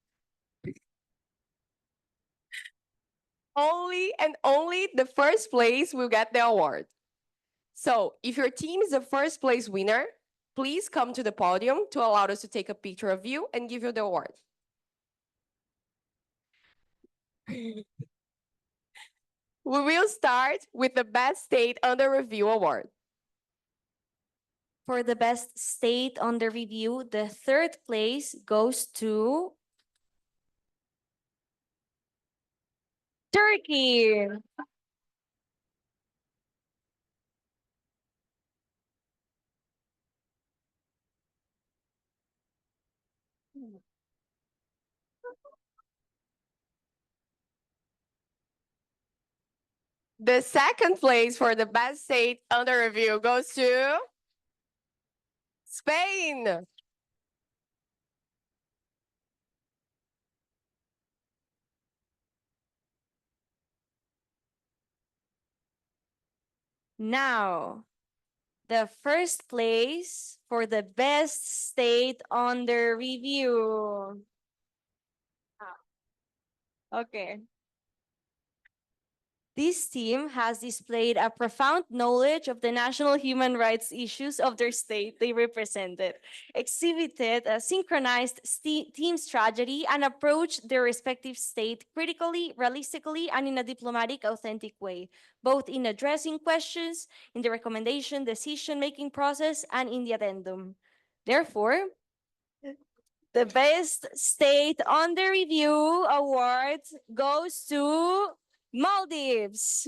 Only and only the first place will get the award. So if your team is the first place winner, please come to the podium to allow us to take a picture of you and give you the award. We will start with the Best State Under Review Award. For the best state under review, the third place goes to Turkey. The second place for the Best State Under Review goes to Spain. Now, the first place for the best state under review. Okay. This team has displayed a profound knowledge of the national human rights issues of their state they represented, exhibited a synchronized team strategy, and approached their respective state critically, realistically, and in a diplomatic, authentic way, both in addressing questions, in the recommendation decision-making process, and in the addendum. Therefore, the best state on the review award goes to Maldives.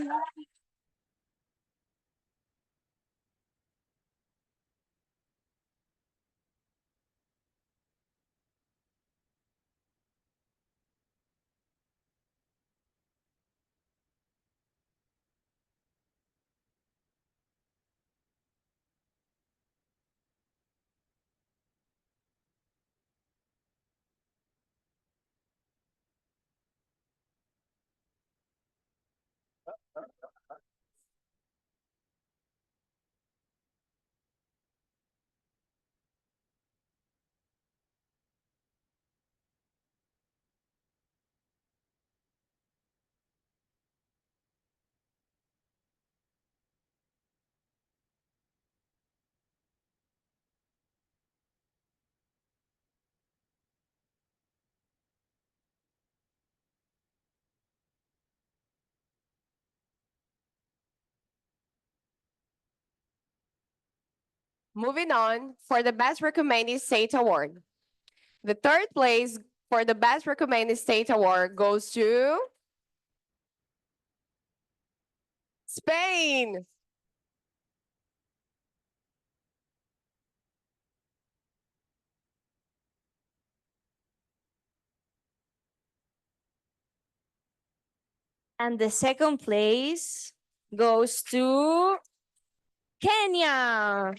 Moving on, for the Best Recommended State Award. The third place for the Best Recommended State Award goes to Spain. And the second place goes to Kenya.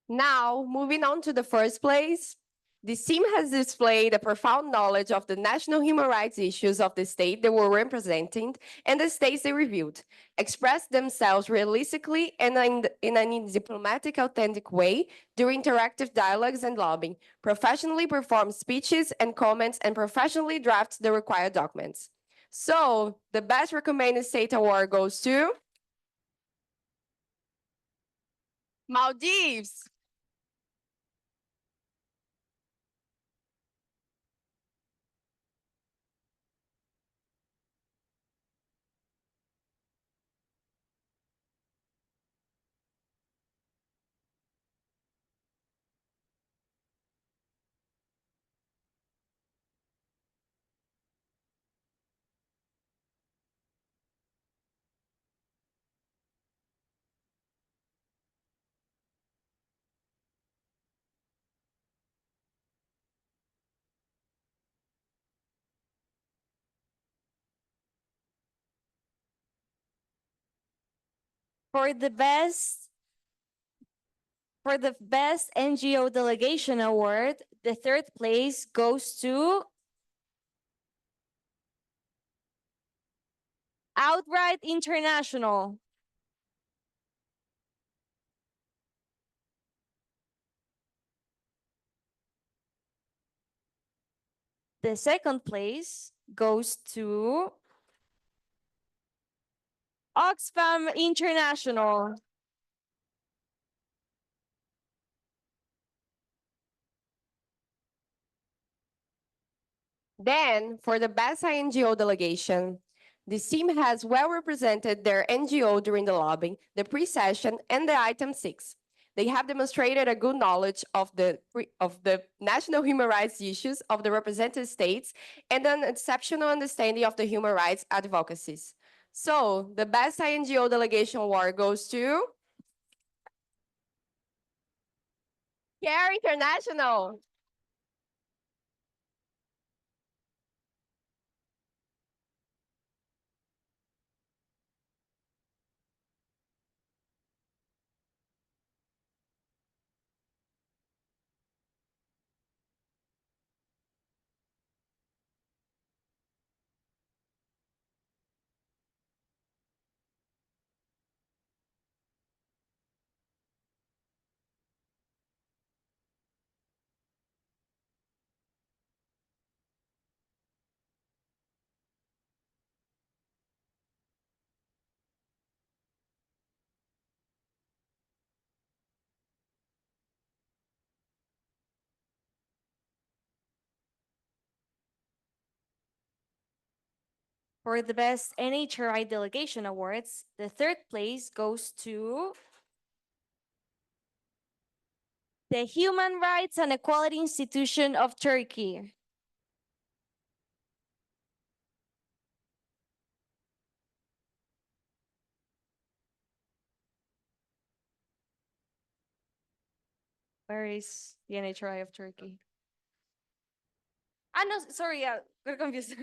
Now, moving on to the first place, this team has displayed a profound knowledge of the national human rights issues of the state they were representing and the states they reviewed, expressed themselves realistically and in a diplomatic, authentic way during interactive dialogues and lobbying, professionally performed speeches and comments, and professionally drafted the required documents. So, the Best Recommended State Award goes to Maldives. For the best NGO Delegation Award, the third place goes to Outright International. The second place goes to Oxfam International. Then, for the Best NGO Delegation, this team has well represented their NGO during the lobbying, the pre-session, and the item 6. They have demonstrated a good knowledge of the national human rights issues of the represented states and an exceptional understanding of the human rights advocacies. So, the Best NGO Delegation Award goes to CARE International. For the best NHRI Delegation Awards, the third place goes to the Human Rights and Equality Institution of Turkey. Where is the NHRI of Turkey? Ah, no, sorry, got confused.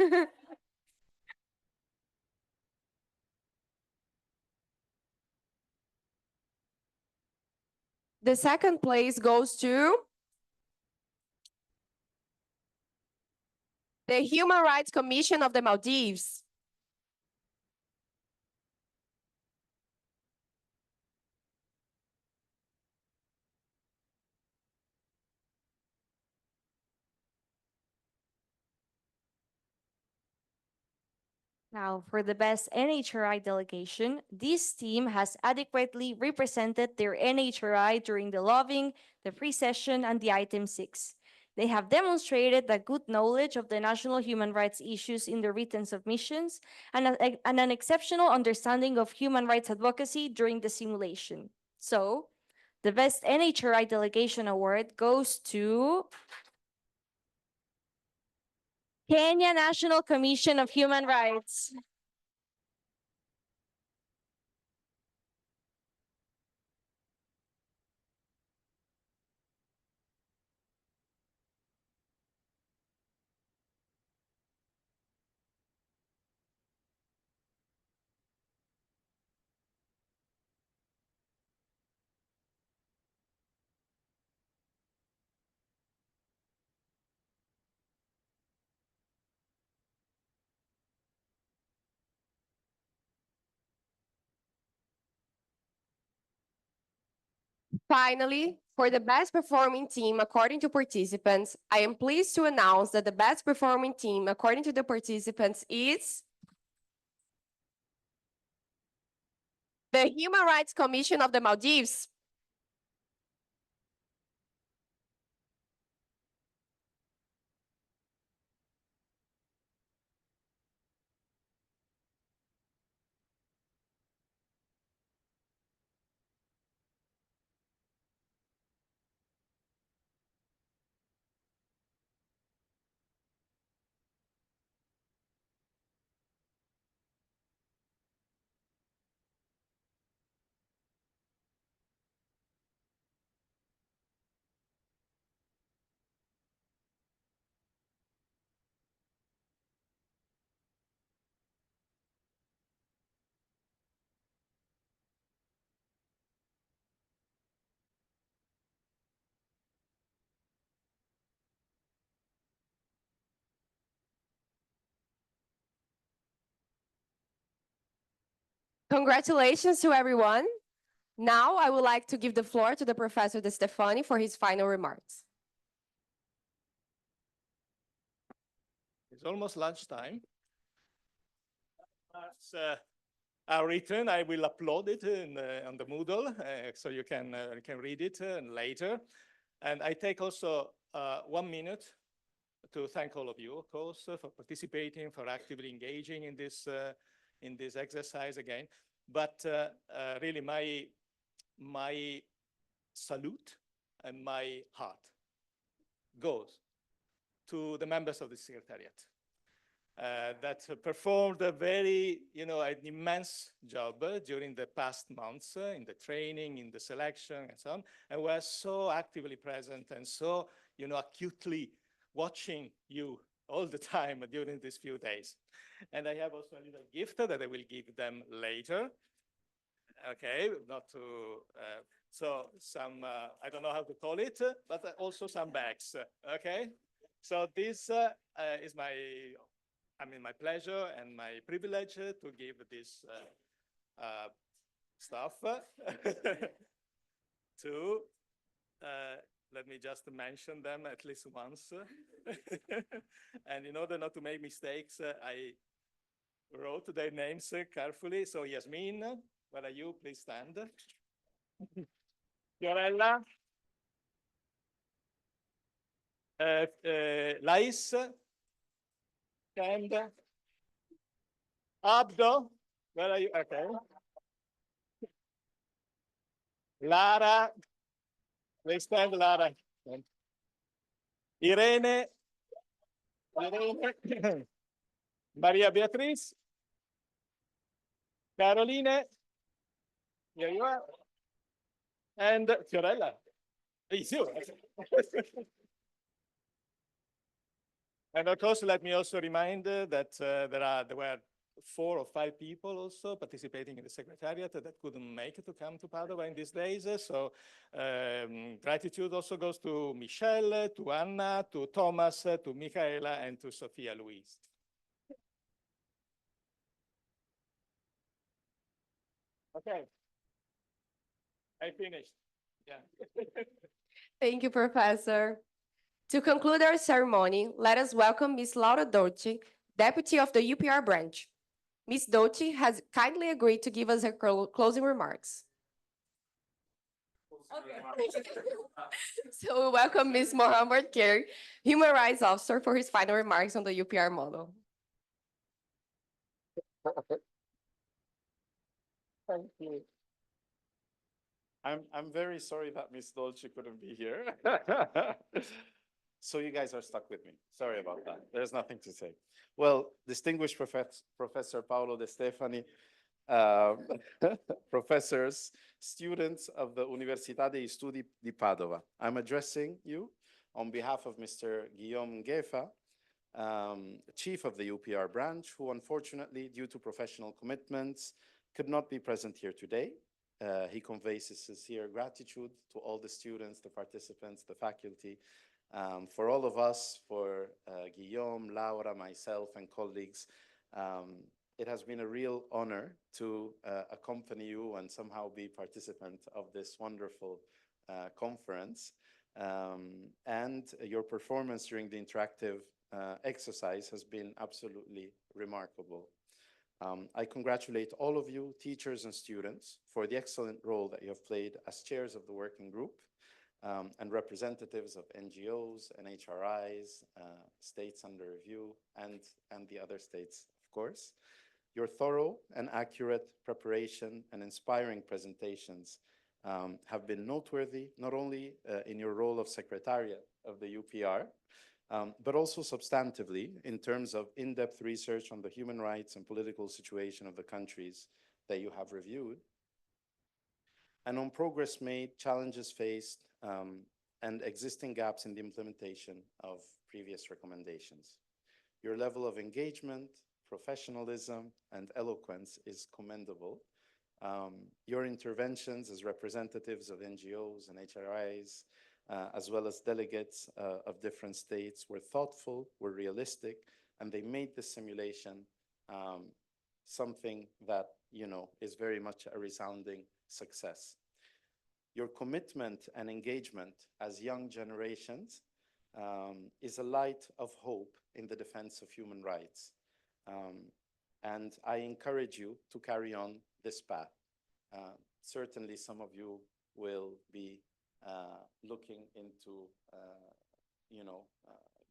The second place goes to the Human Rights Commission of the Maldives. Now, for the best NHRI delegation, this team has adequately represented their NHRI during the lobbying, the pre-session, and the item 6. They have demonstrated that good knowledge of the national human rights issues in their written submissions and an exceptional understanding of human rights advocacy during the simulation. So, the best NHRI delegation award goes to Kenya National Commission of Human Rights. Finally, for the best performing team according to participants, I am pleased to announce that the best performing team according to the participants is the Human Rights Commission of the Maldives. Congratulations to everyone. Now I would like to give the floor to the Professor De Stefani for his final remarks. It's almost lunchtime. Are written. I will upload it on the Moodle, so you can read it later. And I take also 1 minute to thank all of you, of course, for participating, for actively engaging in this exercise again. But really, my salute and my heart goes to the members of the Secretariat that performed a very, an immense job during the past months in the training, in the selection, and so on, and were so actively present and so, acutely watching you all the time during these few days. And I have also a little gift that I will give them later. Okay, not to, so some, I don't know how to call it, but also some bags, okay? So this is my pleasure and my privilege to give this stuff to, let me just mention them at least once. And in order not to make mistakes, I wrote their names carefully. So Yasmin, where are you? Please stand. Fiorella. Lais. And Abdo, where are you? Okay. Lara, please stand, Lara. Irene, Maria Beatriz, Caroline, here you are, and Fiorella. It's you. And of course, let me also remind that there were 4 or 5 people also participating in the Secretariat that couldn't make it to come to Padova in these days. So gratitude also goes to Michelle, to Anna, to Thomas, to Michaela, and to Sophia Louise. Okay, I finished. Yeah. Thank you, Professor. To conclude our ceremony, let us welcome Ms. Laura Dolce, Deputy of the UPR branch. Ms. Dolce has kindly agreed to give us her closing remarks. So we welcome Ms. Mohammed Kerr, Human Rights Officer, for his final remarks on the UPR model. Thank you. I'm very sorry that Miss Dolce couldn't be here. So you guys are stuck with me. Sorry about that. There's nothing to say. Well, distinguished Professor Paolo De Stefani, um, professors, students of the Università degli Studi di Padova. I'm addressing you on behalf of Mr. Guillaume Gefa, chief of the UPR branch, who unfortunately, due to professional commitments, could not be present here today. He conveys his sincere gratitude to all the students, the participants, the faculty, for all of us, for Guillaume, Laura, myself, and colleagues. It has been a real honor to accompany you and somehow be participant of this wonderful conference. And your performance during the interactive exercise has been absolutely remarkable. I congratulate all of you, teachers and students, for the excellent role that you have played as chairs of the working group and representatives of NGOs, NHRIs, states under review, and the other states, of course. Your thorough and accurate preparation and inspiring presentations have been noteworthy, not only in your role of Secretariat of the UPR, but also substantively in terms of in-depth research on the human rights and political situation of the countries that you have reviewed, and on progress made, challenges faced, and existing gaps in the implementation of previous recommendations. Your level of engagement, professionalism, and eloquence is commendable. Your interventions as representatives of NGOs and HRIs, as well as delegates of different states, were thoughtful, were realistic, and they made this simulation something that, you know, is very much a resounding success. Your commitment and engagement as young generations is a light of hope in the defense of human rights. And I encourage you to carry on this path. Certainly some of you will be looking into,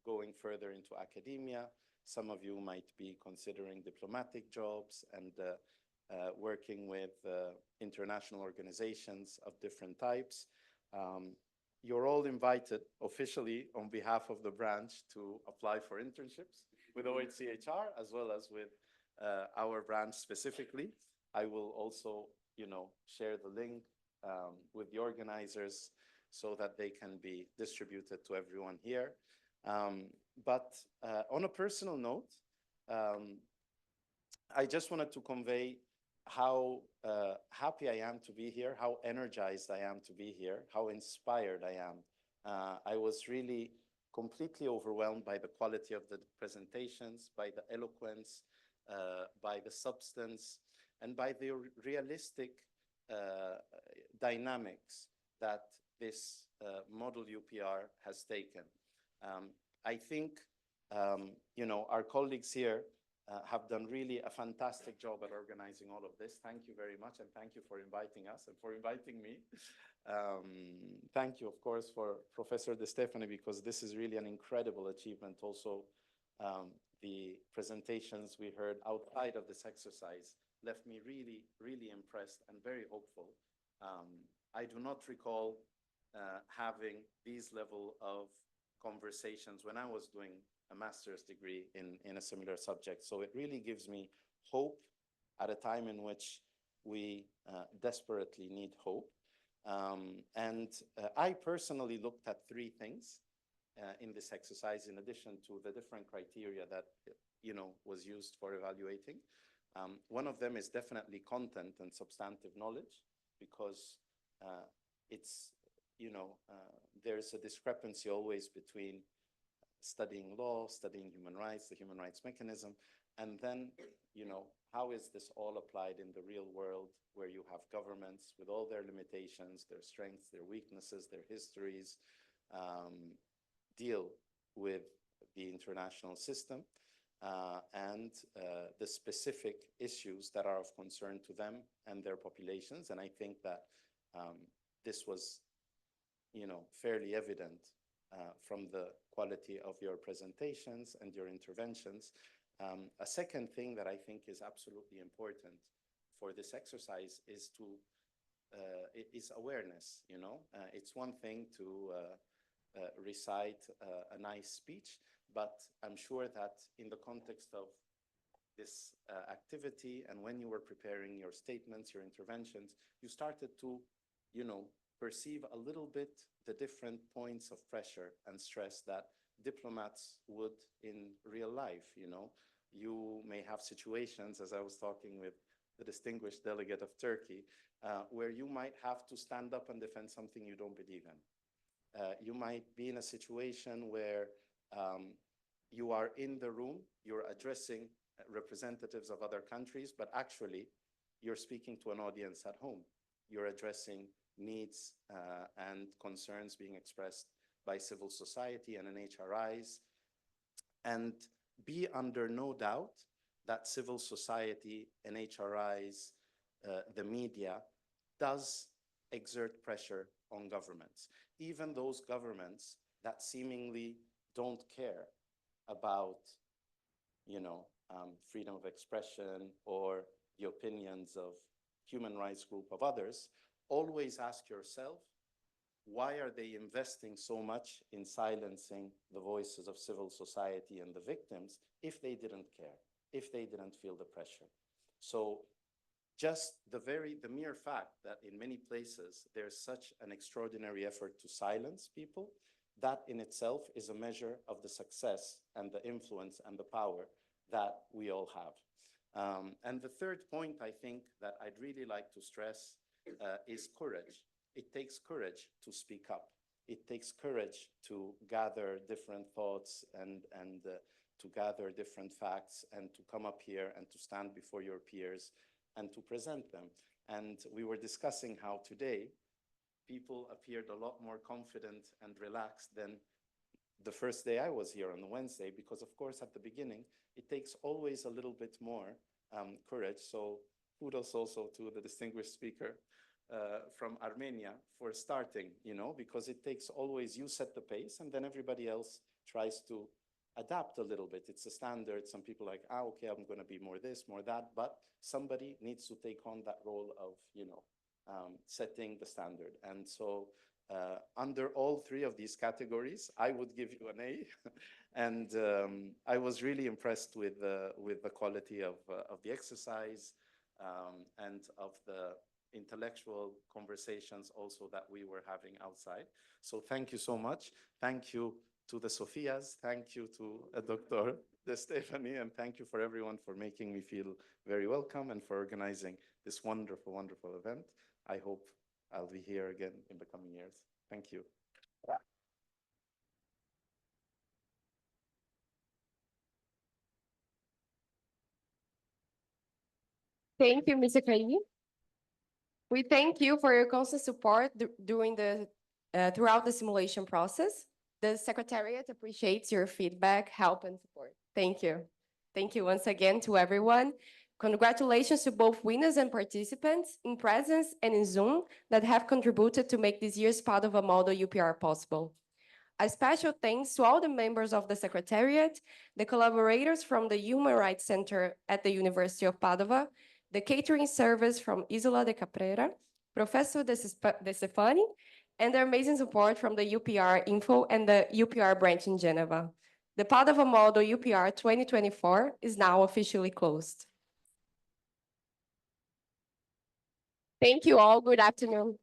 going further into academia. Some of you might be considering diplomatic jobs and working with international organizations of different types. You're all invited officially on behalf of the branch to apply for internships with OHCHR as well as with our branch specifically. I will also, share the link with the organizers so that they can be distributed to everyone here. But on a personal note, I just wanted to convey how happy I am to be here, how energized I am to be here, how inspired I am. I was really completely overwhelmed by the quality of the presentations, by the eloquence, by the substance, and by the realistic dynamics that this model UPR has taken. I think, our colleagues here have done really a fantastic job at organizing all of this. Thank you very much, and thank you for inviting us and for inviting me. Thank you, of course, for Professor De Stefani, because this is really an incredible achievement. Also, the presentations we heard outside of this exercise left me really, really impressed and very hopeful. I do not recall having these level of conversations when I was doing a master's degree in a similar subject. So it really gives me hope at a time in which we desperately need hope. I personally looked at three things in this exercise, in addition to the different criteria that was used for evaluating. One of them is definitely content and substantive knowledge, because it's, there's a discrepancy always between studying law, studying human rights, the human rights mechanism, and then, how is this all applied in the real world, where you have governments with all their limitations, their strengths, their weaknesses, their histories, deal with the international system and the specific issues that are of concern to them and their populations. And I think that this was, fairly evident from the quality of your presentations and your interventions. A second thing that I think is absolutely important for this exercise is is awareness. It's one thing to recite a nice speech, but I'm sure that in the context of this activity and when you were preparing your statements, your interventions, you started to, perceive a little bit the different points of pressure and stress that diplomats would in real life. You may have situations, as I was talking with the distinguished delegate of Turkey, where you might have to stand up and defend something you don't believe in. You might be in a situation where you are in the room, you're addressing representatives of other countries, but actually you're speaking to an audience at home. You're addressing needs and concerns being expressed by civil society and NHRIs. And be under no doubt that civil society, NHRIs, the media, does exert pressure on governments. Even those governments that seemingly don't care about, freedom of expression or the opinions of human rights group of others, always ask yourself, why are they investing so much in silencing the voices of civil society and the victims if they didn't care, if they didn't feel the pressure? So just the mere fact that in many places there's such an extraordinary effort to silence people, that in itself is a measure of the success and the influence and the power that we all have. And the third point I think that I'd really like to stress is courage. It takes courage to speak up. It takes courage to gather different thoughts and to gather different facts and to come up here and to stand before your peers and to present them. And we were discussing how today people appeared a lot more confident and relaxed than the first day I was here on the Wednesday, because of course at the beginning, it takes always a little bit more courage. So kudos also to the distinguished speaker from Armenia for starting, because it takes always, you set the pace and then everybody else tries to adapt a little bit. It's a standard. Some people are like, okay, I'm going to be more this, more that, but somebody needs to take on that role of, setting the standard. And so under all three of these categories, I would give you an A. And I was really impressed with the quality of the exercise and of the intellectual conversations also that we were having outside. So thank you so much. Thank you to the Sophias. Thank you to Dr. De Stefani, and thank you for everyone for making me feel very welcome and for organizing this wonderful, wonderful event. I hope I'll be here again in the coming years. Thank you. Thank you, Mr. Kaimi. We thank you for your constant support during throughout the simulation process. The Secretariat appreciates your feedback, help, and support. Thank you. Thank you once again to everyone. Congratulations to both winners and participants in presence and in Zoom that have contributed to make this year's Padova Model UPR possible. A special thanks to all the members of the Secretariat, the collaborators from the Human Rights Center at the University of Padova, the catering service from Isola de Caprera, Professor De Stefani, and their amazing support from the UPR Info and the UPR branch in Geneva. The Padova Model UPR 2024 is now officially closed. Thank you all. Good afternoon.